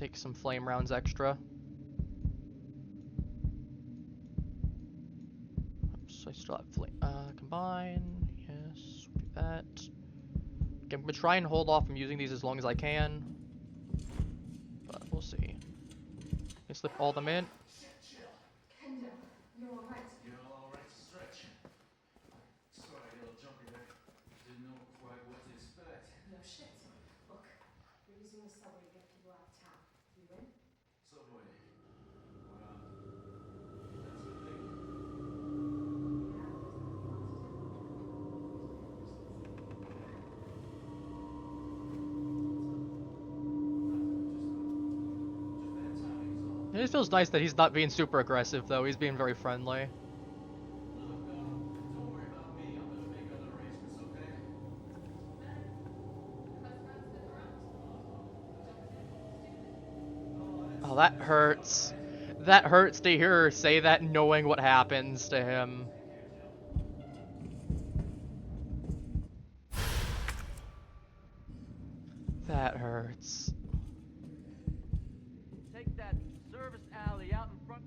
take some flame rounds extra. Oops, I still have flame. Combine. Yes, do that. Okay, I'm gonna try and hold off from using these as long as I can. But we'll see. Can slip all them in. Kendall, you're alright. You're all right to stretch. Sorry, a little jumpy there. Didn't know quite what to expect. No shit. Look, we're using the subway to get people out of town. You in? Subway. Wow. That's a good thing. Yeah, there's nothing else to do. Just bad timing is all. It just feels nice that he's not being super aggressive, though. He's being very friendly. Look, don't worry about me. I'm gonna make other arrangements, okay? Oh, that hurts. That hurts to hear her say that knowing what happens to him. That hurts. Take that service alley out in front.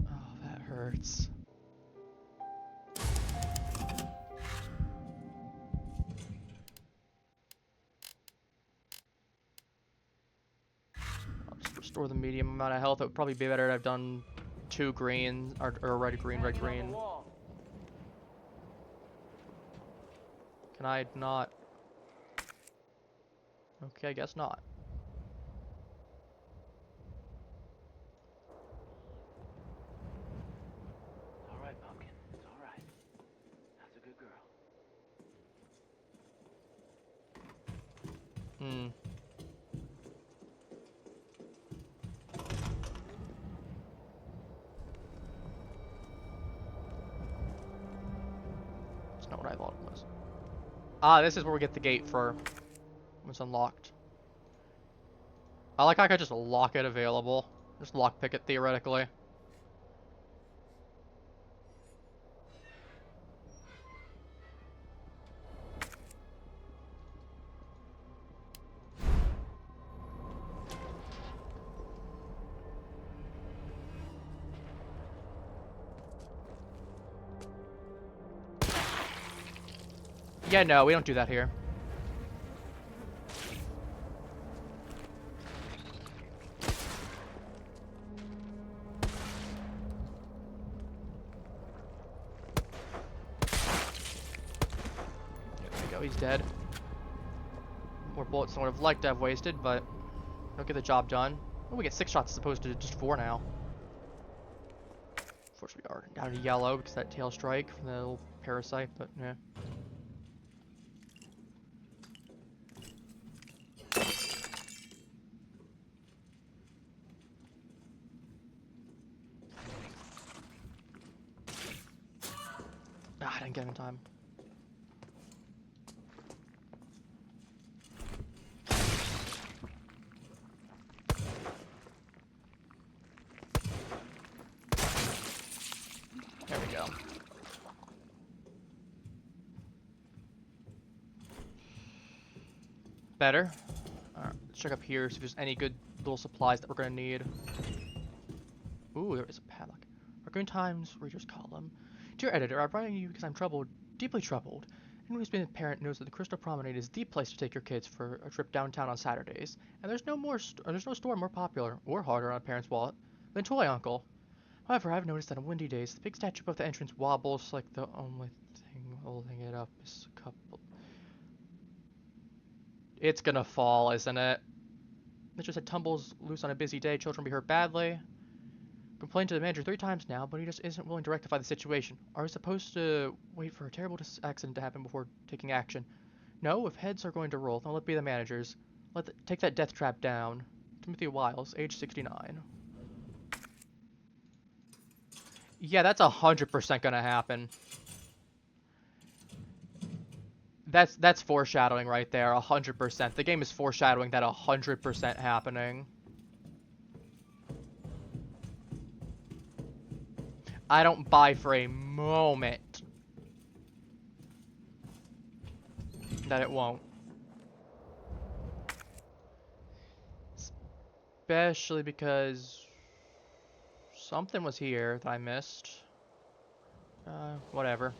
Oh, that hurts. I'll just restore the medium amount of health. It would probably be better to have done 2 greens, or red, green, red, Hanging on the green. wall. Can I not? Okay, I guess not. All right, Pumpkin. It's all right. That's a good girl. Hmm. It's not what I thought it was. Ah, this is where we get the gate for when it's unlocked. I like how I could just lock it available. Just lockpick it theoretically. Yeah, no, we don't do that here. There we go, he's dead. More bullets than I would have liked to have wasted, but don't get the job done. Oh, we get 6 shots as opposed to just 4 now. Of course we are down to yellow because that tail strike from the little parasite, but yeah. Ah, I didn't get him in time. There we go. Better. Alright, let's check up here, see if there's any good little supplies that we're gonna need. Ooh, there is a padlock. Raccoon Times Reader's Column. Dear Editor, I'm writing you because I'm troubled, deeply troubled. Anyone who's been a parent knows that the Crystal Promenade is the place to take your kids for a trip downtown on Saturdays, and there's no store more popular or harder on a parent's wallet than Toy Uncle. However, I've noticed that on windy days, the big statue above the entrance wobbles like the only thing holding it up is a couple. It's gonna fall, isn't it? It just said tumbles loose on a busy day, children will be hurt badly. Complained to the manager 3 times now, but he just isn't willing to rectify the situation. Are we supposed to wait for a terrible accident to happen before taking action? No, if heads are going to roll, then let be the managers. Take that death trap down. Timothy Wiles, age 69. Yeah, that's 100% gonna happen. That's foreshadowing right there, 100%. The game is foreshadowing that 100% happening. I don't buy for a moment that it won't. Especially because something was here that I missed. Whatever.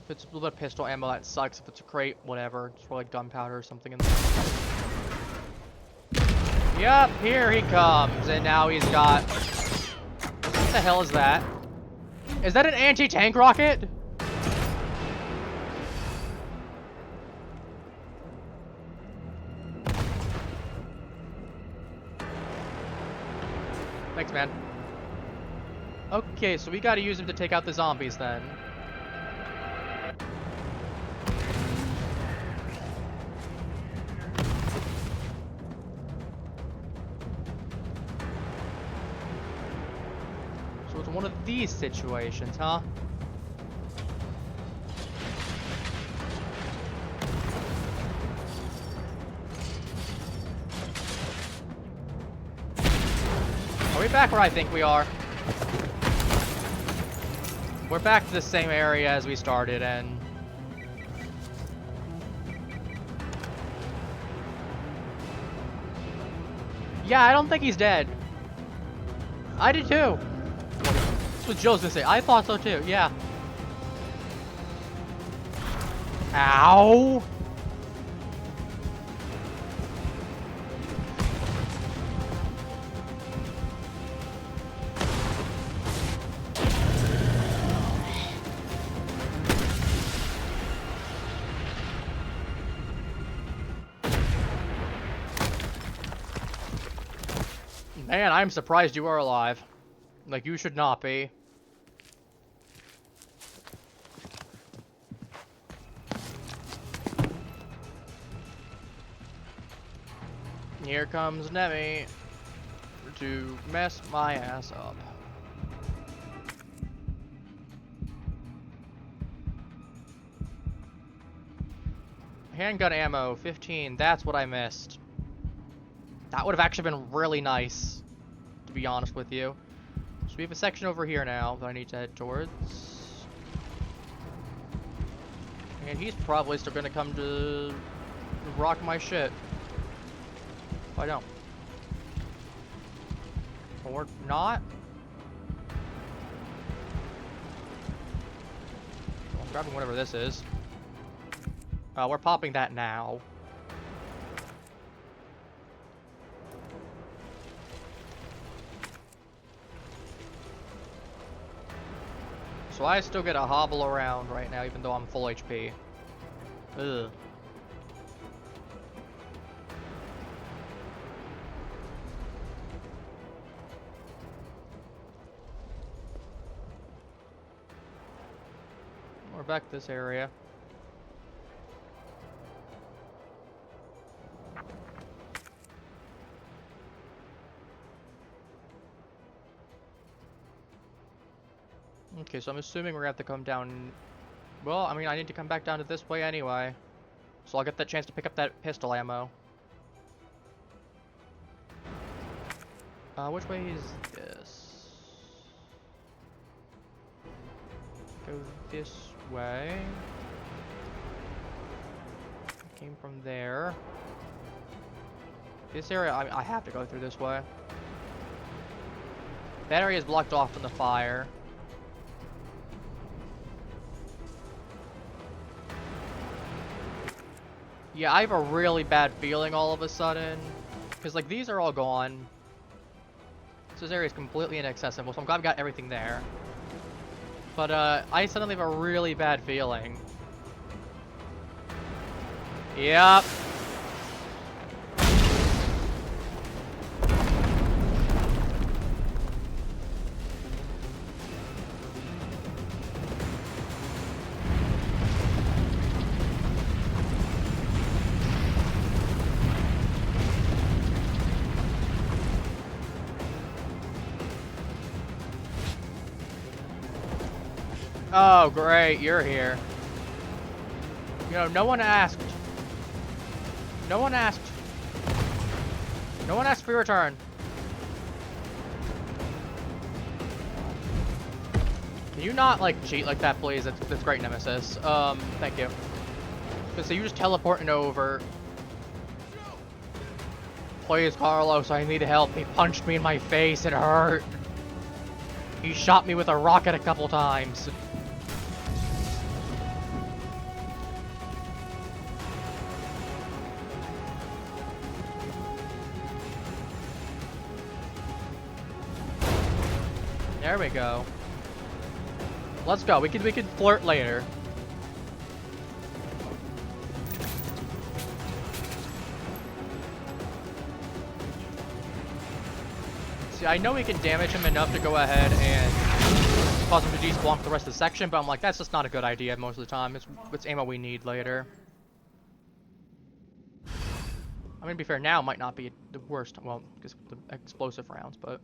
If it's a little bit of pistol ammo, that sucks. If it's a crate, whatever. It's probably like gunpowder or something in there. Yup, here he comes. And now he's got... What the hell is that? Is that an anti-tank rocket? Thanks, man. Okay, so we gotta use him to take out the zombies then. So it's one of these situations, huh? Are we back where I think we are? We're back to the same area as we started, and... Yeah, I don't think he's dead. I did too. That's what Joe's gonna say. I thought so too, yeah. Ow! Man, I'm surprised you are alive. Like, you should not be. Here comes Nemi to mess my ass up. Handgun ammo, 15. That's what I missed. That would have actually been really nice, to be honest with you. So we have a section over here now that I need to head towards. And he's probably still gonna come to rock my shit. If I don't. Or not. Well, I'm grabbing whatever this is. We're popping that now. So I still get a hobble around right now, even though I'm full HP. Ugh. We're back this area. Okay, so I'm assuming we're gonna have to come down... Well, I mean, I need to come back down to this way anyway. So I'll get that chance to pick up that pistol ammo. Which way is this? Go this way. Came from there. This area, I have to go through this way. That area is blocked off from the fire. Yeah, I have a really bad feeling all of a sudden. Because, like, these are all gone. So this area is completely inaccessible, so I'm glad we got everything there. But, I suddenly have a really bad feeling. Yep. Oh, great, you're here. You know, no one asked. No one asked. No one asked for your return. Can you not, like, cheat like that, please? That's great, Nemesis. Thank you. Because so you just teleporting over. Please, Carlos, I need help. He punched me in my face. It hurt. He shot me with a rocket a couple times. There we go. Let's go. We can flirt later. See, I know we can damage him enough to go ahead and cause him to despawn the rest of the section, but I'm like, that's just not a good idea most of the time. It's ammo we need later. I mean, to be fair, now might not be the worst. Well, because the explosive rounds, but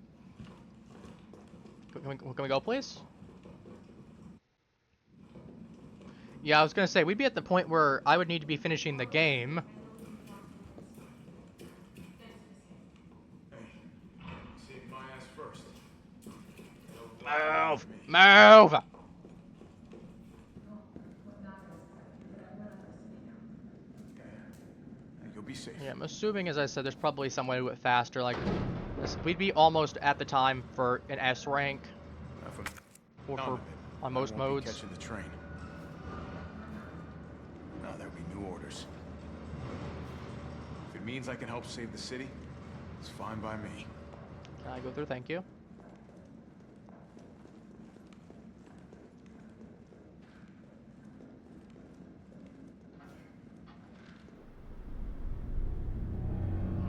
can we go, please? Yeah, I was gonna say we'd be at the point where I would need to be finishing the game. Saved my ass first. Move! Move! You'll be safe. Yeah, I'm assuming, as I said, there's probably some way to do it faster. Like, we'd be almost at the time for an S rank, or for on most modes. Catching the train. No, there'll be new orders. If it means I can help save the city, it's fine by me. Can I go through? Thank you.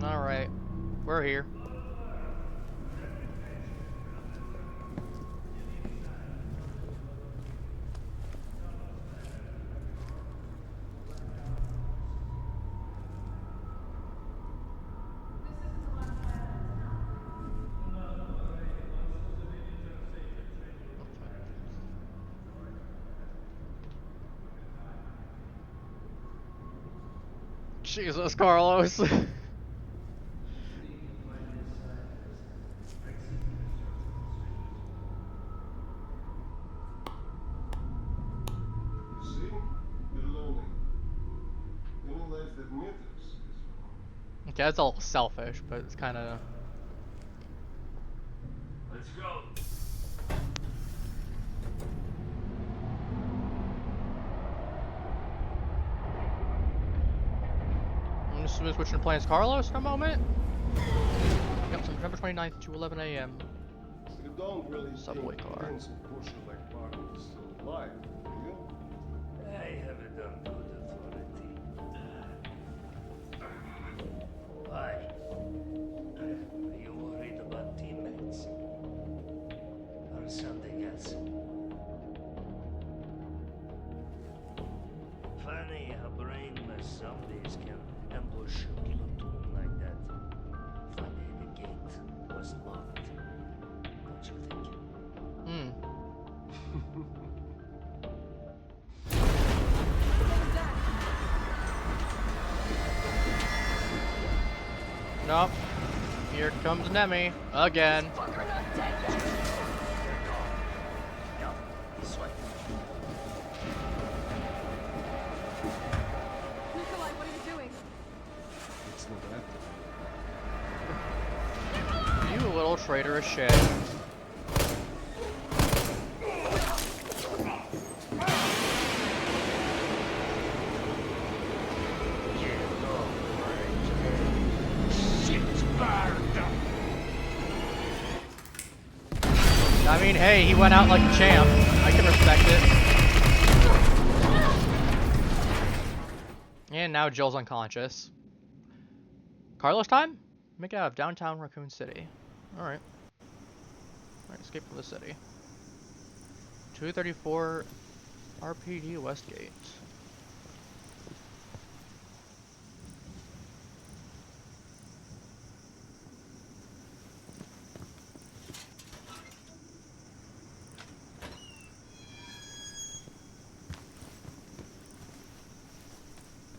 Alright, we're here. Jesus, Carlos. Okay, that's all selfish, but it's kind of. Let's go. I'm just switching plans, Carlos, for a moment. Yep, so November 29th to 11 a.m. You don't really Subway think car. Prince and Portia like Barton is still alive, do you? I have it on good authority. Why? Are you worried about teammates? Or something else? Funny how brainless zombies can ambush a platoon like that. Funny the gate was locked. Don't you think? Hmm. Nope. Here comes Nemi again. Nikolai, what are you doing? It's not active. You little traitorous shit. I mean, hey, he went out like a champ. I can respect it. And now Jill's unconscious. Carlos time? Make it out of downtown Raccoon City. Alright. Alright, escape from the city. 234 RPD Westgate.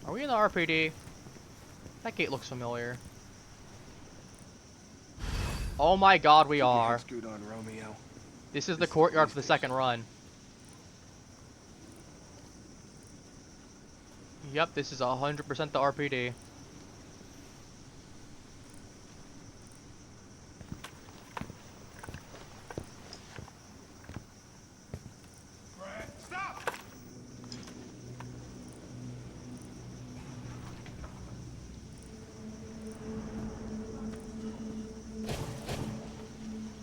Are we in the RPD? That gate looks familiar. Oh my god, we are. Good on Romeo. This is the courtyard for the second run. Yep, this is 100% the RPD.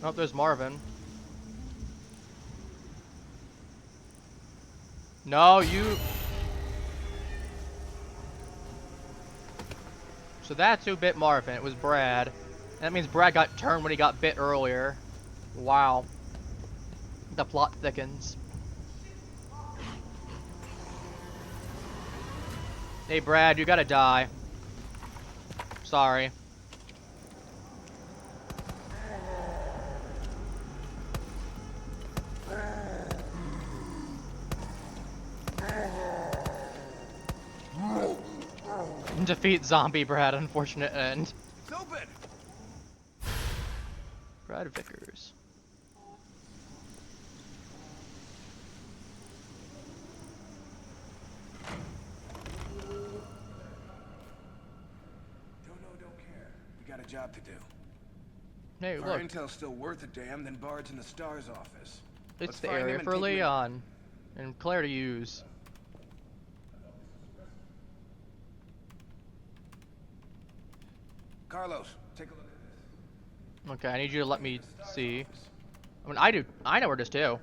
Oh, there's Marvin. No, you... So that's who bit Marvin. It was Brad. That means Brad got turned when he got bit earlier. Wow. The plot thickens. Hey Brad, you gotta die. Sorry. Defeat zombie Brad, unfortunate end. It's open! Brad Vickers. Don't care. We got a job to do. Hey, If our look. intel's still worth a damn, then Bard's in the STAR's office. It's Let's the find area him and for take him in. Leon. And Claire to use. Carlos, take a look at this. Okay, I need you to let me see. I mean, I do. I know where it is too.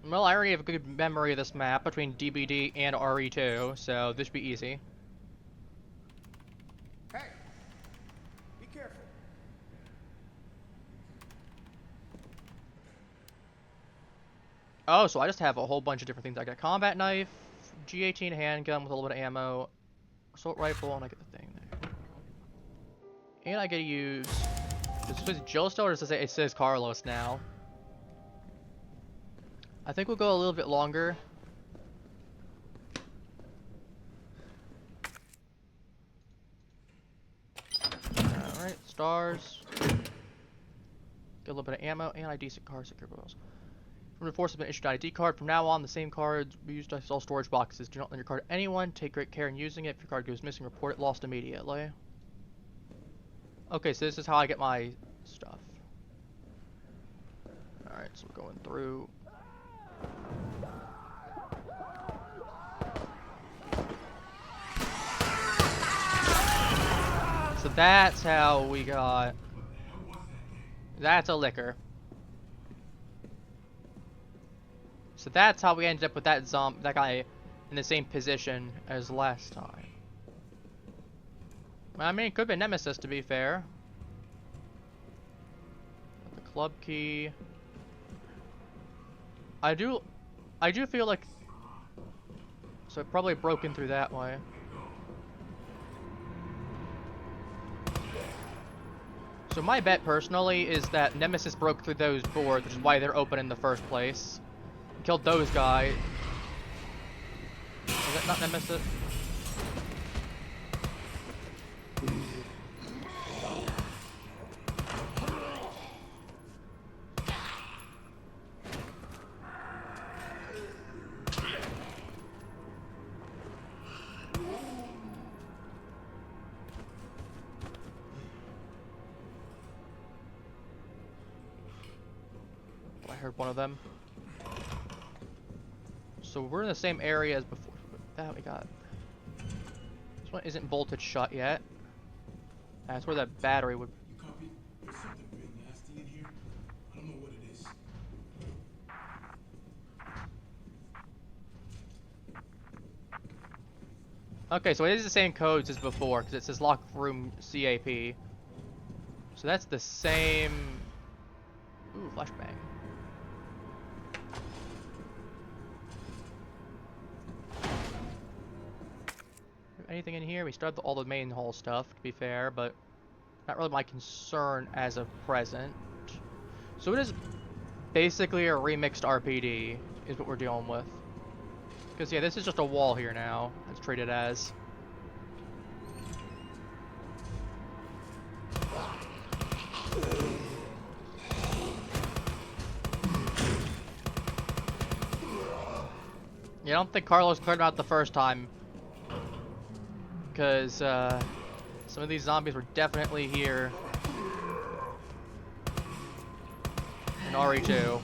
Well, I already have a good memory of this map between DBD and RE2, so this should be easy. Hey! Be careful. Oh, so I just have a whole bunch of different things. I got a combat knife, G18 handgun with a little bit of ammo, assault rifle, and I get the thing there. And I get to use... Is this Jill still, or does it says Carlos now? I think we'll go a little bit longer. Alright, stars. Get a little bit of ammo, and ID card, secure bills. Reinforced has been issued an ID card. From now on, the same cards we used to sell storage boxes. Do not lend your card to anyone. Take great care in using it. If your card goes missing, report it lost immediately. Okay, so this is how I get my stuff. Alright, so we're going through. So that's how we got... That's a liquor. So that's how we ended up with that guy in the same position as last time. I mean, it could be Nemesis, to be fair. The club key. I do feel like... So it probably broken through that way. So my bet, personally, is that Nemesis broke through those boards, which is why they're open in the first place. Killed those guys. Is that not Nemesis? I heard one of them. So we're in the same area as before. That we got. This one isn't bolted shut yet. That's where that battery would. You copy? There's something real nasty in here. I don't know what it is. Okay, so it is the same codes as before because it says lock room CAP. So that's the same. Ooh, flashbang. Anything in here? We still have all the main hall stuff, to be fair, but not really my concern as of present. So it is basically a remixed RPD, is what we're dealing with. Because, yeah, this is just a wall here now. It's treated as. Yeah, I don't think Carlos cleared him out the first time. Because some of these zombies were definitely here. in RE2.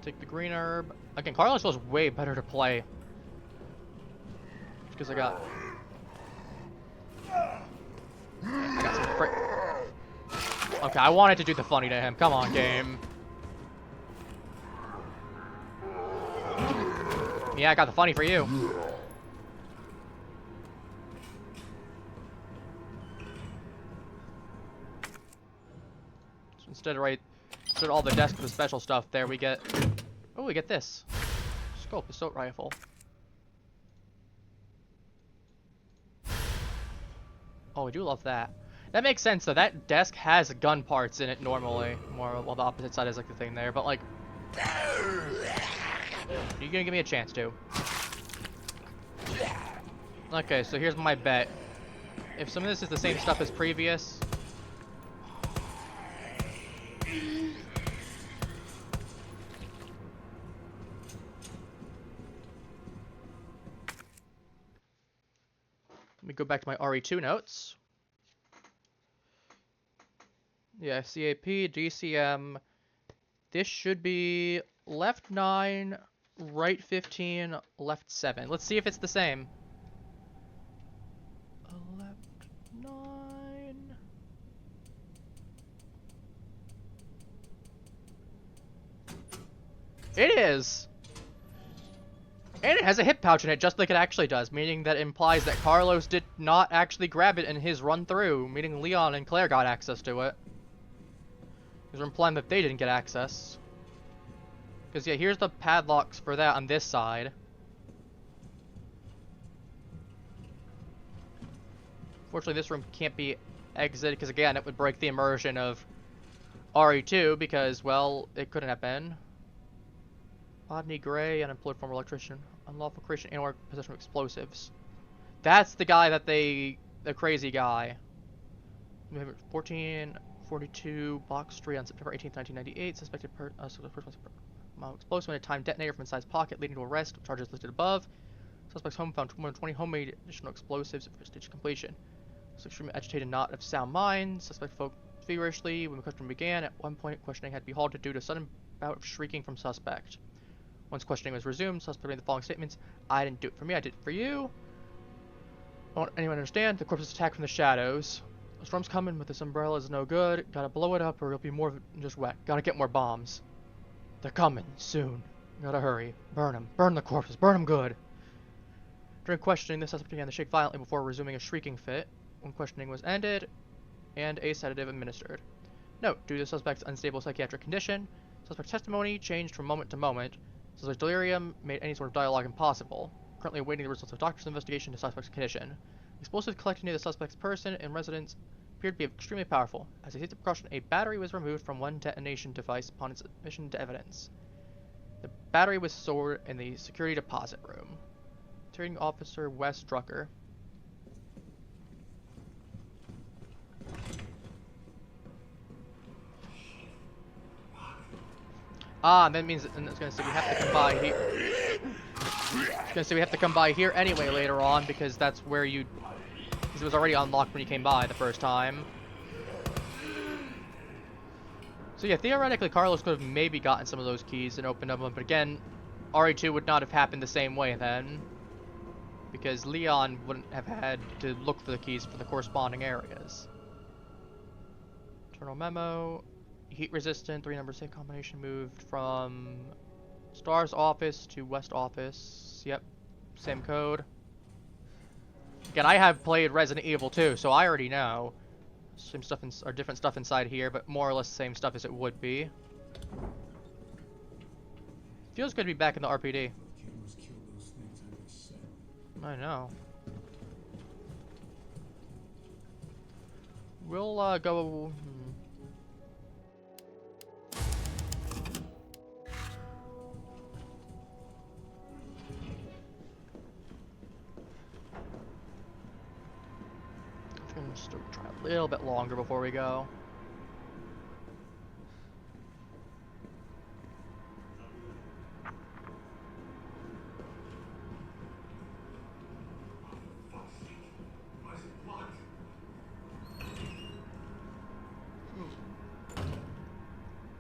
Take the green herb. Again, Carlos was way better to play. Because I got some Okay, I wanted to do the funny to him. Come on, game. Yeah, I got the funny for you. So instead of all the desk with the special stuff there, we get... Oh, we get this. Scope assault rifle. Oh, we do love that. That makes sense, though. That desk has gun parts in it normally. More, well, the opposite side is like the thing there, but like... You're gonna give me a chance to. Okay, so here's my bet. If some of this is the same stuff as previous... Let me go back to my RE2 notes. Yeah, CAP, DCM. This should be left 9, right 15, left 7. Let's see if it's the same. Left 9. It is! And it has a hip pouch in it, just like it actually does, meaning that implies that Carlos did not actually grab it in his run-through, meaning Leon and Claire got access to it. Because we're implying that they didn't get access. Because, yeah, here's the padlocks for that on this side. Fortunately, this room can't be exited, because, again, it would break the immersion of RE2, because, well, it couldn't have been. Rodney Gray, unemployed former electrician, unlawful creation and or possession of explosives. That's the guy that the crazy guy. 1442 Box Street on September 18th, 1998. Suspected explosive in a timed detonator from inside his pocket, leading to arrest. Charges listed above. Suspect's home found more than 20 homemade additional explosives for stage completion. Extremely agitated, not of sound mind. Suspect spoke feverishly when the question began. At one point, questioning had to be halted due to a sudden bout of shrieking from suspect. Once questioning was resumed, suspect made the following statements: "I didn't do it for me, I did it for you. Won't anyone understand? The corpse is attacked from the shadows. A storm's coming, but this umbrella is no good. Gotta blow it up or it'll be more than just wet. Gotta get more bombs. They're coming, soon. Gotta hurry. Burn them. Burn the corpses. Burn them good." During questioning, the suspect began to shake violently before resuming a shrieking fit. When questioning was ended, and a sedative administered. Note: due to the suspect's unstable psychiatric condition, suspect's testimony changed from moment to moment. Suspect's delirium made any sort of dialogue impossible. Currently awaiting the results of doctor's investigation into suspect's condition. Explosives collected near the suspect's person and residence appeared to be extremely powerful. As a safety precaution, a battery was removed from one detonation device upon its admission to evidence. The battery was stored in the security deposit room. Interrogating Officer Wes Drucker. Ah, that means it's gonna say we have to come by here. It's gonna say we have to come by here anyway later on because that's where you. Because it was already unlocked when you came by the first time. So yeah, theoretically, Carlos could have maybe gotten some of those keys and opened them, but again, RE2 would not have happened the same way then, because Leon wouldn't have had to look for the keys for the corresponding areas. Internal memo. Heat resistant, 3-number safe combination moved from Star's office to West office. Yep, same code. Again, I have played Resident Evil 2, so I already know. Same stuff or different stuff inside here, but more or less the same stuff as it would be. Feels good to be back in the RPD. I know. We'll go. little bit longer before we go.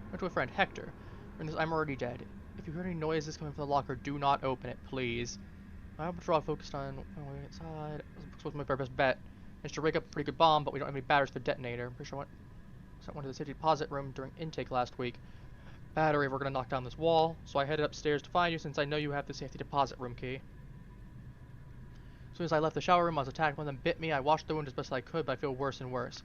Went to a friend, Hector. I'm already dead. If you heard any noises coming from the locker, do not open it, please. My patrol focused on going inside. This was my best bet. Managed to rig up a pretty good bomb, but we don't have any batteries for the detonator. I'm pretty sure I went to the safety deposit room during intake last week. Battery, we're gonna knock down this wall, so I headed upstairs to find you since I know you have the safety deposit room key. As soon as I left the shower room, I was attacked. One of them bit me. I washed the wound as best I could, but I feel worse and worse.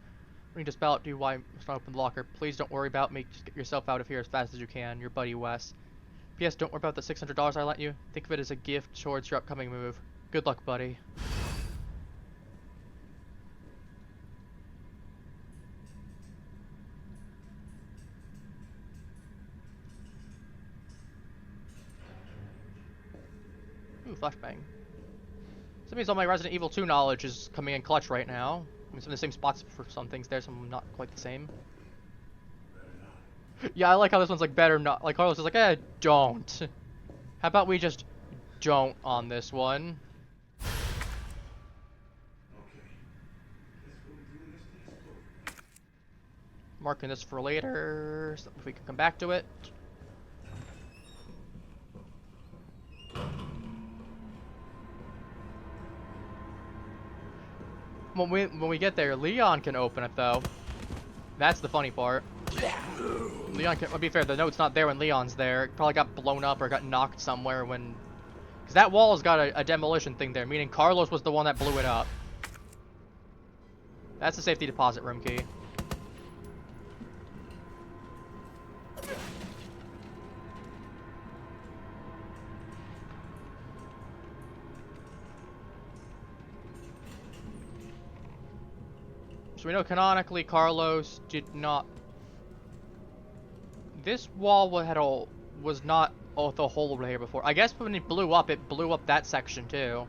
We need to spell out to you why I must not open the locker. Please don't worry about me. Just get yourself out of here as fast as you can. Your buddy Wes. P.S. Don't worry about the $600 I lent you. Think of it as a gift towards your upcoming move. Good luck, buddy. Ooh, flashbang. So that means all my Resident Evil 2 knowledge is coming in clutch right now. I mean, some of the same spots for some things there, some not quite the same. Yeah, I like how this one's like better not. Like Carlos is like, don't. How about we just don't on this one? Marking this for later, so if we can come back to it. When we get there, Leon can open it though. That's the funny part. Leon can, to be fair, the note's not there when Leon's there. It probably got blown up or got knocked somewhere when... Because that wall's got a demolition thing there, meaning Carlos was the one that blew it up. That's the safety deposit room key. So we know canonically Carlos did not... This wall was not the hole over here before. I guess when it blew up that section too.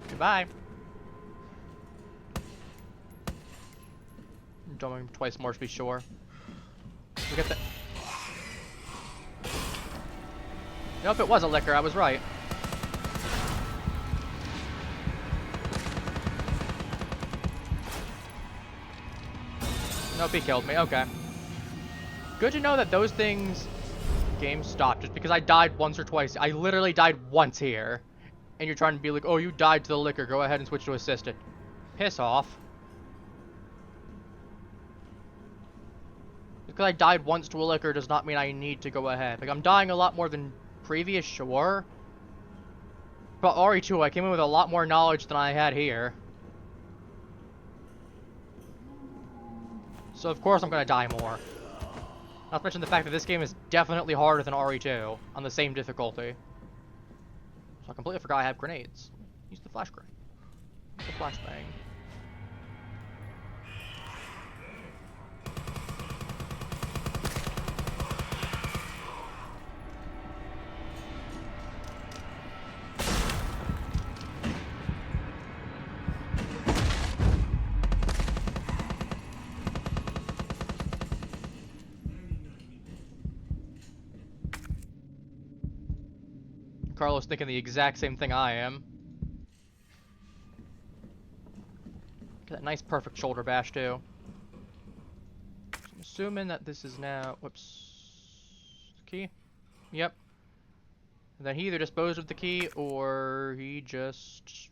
Goodbye. Jumping twice more to be sure. Look at that. Nope, it was a liquor. I was right. Nope, he killed me. Okay. Good to know that those things... Game stopped just because I died once or twice. I literally died once here. And you're trying to be like, oh, you died to the liquor. Go ahead and switch to assisted. Piss off. Because I died once to a liquor does not mean I need to go ahead. Like, I'm dying a lot more than previous, sure. But RE2, I came in with a lot more knowledge than I had here. So of course I'm gonna die more. Not to mention the fact that this game is definitely harder than RE2 on the same difficulty. So I completely forgot I have grenades. Use the flash grenade. The flashbang. Carlos thinking the exact same thing I am. Get that nice perfect shoulder bash too. So I'm assuming that this is now, whoops, key? Yep. And then he either disposed of the key or he just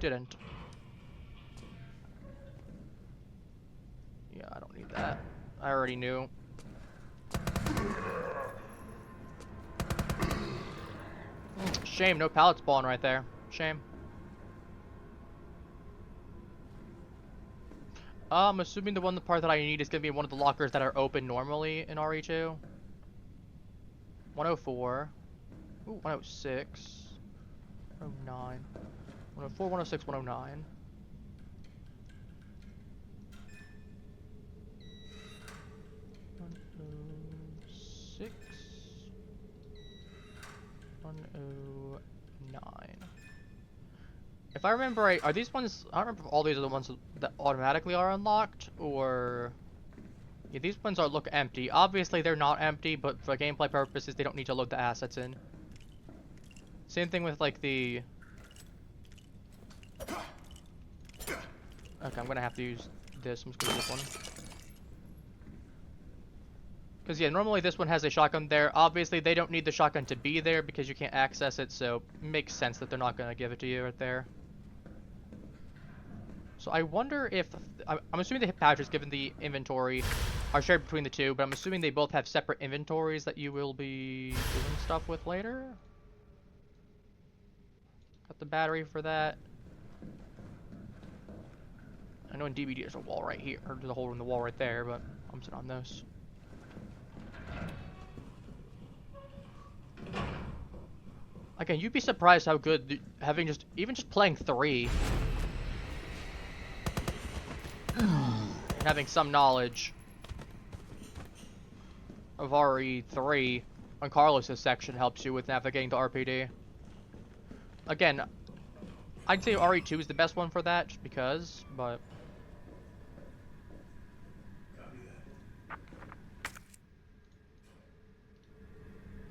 didn't. Yeah, I don't need that. I already knew. Shame, no pallet spawn right there. Shame. I'm assuming the part that I need is gonna be one of the lockers that are open normally in RE2. 104. Ooh, 106. 109. 104, 106, 109. Six, 109. If I remember right, are these ones? I don't remember if all these are the ones that automatically are unlocked, or yeah, these ones look empty. Obviously, they're not empty, but for gameplay purposes, they don't need to load the assets in. Same thing with like the. Okay, I'm gonna have to use this. I'm just gonna use this one. Because yeah, normally this one has a shotgun there. Obviously, they don't need the shotgun to be there because you can't access it, so it makes sense that they're not gonna give it to you right there. So I wonder if I'm assuming the hip pouches, given the inventory, are shared between the two, but I'm assuming they both have separate inventories that you will be doing stuff with later. Got the battery for that. I know in DVD there's a wall right here, or there's a hole in the wall right there, but I'm sitting on this. Again, you'd be surprised how good having even just playing 3 and having some knowledge of RE3 on Carlos's section helps you with navigating the RPD. Again, I'd say RE2 is the best one for that, just because, but...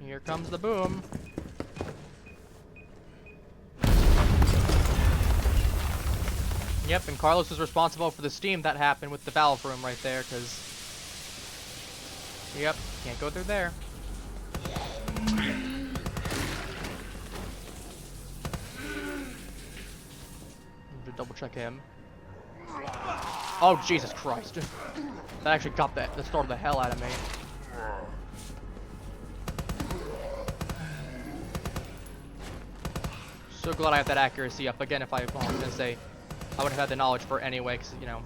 Here comes the boom. Yep, and Carlos is responsible for the steam that happened with the valve room right there, because... Yep, can't go through there. Double check him. Oh, Jesus Christ. That actually got that startled the hell out of me. So glad I have that accuracy up. Again, if I was gonna say, I would have had the knowledge for it anyway, because, you know,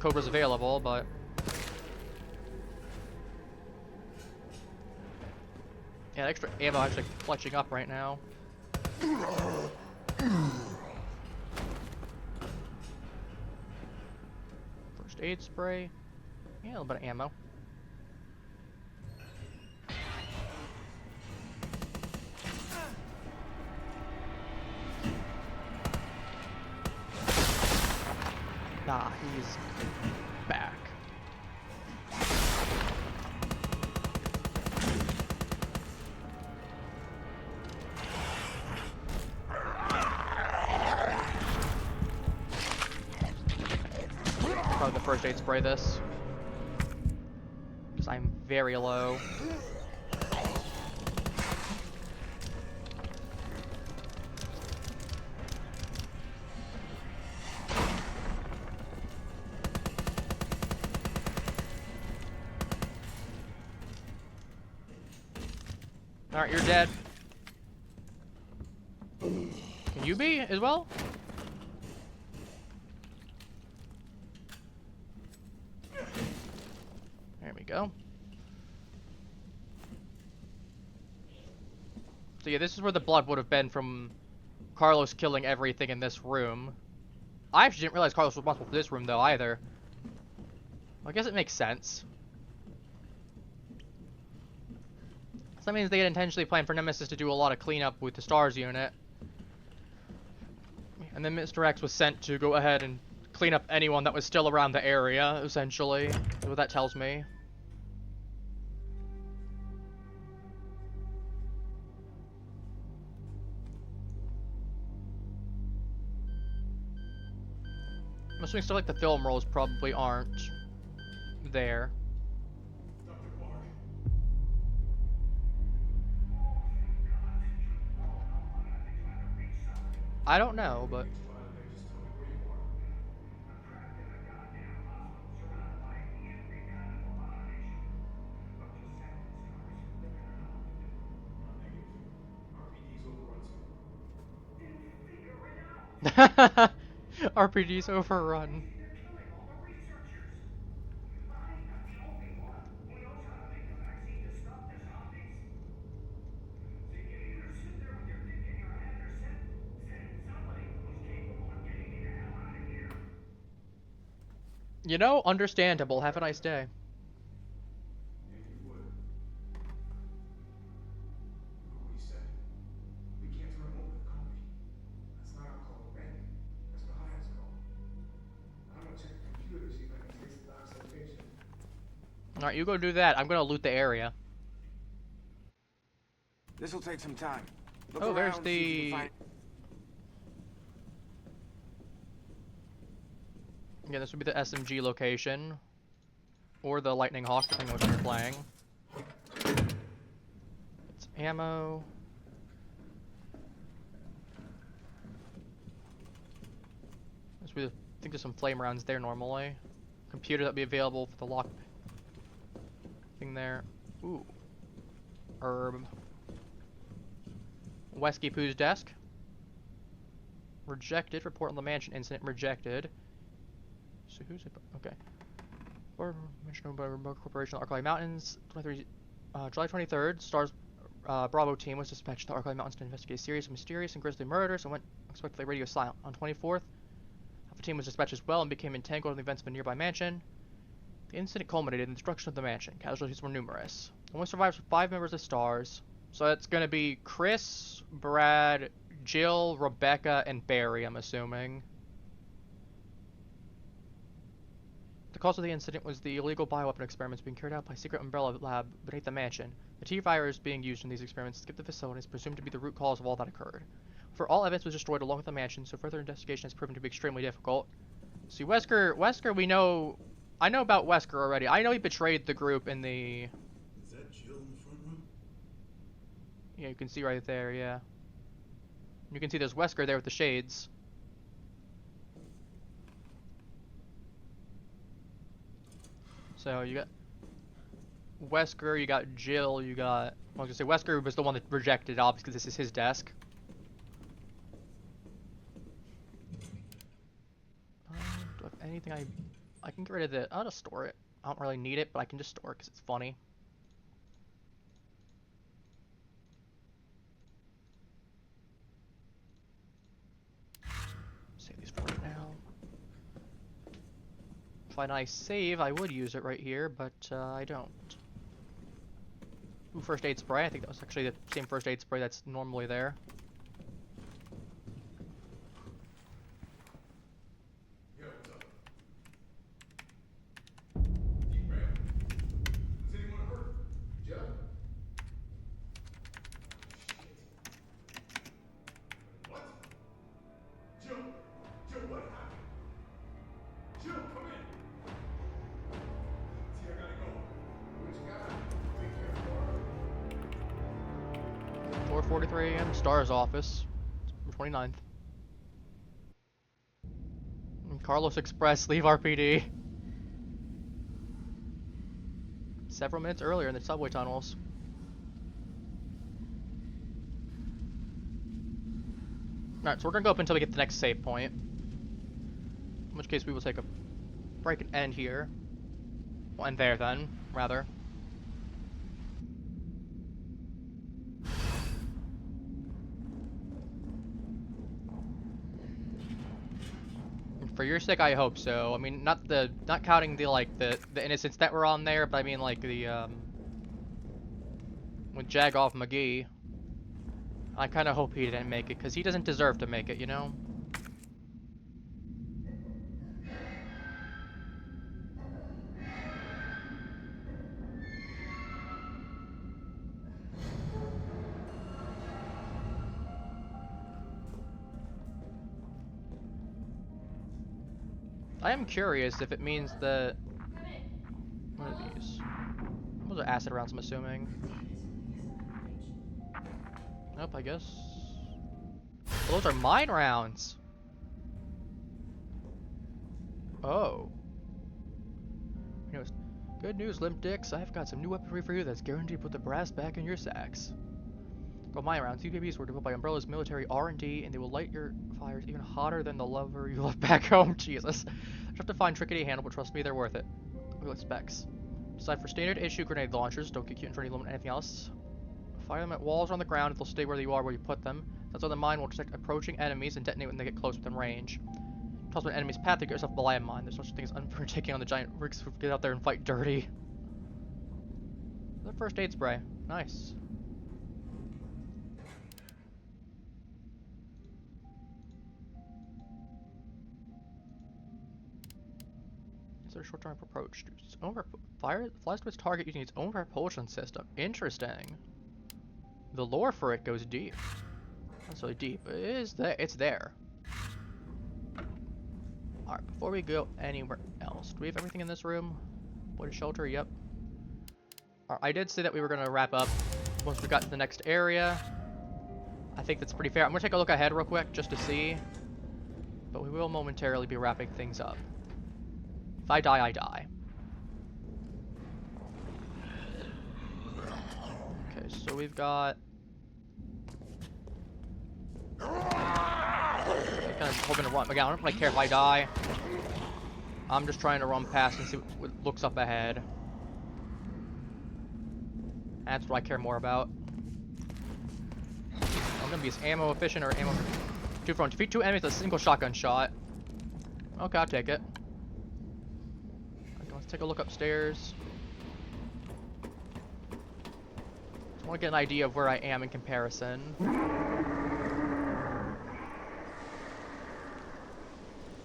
code was available, but... Yeah, extra ammo actually clutching up right now. First aid spray. Yeah, a little bit of ammo. Nah, he's back. Probably the first aid spray this. Because I'm very low. Alright, you're dead. Can you be as well? There we go. So yeah, this is where the blood would have been from Carlos killing everything in this room. I actually didn't realize Carlos was responsible for this room though either. I guess it makes sense. So that means they had intentionally planned for Nemesis to do a lot of cleanup with the STARS unit. And then Mr. X was sent to go ahead and clean up anyone that was still around the area, essentially. That's what that tells me. I'm assuming stuff like the film rolls probably aren't there. I don't know, but... RPG's overrun. You know, understandable. Have a nice day. Yeah, you would. Look what he said. We can't turn him over to the company. That's not our call, Rick. That's Mahay's call. I'm gonna check the computer to see if I can trace the doc's location. Alright, you go do that. I'm gonna loot the area. This'll take some time. Look Oh, there's around, see if you can the... find... Yeah, this would be the SMG location. Or the Lightning Hawk, depending on which one you're playing. It's ammo. This would be, I think there's some flame rounds there normally. Computer that'd be available for the lock thing there. Ooh. Herb. Wesky Poo's desk. Rejected. Report on the mansion incident. Rejected. So who's it? Okay. Or mentioned by remote corporation, Arclight Mountains. July 23rd. Stars Bravo team was dispatched to the Arclight Mountains to investigate a series of mysterious and grisly murders and went unexpectedly radio silent. On 24th, half the team was dispatched as well and became entangled in the events of a nearby mansion. The incident culminated in the destruction of the mansion. Casualties were numerous. Only survivors were 5 members of Stars. So that's gonna be Chris, Brad, Jill, Rebecca, and Barry, I'm assuming. The cause of the incident was the illegal bioweapon experiments being carried out by a secret umbrella lab beneath the mansion. The T-virus being used in these experiments to skip the facility is presumed to be the root cause of all that occurred. For all evidence was destroyed along with the mansion, so further investigation has proven to be extremely difficult. See, Wesker, we know... I know about Wesker already. I know he betrayed the group in the... Is that Jill in the front row? Yeah, you can see right there, yeah. You can see there's Wesker there with the shades. So you got Wesker, you got Jill, you got... I was gonna say Wesker was the one that rejected it, obviously, because this is his desk. Do I have anything I can get rid of the... I'll just store it. I don't really need it, but I can just store it because it's funny. Save these for right now. If I nice save, I would use it right here, but I don't. Ooh, first aid spray. I think that was actually the same first aid spray that's normally there. Yo, what's up? Deep rail. Is anyone hurt? Jill? Shit. What? Jill? Jill, what happened? Jill, come in. See, I gotta go. What you got? Take care of Laura. 4:43 a.m. Star's office. 29th. Carlos Express, leave RPD. Several minutes earlier in the subway tunnels. Alright, so we're gonna go up until we get to the next save point. In which case we will take a break and end here. Well, end there then, rather. For your sake, I hope so. I mean, not counting the innocents that were on there, but I mean like the with Jagoff McGee. I kind of hope he didn't make it, because he doesn't deserve to make it, you know? I am curious if it means that... What are these? Those are acid rounds, I'm assuming. Nope, I guess... Well, those are mine rounds! Oh. Anyways, good news, Limp Dicks. I've got some new weaponry for you that's guaranteed to put the brass back in your sacks. Got mine rounds. These babies were developed by Umbrella's military R&D, and they will light your fires even hotter than the lover you left back home. Jesus. You have to find tricky to handle, but trust me, they're worth it. Look at specs. Decide for standard issue grenade launchers. Don't get cute and try to limit anything else. Fire them at walls or on the ground. They'll stay where you are where you put them. That's how the mine will detect approaching enemies and detonate when they get close within range. toss an enemy's path to get yourself a lie in mind. There's no such thing as taking on the giant rigs. Get out there and fight dirty. The first aid spray. Nice. Is there a short-term approach? Its own flies to its target using its own propulsion system. Interesting. The lore for it goes deep. Not so deep, but it is there. It's there. Alright, before we go anywhere else, do we have everything in this room? Wood shelter, yep. Alright, I did say that we were going to wrap up once we got to the next area. I think that's pretty fair. I'm going to take a look ahead real quick just to see. But we will momentarily be wrapping things up. If I die, I die. Okay, so we've got... kind of hoping to run. Again, I don't really care if I die. I'm just trying to run past and see what looks up ahead. That's what I care more about. I'm gonna be as ammo efficient or ammo... Two front. Defeat 2 enemies with a single shotgun shot. Okay, I'll take it. Okay, let's take a look upstairs. I want to get an idea of where I am in comparison.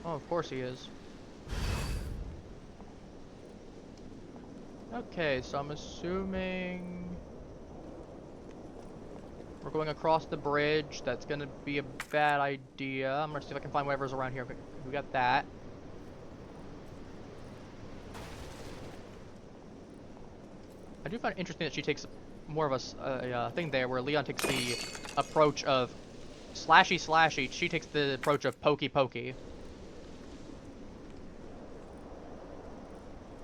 Oh, of course he is. Okay, so I'm assuming we're going across the bridge. That's gonna be a bad idea. I'm gonna see if I can find whatever's around here. We got that. I do find it interesting that she takes more of a thing there, where Leon takes the approach of slashy. She takes the approach of pokey.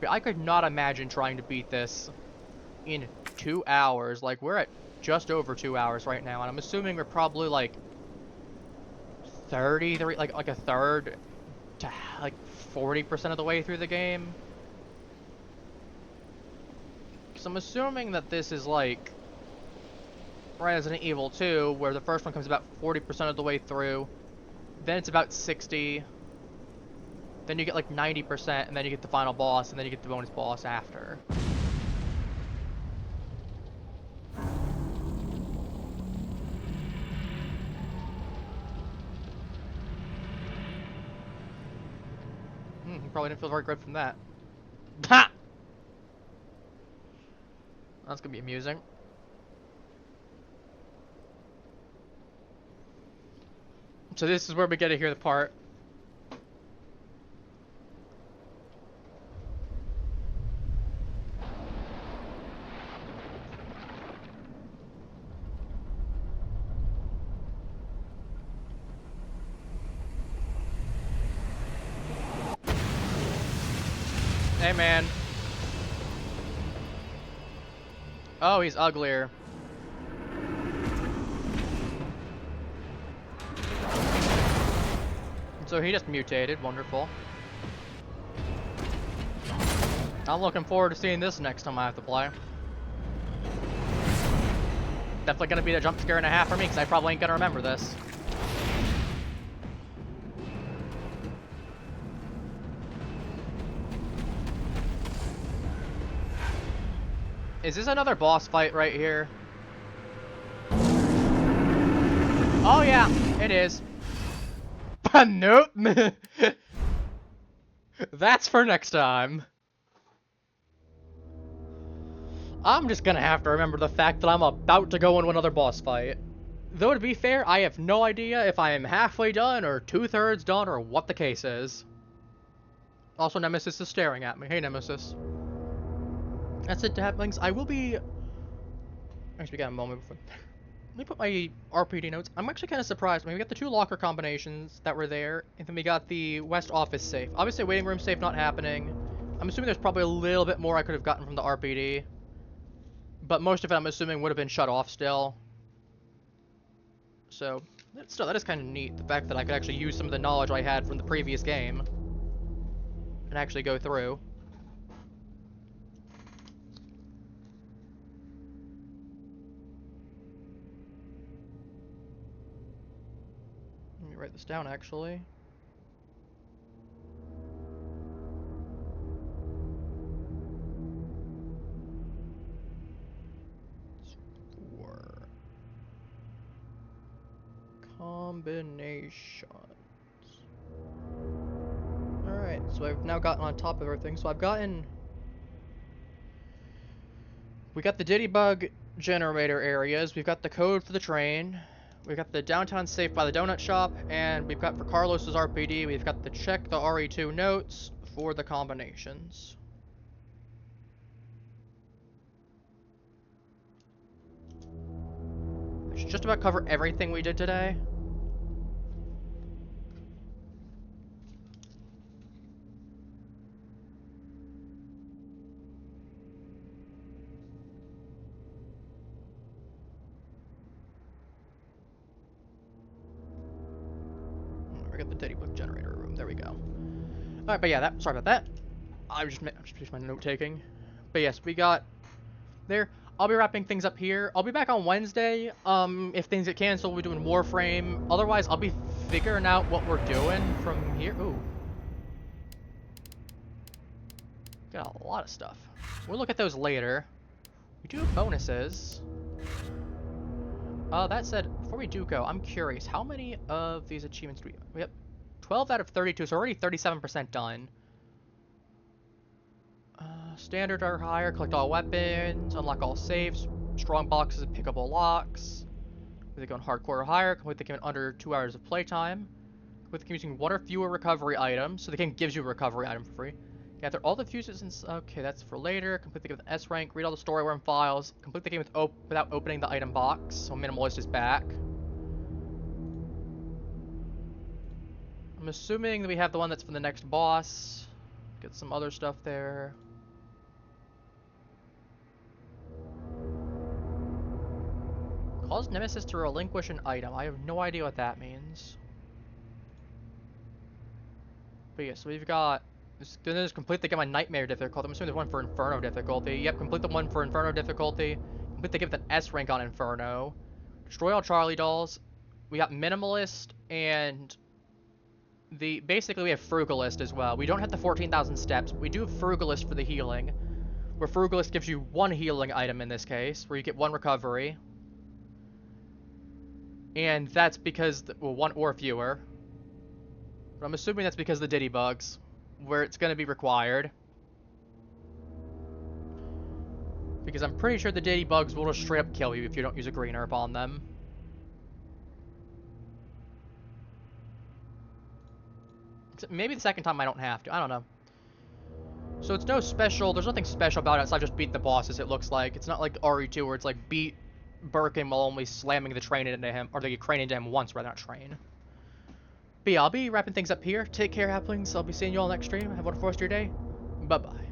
I could not imagine trying to beat this in 2 hours. Like, we're at just over 2 hours right now, and I'm assuming we're probably like 33, like a third to like 40% of the way through the game. Because I'm assuming that this is like Resident Evil 2, where the first one comes about 40% of the way through, then it's about 60. Then you get like 90%, and then you get the final boss, and then you get the bonus boss after. He probably didn't feel very good from that. Ha! That's gonna be amusing. So this is where we get to hear the part. Hey, man. Oh, he's uglier. So he just mutated. Wonderful. I'm looking forward to seeing this next time I have to play. Definitely gonna be a jump scare and a half for me, because I probably ain't gonna remember this. Is this another boss fight right here? Oh yeah, it is. Nope. That's for next time. I'm just gonna have to remember the fact that I'm about to go into another boss fight. Though to be fair, I have no idea if I am halfway done or 2/3 done or what the case is. Also, Nemesis is staring at me. Hey, Nemesis. That's it, Daplings. I will be... Actually, we got a moment before... Let me put my RPD notes. I'm actually kind of surprised. I mean, we got the 2 locker combinations that were there, and then we got the West office safe. Obviously, waiting room safe not happening. I'm assuming there's probably a little bit more I could have gotten from the RPD. But most of it, I'm assuming, would have been shut off still. So, still, that is kind of neat. The fact that I could actually use some of the knowledge I had from the previous game. And actually go through. Let me write this down, actually. Combinations. Alright, so I've now gotten on top of everything. So I've gotten... We got the Diddybug generator areas, we've got the code for the train, we've got the downtown safe by the donut shop, and we've got for Carlos's RPD, we've got to check the RE2 notes for the combinations. I should just about cover everything we did today. We got the Diddybug generator room, there we go. Alright, but yeah, sorry about that. I just finished my note taking. But yes, we got there. I'll be wrapping things up here. I'll be back on Wednesday. If things get canceled, we'll be doing Warframe. Otherwise, I'll be figuring out what we're doing from here. Ooh. Got a lot of stuff. We'll look at those later. We do have bonuses. That said, before we do go, I'm curious, how many of these achievements do we have? 12 out of 32, so already 37% done. Standard or higher, collect all weapons, unlock all safes, strong boxes, pickable locks. They go in hardcore or higher, complete the game in under 2 hours of playtime. Complete the game using 1 or fewer recovery items, so the game gives you a recovery item for free. Gather all the fuses and... Okay, that's for later. Complete the game with S rank, read all the story worm files. Complete the game without opening the item box, so Minimalist is back. I'm assuming that we have the one that's from the next boss. Get some other stuff there. Cause Nemesis to relinquish an item. I have no idea what that means. But yeah, so we've got... Then there's complete the game on Nightmare difficulty. I'm assuming there's one for Inferno difficulty. Yep, complete the one for Inferno difficulty. Complete the game with an S rank on Inferno. Destroy all Charlie dolls. We got Minimalist and... Basically we have Frugalist as well. We don't have the 14,000 steps, but we do have Frugalist for the healing. Where Frugalist gives you 1 healing item in this case, where you get 1 recovery. And that's because, well, 1 or fewer. But I'm assuming that's because of the Diddlybugs, where it's going to be required. Because I'm pretty sure the Diddlybugs will just straight up kill you if you don't use a green herb on them. Except maybe the second time I don't have to, I don't know. So it's no special, there's nothing special about it, so I just beat the bosses, it looks like. It's not like RE2 where it's like beat Birkin while only slamming the train into him, or the crane into him once rather than train. But yeah, I'll be wrapping things up here. Take care, halflings. I'll be seeing you all next stream. Have a wonderful rest of your day. Bye-bye.